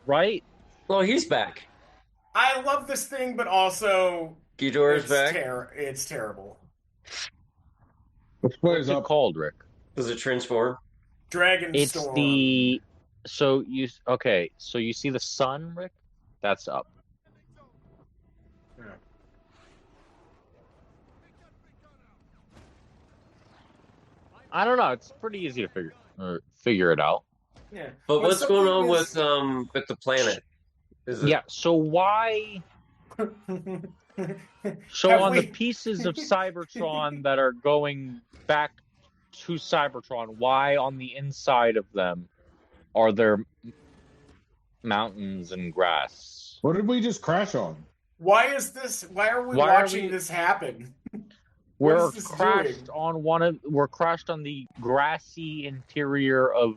right? Well, he's back. I love this thing, but also Ghidorah's back. It's terrible. Which way What's is it up? called, Rick? Does it transform? Dragon It's Storm. so you see the sun, Rick? That's up. Yeah. I don't know. It's pretty easy to figure it out. Yeah. But When what's going on something with the planet? Is it... Yeah. So why? So Have on we- the pieces of Cybertron that are going back to Cybertron, why on the inside of them are there mountains and grass? What did we just crash on? Why are we Why are watching we- this happen? We're is this crashed doing? we're crashed on the grassy interior of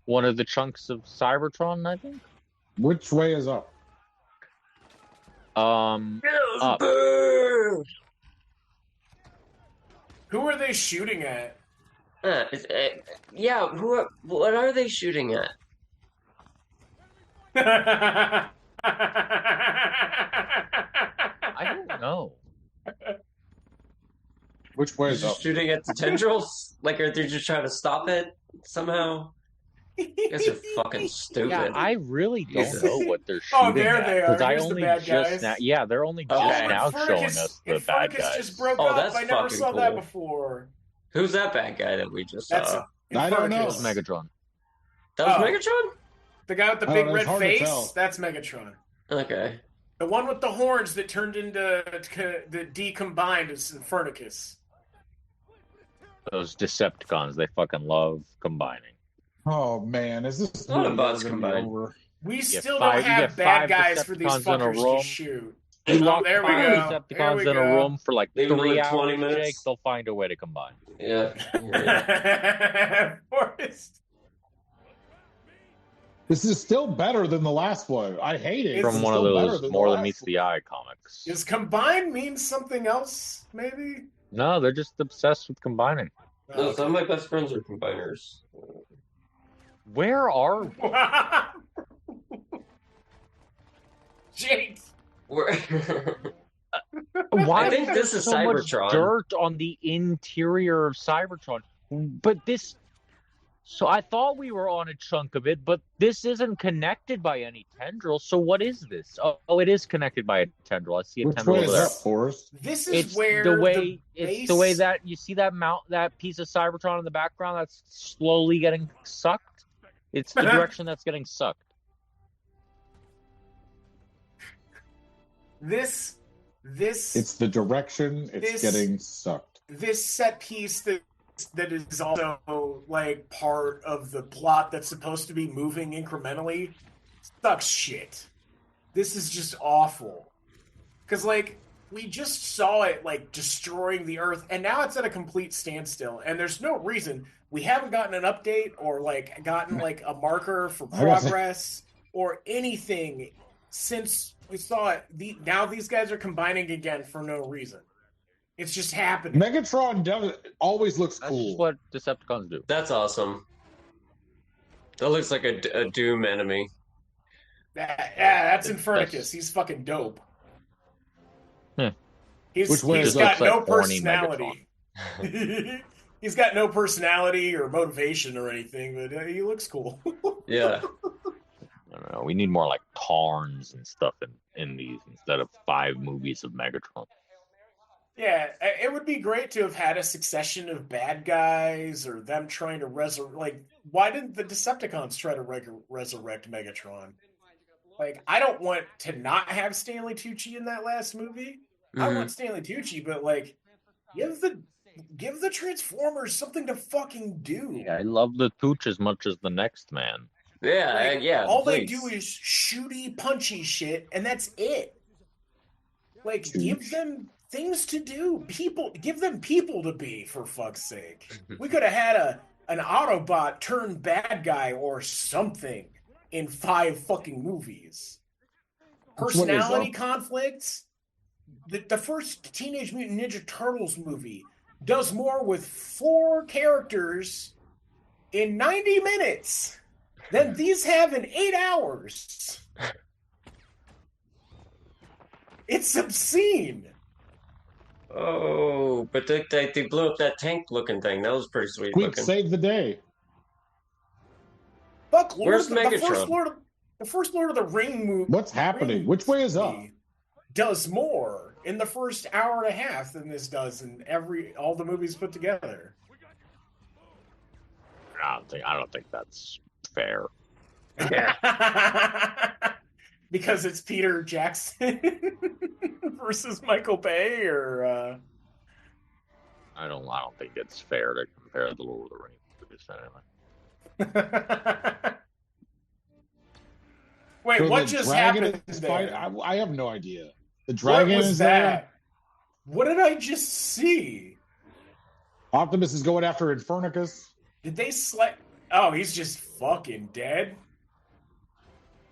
one of the chunks of Cybertron, I think. Which way is up? Up. Who are they shooting at? Yeah, what are they shooting at? I don't know. Which way They're is up? just shooting at the tendrils? Like, are they just trying to stop it somehow? You guys are fucking stupid. Yeah, I really don't Jesus. know what they're shooting Oh, there at. they are. 'Cause I Here's the only bad just guys. now. Yeah, they're only just Okay. now Infernicus- showing us the bad Infernicus guys. just broke Oh, up. that's I never fucking saw that cool. before. Who's that bad guy that we just That's saw? I don't know. It was Megatron. That was Oh. Megatron? The guy with the Oh, big that's red hard to face? tell. That's Megatron. Okay. The one with the horns that turned into the decombined is Infernicus. Those Decepticons, they fucking love combining. Oh man, is this A lot of movie bots ever gonna be combined. over? We You still get don't you have get bad five guys for these Decepticons in a fuckers room. to shoot. You Oh, lock there we five go. Decepticons There we in a go. room for like Leave them 3 like 20 hours, minutes. Jake, they'll find a way to combine. Yeah. Forrest. This is still better than the last one. I hate it. From It's one of still better those than More the Than last Meets the Eye comics. Does combine mean something else, maybe? No, they're just obsessed with combining. No, some of my best friends are combiners. Where are we? Jake. We're Why I think is this there is so much Cybertron. dirt on the interior of Cybertron? But this... So I thought we were on a chunk of it, but this isn't connected by any tendril. So what is this? Oh, it is connected by a tendril. I see a Which tendril way over is there. up, Forrest? This is It's where the way base... it's the way that you see that piece of Cybertron in the background that's slowly getting sucked. It's the direction that's getting sucked. This It's the direction it's getting sucked. This set piece that is also like part of the plot that's supposed to be moving incrementally sucks shit. This is just awful. Because like we just saw it like destroying the Earth, and now it's at a complete standstill, and there's no reason. We haven't gotten an update or like gotten like a marker for progress or anything since we saw it. Now these guys are combining again for no reason. It's just happening. Megatron always looks That's cool. just what Decepticons do. That's awesome. That looks like a Doom enemy. That's Infernicus. He's fucking dope. He's got no personality. He's got no personality or motivation or anything, but he looks cool. Yeah. I don't know. We need more like Tarns and stuff in these instead of 5 movies of Megatron. Yeah, it would be great to have had a succession of bad guys or them trying to resurrect. Like, why didn't the Decepticons try to resurrect Megatron? Like, I don't want to not have Stanley Tucci in that last movie. Mm-hmm. I want Stanley Tucci, but like, give the Transformers something to fucking do. Yeah, I love the Tooch as much as the next man. Yeah, Like, yeah. all please. they do is shooty, punchy shit, and that's it. Like, give them things to do. Give them people to be, for fuck's sake. We could have had an Autobot turned bad guy or something in 5 fucking movies. Personality conflicts. The first Teenage Mutant Ninja Turtles movie does more with 4 characters in 90 minutes than these have in 8 hours. It's obscene. Oh, but they blew up that tank-looking thing. That was pretty sweet Quick, looking. save the day. Fuck, Where's the Megatron? first Lord of the Ring movie. What's happening? Which way is up? Does more in the first hour and a half than this does in all the movies put together. I don't think that's fair. Because it's Peter Jackson versus Michael Bay, or I don't think it's fair to compare the Lord of the Rings anyway. Wait, So what the just dragon happened is there? I have no idea. The dragon What was is that? there. What did I just see? Optimus is going after Infernicus. Did they select? Oh, he's just fucking dead.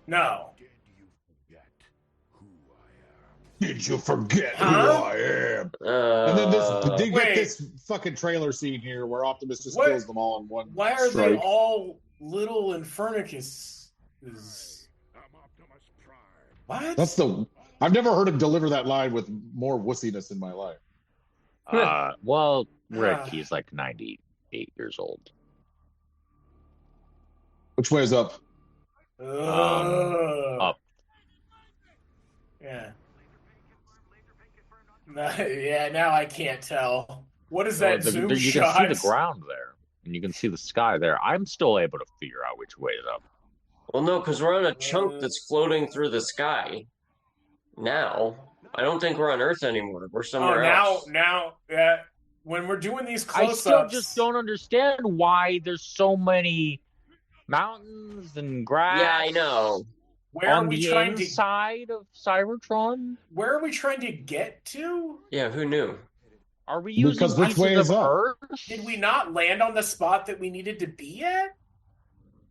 No. Did you forget who Huh? I am? And then they Wait. get this fucking trailer scene here where Optimus just What? kills them all in one Why are strike. they all little Infernicus? What? I've never heard him deliver that line with more wussiness in my life. Well, Rick, Ah. he's like 98 years old. Which way is up? Up. Yeah. Yeah, now I can't tell. What is So that zoom you shot? can see the ground there, and you can see the sky there. I'm still able to figure out which way is up. Well, no, because we're on a chunk that's floating through the sky. Now, I don't think we're on Earth anymore. We're somewhere else. Now, when we're doing these I close-ups, still just don't understand why there's so many mountains and grass. Yeah, I know. where are on we the trying to? inside of Cybertron? Where are we trying to get to? Yeah, who knew? Are we using Because which way pieces is of up? Earth? Did we not land on the spot that we needed to be at?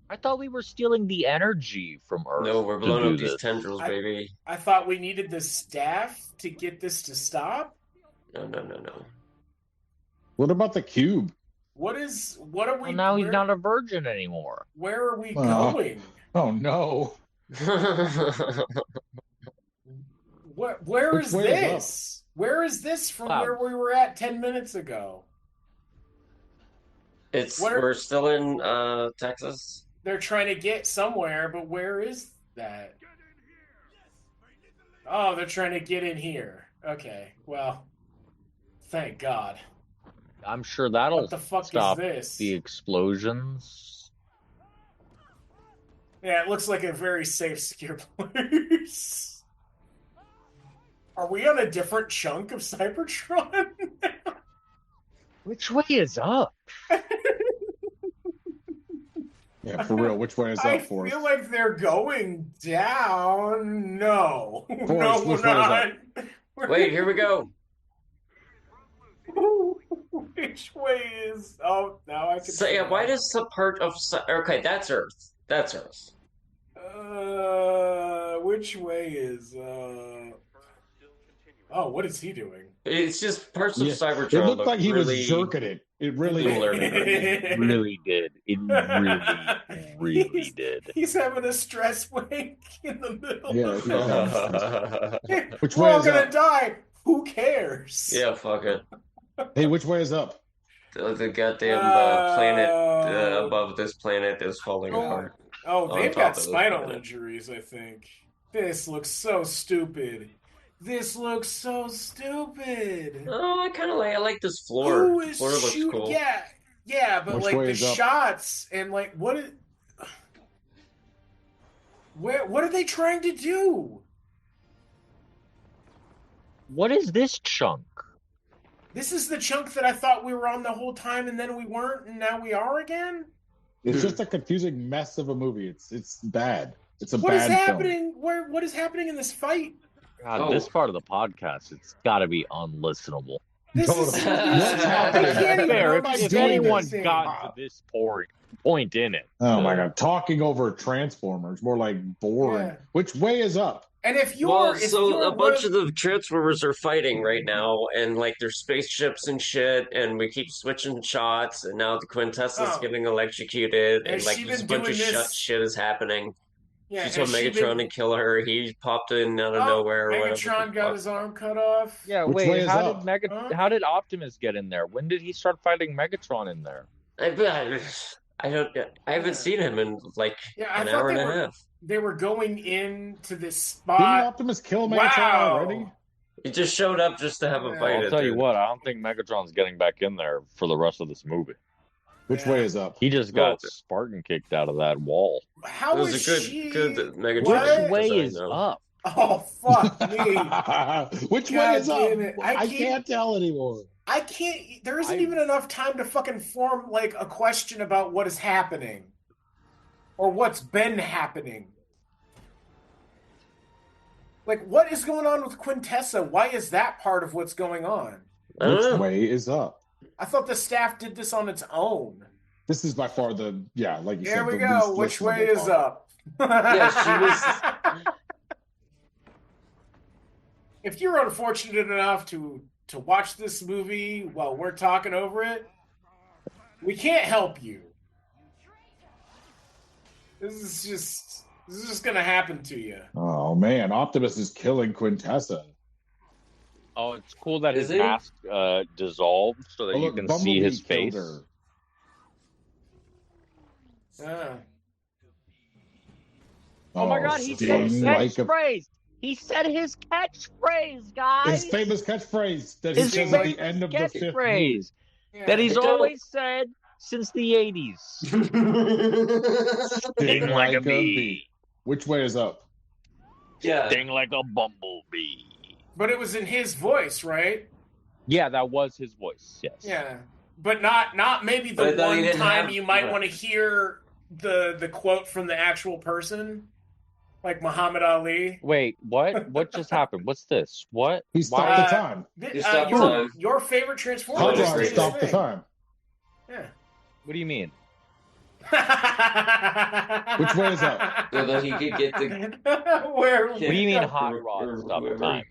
I thought we were stealing the energy from Earth. No, we're to blowing do up these this. tendrils, baby. I thought we needed the staff to get this to stop. No. What about the cube? What are we? Well, now he's where- not a virgin anymore. Where are we Oh. going? Oh no! Where Which is way is up? this? Where is this from Wow. where we were at 10 minutes ago? We're still in Texas. They're trying to get somewhere, but where is that? Oh, they're trying to get in here. Okay, well, thank God. I'm sure that'll What the fuck stop is this? the explosions. Yeah, it looks like a very safe, secure place. Are we on a different chunk of Cybertron? Which way is up? Yeah, for real. Which way is I up, Forrest? feel like they're going down. No. No, Forrest, we're which way is not. up? Wait, here we go. Which way is... Oh, now I can So see yeah, that. why does the part of okay, that's Earth. That's Earth. Which way is... Oh, what is he doing? It's just parts of Yeah, Cybertron. it looked like he really was jerking it. It really similar did. to Earth. It really did. It really did. He's having a stress wank in the middle. Yeah, Which We're way all is gonna up? die. Who cares? Yeah, fuck it. Hey, which way is up? The goddamn planet above this planet is falling apart. Oh, On they've top got of this spinal planet. injuries, I think. This looks so stupid. This looks so stupid. Oh, I like this floor. Who The is floor looks shoot? cool. Yeah, but Which like way the is up? shots and like what is... What are they trying to do? What is this chunk? This is the chunk that I thought we were on the whole time, and then we weren't, and now we are again. It's just a confusing mess of a movie. It's bad. It's a What is bad film. happening? What is happening in this fight? God, Oh. this part of the podcast, it's got to be unlistenable. This Totally. is What's I happening? can't even Fair, Why am I if doing anyone this? got to this point in it. Oh my god, talking over Transformers, more like boring. Yeah. Which way is up? And if you're, Well, if so you're a bunch of the Transformers are fighting right now, and like there's spaceships and shit, and we keep switching shots, and now the Quintessa's Oh. getting electrocuted, and Has like she there's a been bunch of doing this- shit is happening. yeah, She told has she Megatron been- to kill her. He popped in out of Oh, nowhere. Or whatever. Megatron got his arm cut off. Yeah, Which way wait, is how up? how did Optimus get in there? When did he start fighting Megatron in there? I haven't seen him in like Yeah, I an thought hour they and a were half. they were going into this Didn't spot. Optimus kill Megatron Wow. already? He just showed up just to have a Yeah. fight. I'll at tell you the- what, I don't think Megatron's getting back in there for the rest of this movie. Which Yeah. way is up? He just Well, got Spartan kicked out of that wall. How It was is a good, she? good Megatron. What? Which way design, is though. up? Oh fuck me! Which way God is up? damn it. I I can't- can't tell anymore. I can't. There isn't I- even enough time to fucking form like a question about what is happening, or what's been happening. Like, what is going on with Quintessa? Why is that part of what's going on? I don't Which know. way is up? I thought the staff did this on its own. This is by far the like you Here said. we the go. least Which way listenable is part. up? Yeah, she If you're unfortunate enough to watch this movie while we're talking over it, we can't help you. This is just gonna happen to you. Oh man, Optimus is killing Quintessa. Oh, it's cool that Is his he? mask dissolved so that Oh, you look, can Bumblebee see his killed face. her. Oh my god, he said sting his like a- catchphrase! He said his catchphrase, guys! His famous catchprise that he His says at the famous end of the fifth movie. catchphrase that he's It don't- always said since the 80s. Sting like a bee. Which way is up? Yeah. Sting like a bumblebee. But it was in his voice, right? Yeah, that was his voice, yes. Yeah. But not maybe But I the thought he one didn't time have- you might yeah. want to hear the quote from the actual person, like Muhammad Ali. Wait, what? What just happened? What's this? What? He stopped the Uh, time. He stopped your, time. your favorite Transformer Hot Hot just Rod Rod did his stopped the thing. time. Yeah. What do you mean? Which way is up? So that he could get the. Where? What do you mean hot rod stuff time?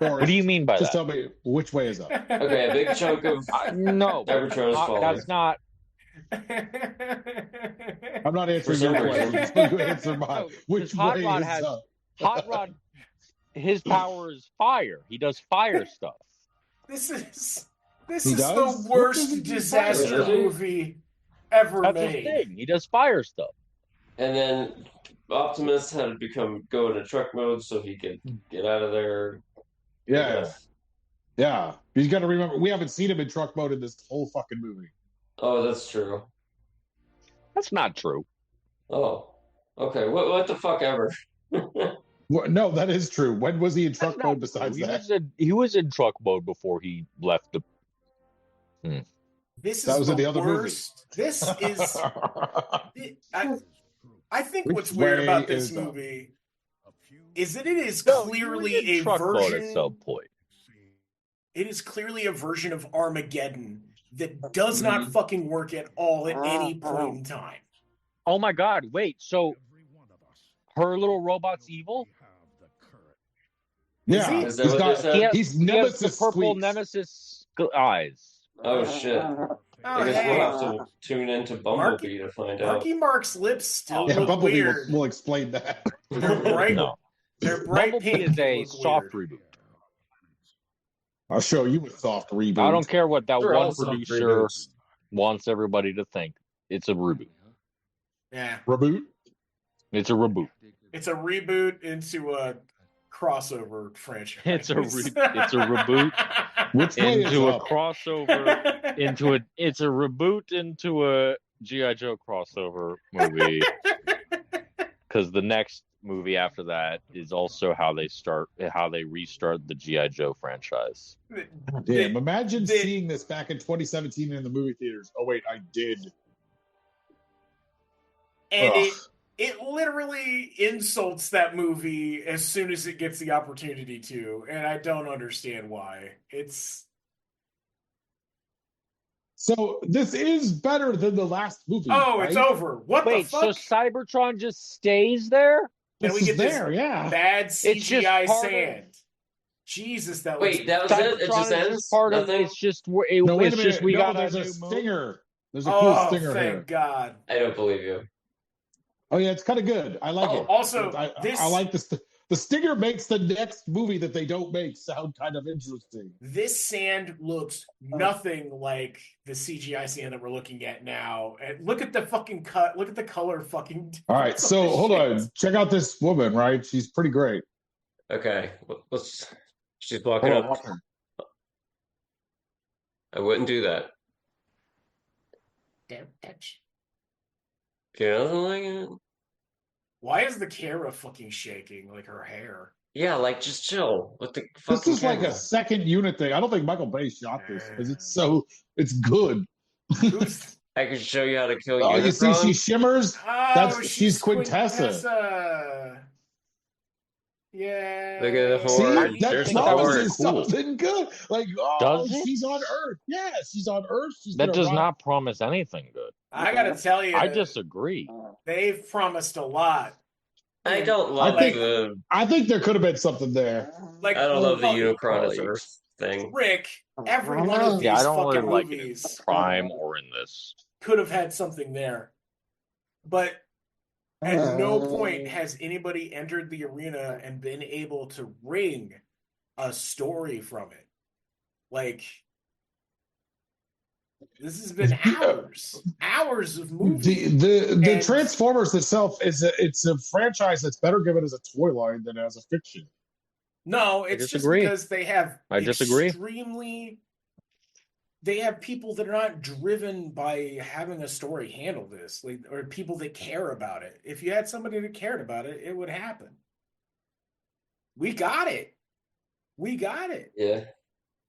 What do you mean by Just that? tell me which way is up. Okay, a big chunk of No, Cybertron is falling. that's not. I'm not answering For your some question. reason. You answer mine. Which Hot way Rod is has up? Hot Rod. His power is fire. He does fire stuff. This is He does? the What does he worst do disaster fire? movie ever That's his made. thing. He does fire stuff. And then Optimus had to go into truck mode so he could get out of there. Yeah. Yeah. You got to remember, we haven't seen him in truck mode in this whole fucking movie. Oh, that's true. That's not true. Oh, okay. What the fuck ever? No, that is true. When was he in truck mode besides He that? he was in truck mode before he left the. This That is was in the other movie. worst. This is. I think Which what's weird way about this is up? movie is that it is No, he was clearly in a truck mode at version. some point. It is clearly a version of Armageddon that does not fucking work at all at any point in time. Oh my God! Wait, so her little robot's evil? Yeah. he? Is that He's what got, they said? He has, he's he has the Nemesis purple squeaks. Nemesis eyes. Oh shit! Oh, I guess hey. we'll have to tune into Bumblebee to find out. Marky Mark's lips still Yeah, look Bumblebee weird. will explain that. They're bright. No. They're bright Bumblebee pink. is a Look soft weird. reboot. I'll show you a soft reboot. I don't care what that They're all one soft producer reboots. wants everybody to think. It's a reboot. Yeah, Reboot? It's a reboot. it's a reboot into a crossover franchise. It's a reboot Which way is into a up? crossover it's a reboot into a G.I. Joe crossover movie. Because the next movie after that is also how they restart the G.I. Joe franchise. Damn, imagine seeing this back in 2017 in the movie theaters. Oh, wait, I did. And Ugh. it literally insults that movie as soon as it gets the opportunity to, and I don't understand why. It's So this is better than the last movie. it's right? over. What Wait, the fuck? so Cybertron just stays there? Can This we is get there, this yeah. bad It's just CGI part of- sand? Jesus, that Wait, looks that was it? It Cybertron just is ends? part of Nothing? it's just No, wait a it's minute. just we No, got there's a a new stinger. There's a cool oh, stinger thank here. God. I don't believe you. Oh yeah, it's kind of good. I like it. Also, I this like this. The stinger makes the next movie that they don't make sound kind of interesting. this sand looks nothing like the CGI sand that we're looking at now. And look at the fucking cut. Look at the color fucking. All right, so hold on. Check out this woman. Right, she's pretty great. Okay, let's. She's walking Hold on, up. watch her. I wouldn't do that. Don't touch. You nothing like it? Why is the camera fucking shaking like her hair? Yeah, like just chill with the This fucking is like camera. a second unit thing. I don't think Michael Bay shot this because it's good. Who's I can show you how to kill Oh, you see, Unicron. she shimmers. oh, She's Quintessa. Quintessa. Yeah. Look at the See, horn. that There's the promises horn. something good. Like, oh, Does it? she's on Earth. Yeah, she's on Earth. She's that gonna does rock- not promise anything good. I gotta tell you, I disagree. they've promised a lot. I don't love think- the. I think there could have been something there. Like I don't love the oh, Unicron as like- Earth thing. Rick. Every one of these Yeah, I don't fucking really like it in movies Prime or in this. could have had something there, but at no point has anybody entered the arena and been able to wring a story from it. Like, this has been hours of movie. The And- Transformers itself it's a franchise that's better given as a toy line than as a fiction. No, it's just disagree. because they have I disagree. They have people that are not driven by having a story handle this, like, or people that care about it. If you had somebody that cared about it, it would happen. We got it. We got it. Yeah.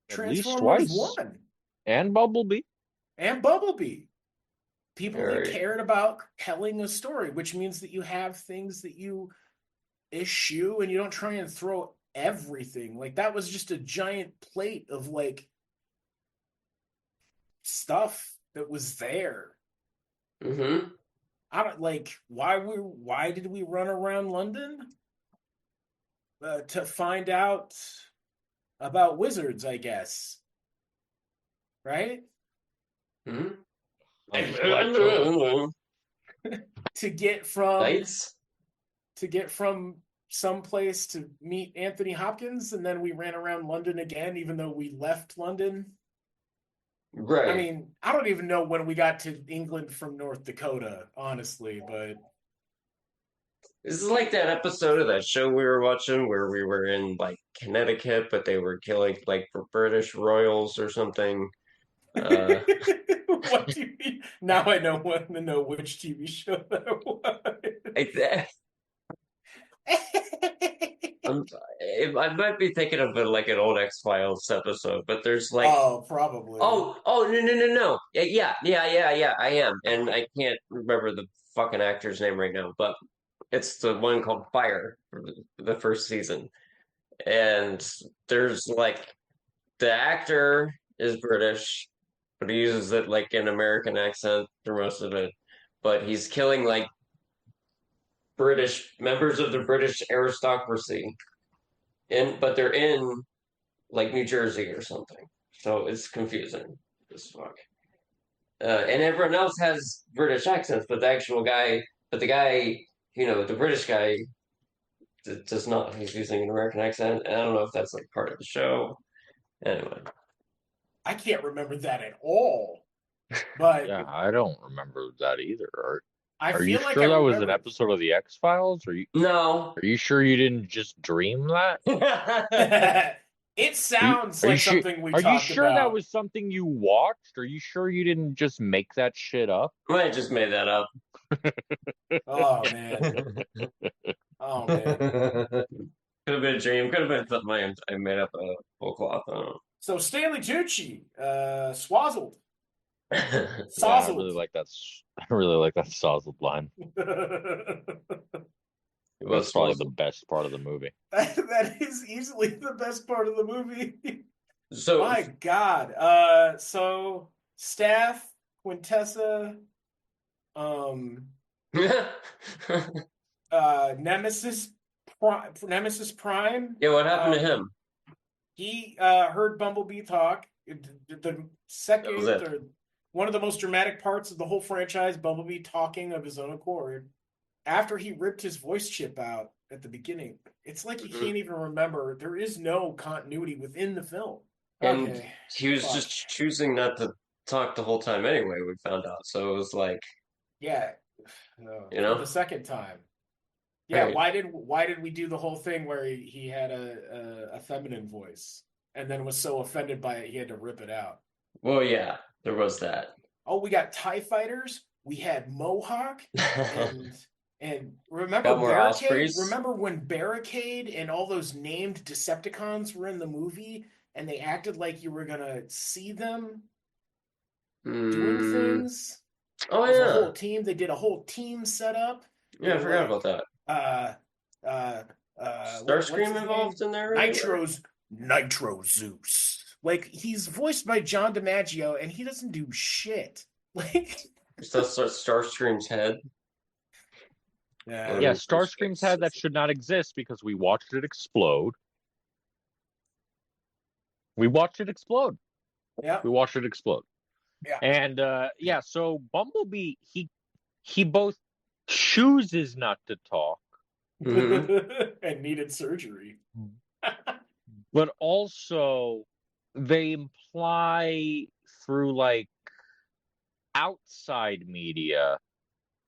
At least Transformers twice. 1 And Bumblebee. and Bumblebee. People that Very. cared about telling a story, which means that you have things that you eschew and you don't try and throw everything. Like, that was just a giant plate of like stuff that was there. Mm-hmm. I don't like why did we run around London to find out about wizards, I guess. Right? Mm-hmm. to get from Nice. someplace to meet Anthony Hopkins, and then we ran around London again, even though we left London. Right. I mean, I don't even know when we got to England from North Dakota, honestly, but This is like that episode of that show we were watching where we were in like Connecticut, but they were killing like British royals or something. what do you mean? Now I want to know which TV show that was. I might be thinking of like an old X-Files episode, but there's like probably. No. Yeah, I am. And I can't remember the fucking actor's name right now, but it's the one called Fire for the first season. And there's like the actor is British, but he uses it like an American accent for most of it. But he's killing like British members of the British aristocracy. But they're in like New Jersey or something. So it's confusing as fuck. And everyone else has British accents, but the guy, the British guy does not. He's using an American accent. And I don't know if that's like part of the show. Anyway. I can't remember that at all. But yeah, I don't remember that either. Are you like sure that was an episode of the X-Files? No. Are you sure you didn't just dream that? It sounds like something we talked about. Are you sure that was something you watched? Are you sure you didn't just make that shit up? I just made that up. Oh, man. Oh, man. Could have been a dream. Could have been something I made up a whole cloth. I don't know. So Stanley Tucci, Swazzled. Yeah, I really like that. I really like that Swazzled line. That's probably the best part of the movie. That is easily the best part of the movie. So my God. So Staff, Quintessa, Nemesis Prime. Yeah, what happened to him? He heard Bumblebee talk. The second or one of the most dramatic parts of the whole franchise, Bumblebee talking of his own accord. After he ripped his voice chip out at the beginning, it's like he can't even remember. There is no continuity within the film. And he was just choosing not to talk the whole time anyway, we found out. So it was like... Yeah. For the second time. Yeah, right. why did we do the whole thing where he had a feminine voice and then was so offended by it he had to rip it out? Well, yeah, there was that. Oh, we got TIE fighters. We had Mohawk. And remember Barricade? Remember when Barricade and all those named Decepticons were in the movie and they acted like you were going to see them doing things? Oh, yeah. The whole team. They did a whole team setup. Yeah, I forgot about that. Starscream involved in there? Nitro Zeus. Like, he's voiced by John DiMaggio, and he doesn't do shit. Like, that's Starscream's head. Yeah, Starscream's head that should not exist because we watched it explode. We watched it explode. Yeah. We watched it explode. Yeah. And so Bumblebee, he both chooses not to talk and needed surgery. But also they imply through like outside media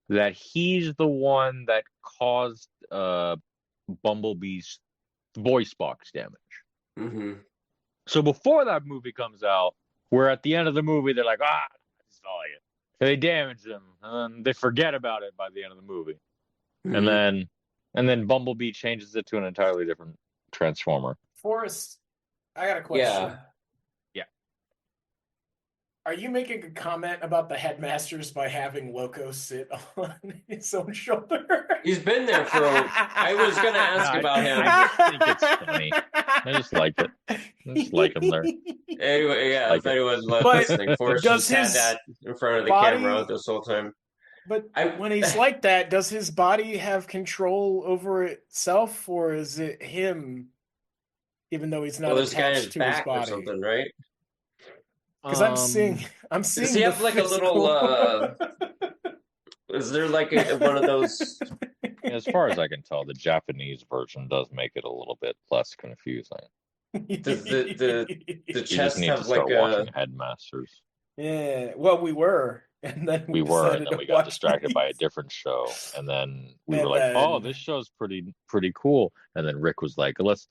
that he's the one that caused Bumblebee's voice box damage. Mm-hmm. So before that movie comes out, where at the end of the movie they're like, I saw it. They damage him, and they forget about it by the end of the movie. Mm-hmm. And then Bumblebee changes it to an entirely different Transformer. Forrest, I got a question. Yeah. Are you making a comment about the headmasters by having Loco sit on his own shoulder? He's been there for. I was going to ask about him. I just think it's funny. I just like it. I just like him there. Anyway, yeah. Like if anyone But listening, Forrest does just had his that in front of the body- camera this whole time. But when he's like that, does his body have control over itself, or is it him? Even though he's not Well, this guy attached is to his back or body, something, right? because I'm seeing Does he have the like a physical- little? Is there like one of those? As far as I can tell, the Japanese version does make it a little bit less confusing. Does the You just chest need to have like start a? watching Headmasters. Yeah, well, we were, and then We were, and decided then to we got watch distracted by a these. different show, and then we And were like, "Oh, then- this show's pretty cool." And then Rick was like, Let's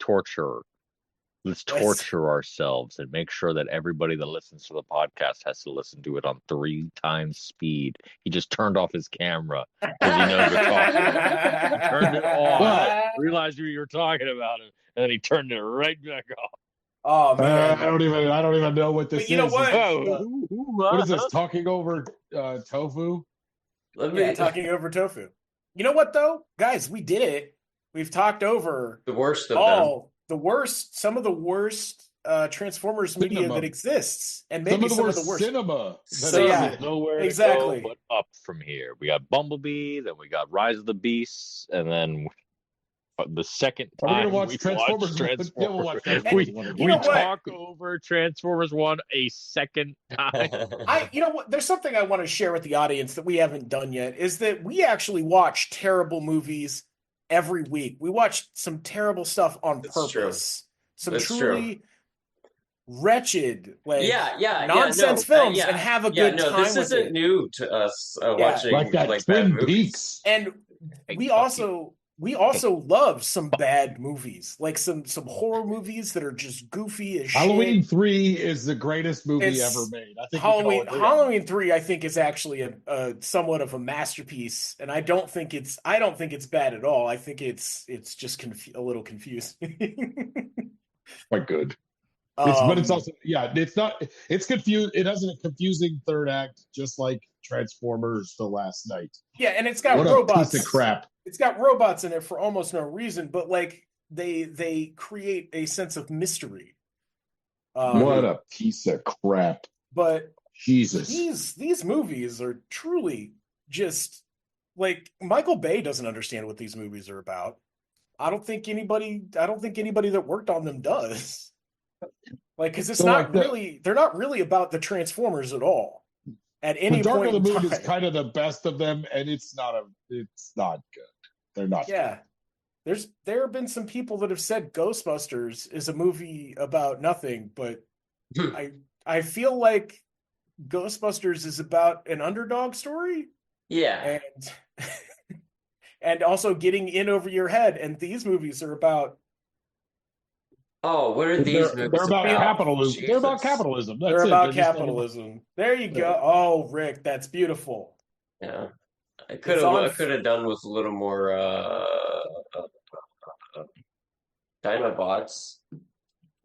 torture ourselves and make sure that everybody that listens to the podcast has to listen to it on 3 times speed." He just turned off his camera because he knows we're talking about it. He turned it off, realized we were talking about it, and then he turned it right back off. Oh man, I don't even know what this But you know is. what? What is this? Talking over tofu? Yeah, talking over tofu. You know what though, guys? We did it. We've talked over The worst of them. some of the worst Transformers media Cinema. that exists, and maybe some of the worst. cinema. So yeah, Nowhere exactly. to go but up from here. We got Bumblebee, then we got Rise of the Beasts, and then the second Are we time gonna watch we Transformers? watched Yeah, Transformers, we'll watch Transformers one we again. You know what? talk over Transformers 1 a second time. You know what? There's something I want to share with the audience that we haven't done yet. Is that we actually watch terrible movies every week. We watch some terrible stuff on It's purpose. Some It's truly wretched, like yeah, nonsense films, and have a good time this with isn't it. new to us watching Like that bad Twin movies. Peaks. And Hey, we fuck also love some bad movies, like some horror movies that are just goofy as Halloween shit. 3 is the greatest movie It's ever made. I think we can all agree on Halloween 3, I think, is actually a somewhat of a masterpiece, and I don't think it's bad at all. I think it's just a little confusing. quite good. But it's Um, also it's confused. It has a confusing third act, just like Transformers: The Last Night. yeah, and it's got What robots. a piece of crap! It's got robots in it for almost no reason, but like they create a sense of mystery. What a piece of crap! But Jesus, these movies are truly just like Michael Bay doesn't understand what these movies are about. I don't think anybody that worked on them does. Like, because it's So, not like, really, they're not really about the Transformers at all. At any the Dark point of the in Moon time. is kind of the best of them, and it's not good. They're not. Yeah. There have been some people that have said Ghostbusters is a movie about nothing, but I feel like Ghostbusters is about an underdog story. Yeah. And also getting in over your head. And these movies are about what are these They're movies about capitalism. They're about Jesus. capitalism. That's they're it. about They're just capitalism. There you go. Oh, Rick, that's beautiful. Yeah. I It's could on- have done with a little more Dinobots.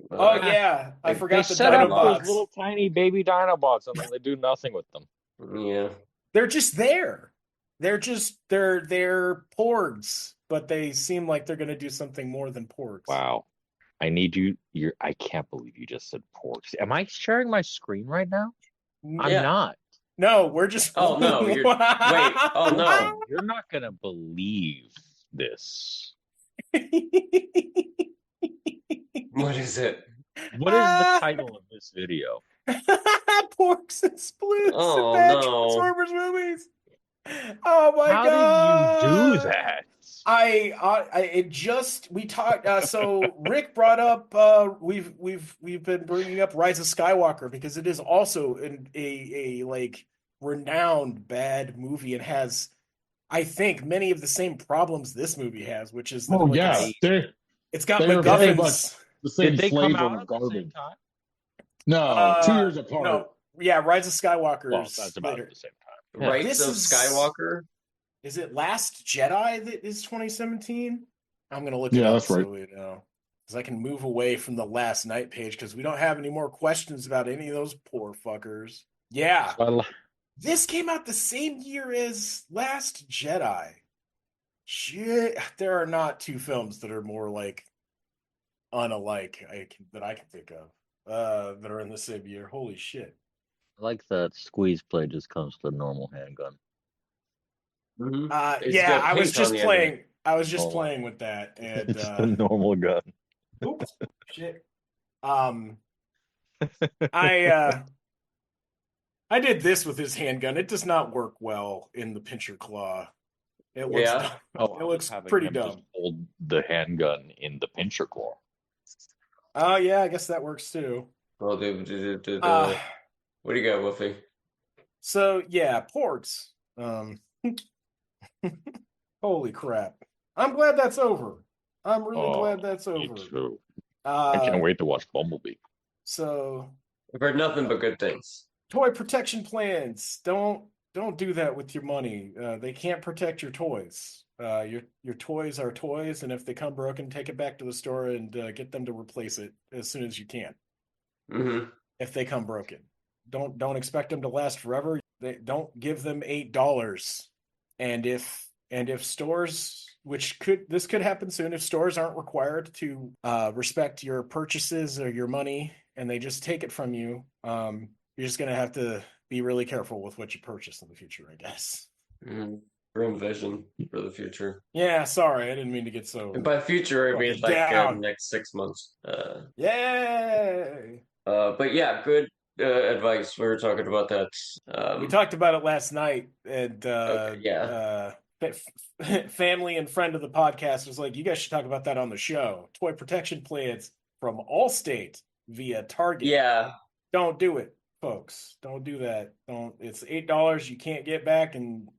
Oh yeah, I Like, forgot They the set up Dinobots. those little tiny baby Dinobots, and then they do nothing with them. Yeah. They're just there. They're porgs, but they seem like they're going to do something more than porgs. Wow. I need you. I can't believe you just said porks. Am I sharing my screen right now? I'm Yeah. not. No, we're just. Oh no! Wait! Oh no! You're not gonna believe this. What is it? What is the title of this video? Porks and sploots Oh, and bad no. Transformers movies. Oh my How god! did you do that? We talked. So Rick brought up. We've been bringing up Rise of Skywalker because it is also a like renowned bad movie and has, I think, many of the same problems this movie has, which is that Oh like, yeah, it's got they're very MacGuffins. much the same Did they come flavor out of at the same garbage. time? No, 2 years apart. No, yeah, Rise of Skywalker. Well, that's about at the same time. Rights This of is- Skywalker. Is it Last Jedi that is 2017? I'm gonna look it Yeah, up that's right. so we know. Because I can move away from the Last Night page because we don't have any more questions about any of those poor fuckers. Yeah. Well, This came out the same year as Last Jedi. Shit, there are not two films that are more like unalike that I can think of that are in the same year. Holy shit. I like that squeeze play just comes with a normal handgun. It's Yeah, got I was paint on just the end of it. playing. I was just Oh. playing with that, and Just a normal gun. oops, shit. I did this with his handgun. It does not work well in the pincher claw. It looks Yeah. dumb. Oh, It I was looks having pretty him just dumb. hold the handgun in the pincher claw. Oh yeah, I guess that works too. Well, what do you got, Wolfie? So yeah, ports. Holy crap. I'm glad that's over. I'm really glad that's Me over. too. I can't wait to watch Bumblebee. So I've heard nothing but good things. toy protection plans. Don't do that with your money. They can't protect your toys. Your toys are toys, and if they come broken, take it back to the store and get them to replace it as soon as you can. Mm-hmm. If they come broken, don't expect them to last forever. They don't give them $8. And if stores, this could happen soon, if stores aren't required to respect your purchases or your money, and they just take it from you, you're just gonna have to be really careful with what you purchase in the future, I guess. Grim vision for the future. Yeah, sorry, I didn't mean to get so. And by future, I mean like down. next 6 months. Yay! But yeah, good advice. We were talking about that. We talked about it last night, and yeah. Family and friend of the podcast was like, "You guys should talk about that on the show." Toy protection plans from Allstate via Target. Yeah. Don't do it, folks. Don't do that. Don't. It's $8 you can't get back, and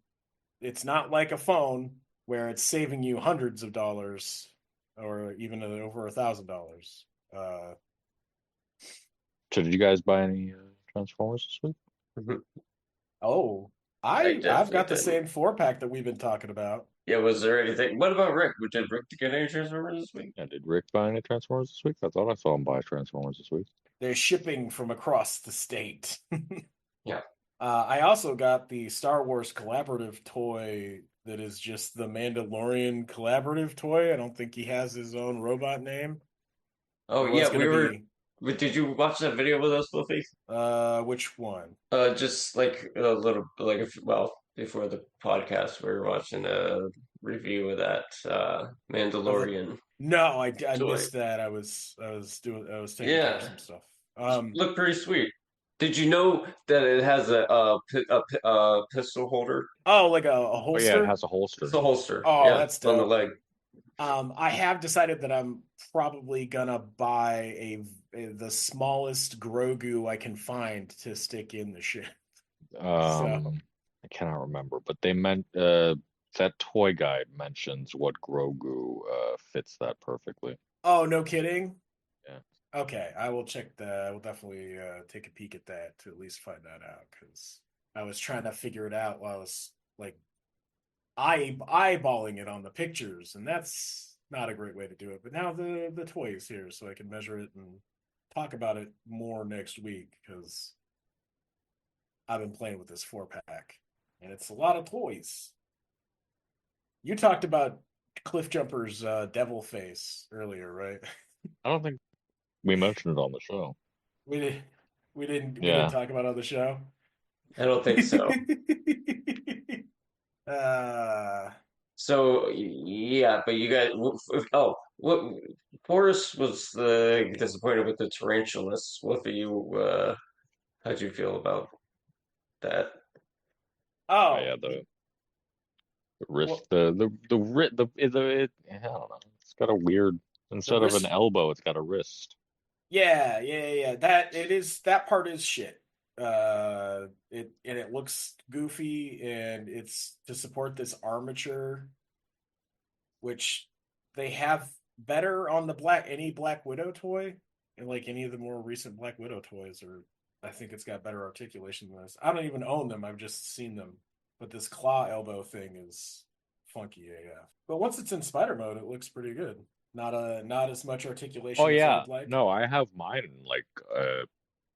it's not like a phone where it's saving you hundreds of dollars or even over $1,000. So did you guys buy any Transformers this week? Oh, I've got the same 4-pack that we've been talking about. Yeah, was there anything? What about Rick? Did Rick get any Transformers this week? Yeah, did Rick buy any Transformers this week? I thought I saw him buy Transformers this week. They're shipping from across the state. Yeah. I also got the Star Wars collaborative toy that is just the Mandalorian collaborative toy. I don't think he has his own robot name. Oh yeah, we were. Did you watch that video with us, Wolfie? Which one? Just like a little, before the podcast, we were watching a review of that Mandalorian. No, I missed that. I was taking care of some stuff. Looked pretty sweet. Did you know that it has a pistol holder? Oh, like a holster? Oh yeah, it has a holster. It's a holster. Oh, yeah, that's dope. on the leg. I have decided that I'm probably gonna buy the smallest Grogu I can find to stick in the ship. I cannot remember, but they meant that toy guide mentions what Grogu fits that perfectly. Oh, no kidding? Yeah. Okay, I will check that. I will definitely take a peek at that to at least find that out, because I was trying to figure it out while I was like eyeballing it on the pictures, and that's not a great way to do it. But now the toy is here, so I can measure it and talk about it more next week, because I've been playing with this 4-pack, and it's a lot of toys. You talked about Cliff Jumper's devil face earlier, right? I don't think we mentioned it on the show. We didn't talk about it on the show. I don't think so. So yeah, but you guys. What Forrest was disappointed with the Tarantulas. What do you? How'd you feel about that? Oh yeah, the wrist, I don't know. It's got a weird, instead of an elbow, it's got a wrist. Yeah. That part is shit. It looks goofy, and it's to support this armature, which they have better on any Black Widow toy, and like any of the more recent Black Widow toys, or I think it's got better articulation than this. I don't even own them, I've just seen them, but this claw elbow thing is funky AF. But once it's in spider mode, it looks pretty good. Not as much articulation. Oh as yeah, I would like. no, I have mine like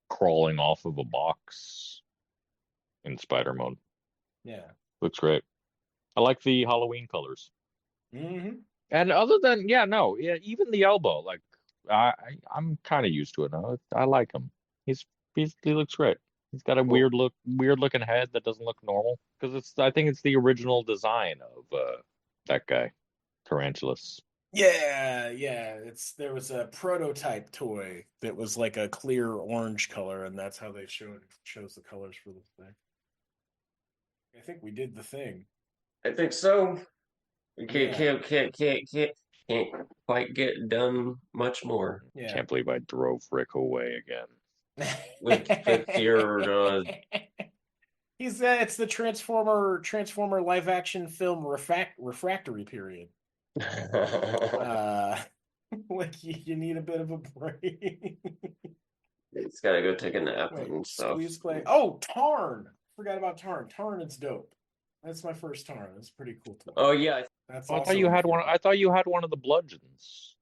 crawling off of a box in spider mode. Yeah. Looks great. I like the Halloween colors. Mm-hmm. And other than even the elbow, like I'm kind of used to it now. I like him. He looks great. He's got a weird looking head that doesn't look normal because I think it's the original design of that guy, Tarantulas. Yeah. There was a prototype toy that was like a clear orange color, and that's how they chose the colors for the thing. I think we did the thing. I think so. We Yeah. can't quite get done much more. Yeah. Can't believe I drove Rick away again. With your it's the Transformer live action film refractory period. Like you need a bit of a break. It's gotta go take a nap Wait, and stuff. Squeeze play. Oh, Tarn! Forgot about Tarn. Tarn, it's dope. That's my first Tarn. That's pretty cool too. Oh yeah. That's I thought you had one. I thought you had one of the bludgeons.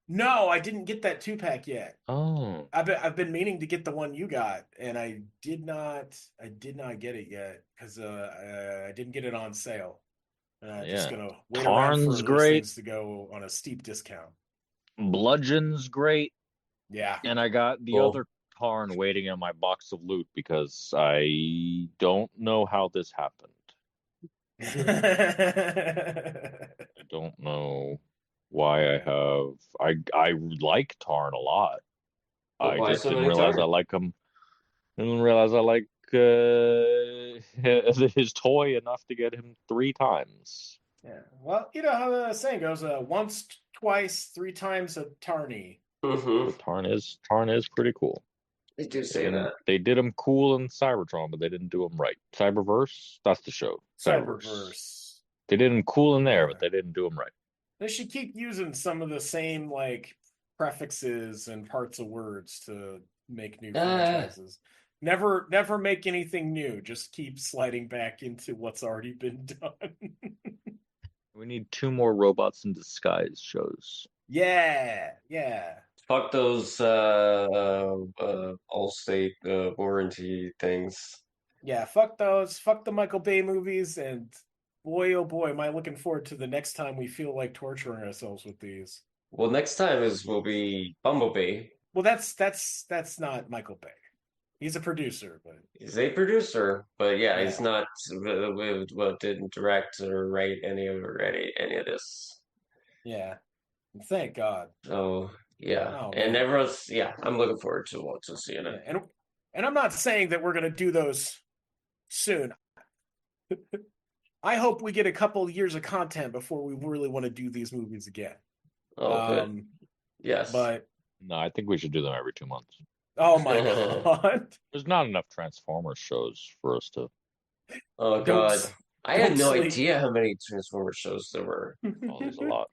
No, I didn't get that 2-pack yet. Oh. I've been meaning to get the one you got, and I did not get it yet because I didn't get it on sale. And I'm just gonna wait around for those things to go on a steep discount. Bludgeon's great. Yeah. And I got the other Tarn waiting in my box of loot because I don't know how this happened. I don't know why I like Tarn a lot. I just didn't realize I like him. Didn't realize I like his toy enough to get him 3 times. Yeah. Well, you know how the saying goes: once, twice, 3 times a Tarny. Mm-hmm. Tarn is pretty cool. They do say that. They did him cool in Cybertron, but they didn't do him right. Cyberverse, that's the show. Cyberverse. They did him cool in there, but they didn't do him right. They should keep using some of the same like prefixes and parts of words to make new franchises. Never make anything new. Just keep sliding back into what's already been done. We need 2 more Robots in Disguise shows. Yeah. Fuck those Allstate warranty things. Yeah, fuck those. Fuck the Michael Bay movies, and boy, oh boy, am I looking forward to the next time we feel like torturing ourselves with these. Well, next time will be Bumblebee. Well, that's not Michael Bay. He's a producer, but he's a producer, but he's not. Didn't direct or write any of this. Yeah, thank God. So and everyone's I'm looking forward to seeing it. And I'm not saying that we're gonna do those soon. I hope we get a couple years of content before we really want to do these movies again. Oh, good. Yes, but no, I think we should do them every 2 months. Oh my God! There's not enough Transformers shows for us to. Oh God! I had no idea how many Transformers shows there were. Oh, there's a lot.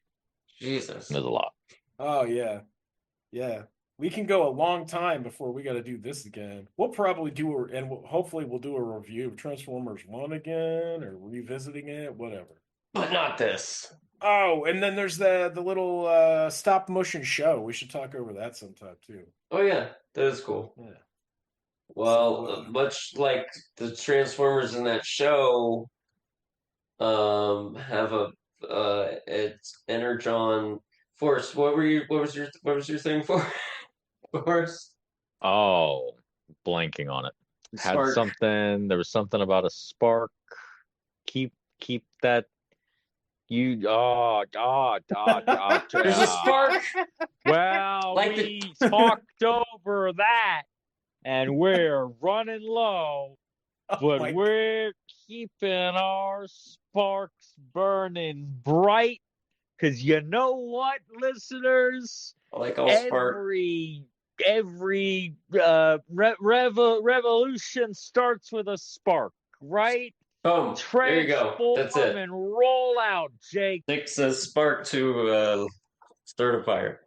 Jesus, there's a lot. Oh yeah. We can go a long time before we got to do this again. We'll probably hopefully we'll do a review of Transformers 1 again, or revisiting it, whatever. But not this. Oh, and then there's the little stop motion show. We should talk over that sometime too. Oh yeah, that is cool. Yeah. Well, much like the Transformers in that show, have it's Energon Force. What was your thing for? Force. Oh, blanking on it. Spark. Had something. There was something about a spark. Keep that. There's a spark. Well, we talked over that, and we're running low, but we're keeping our sparks burning bright. Because you know what, listeners? I like all spark. Every revolution starts with a spark, right? Boom. There you go. That's it. And roll out, Jake. Nick says spark to start a fire.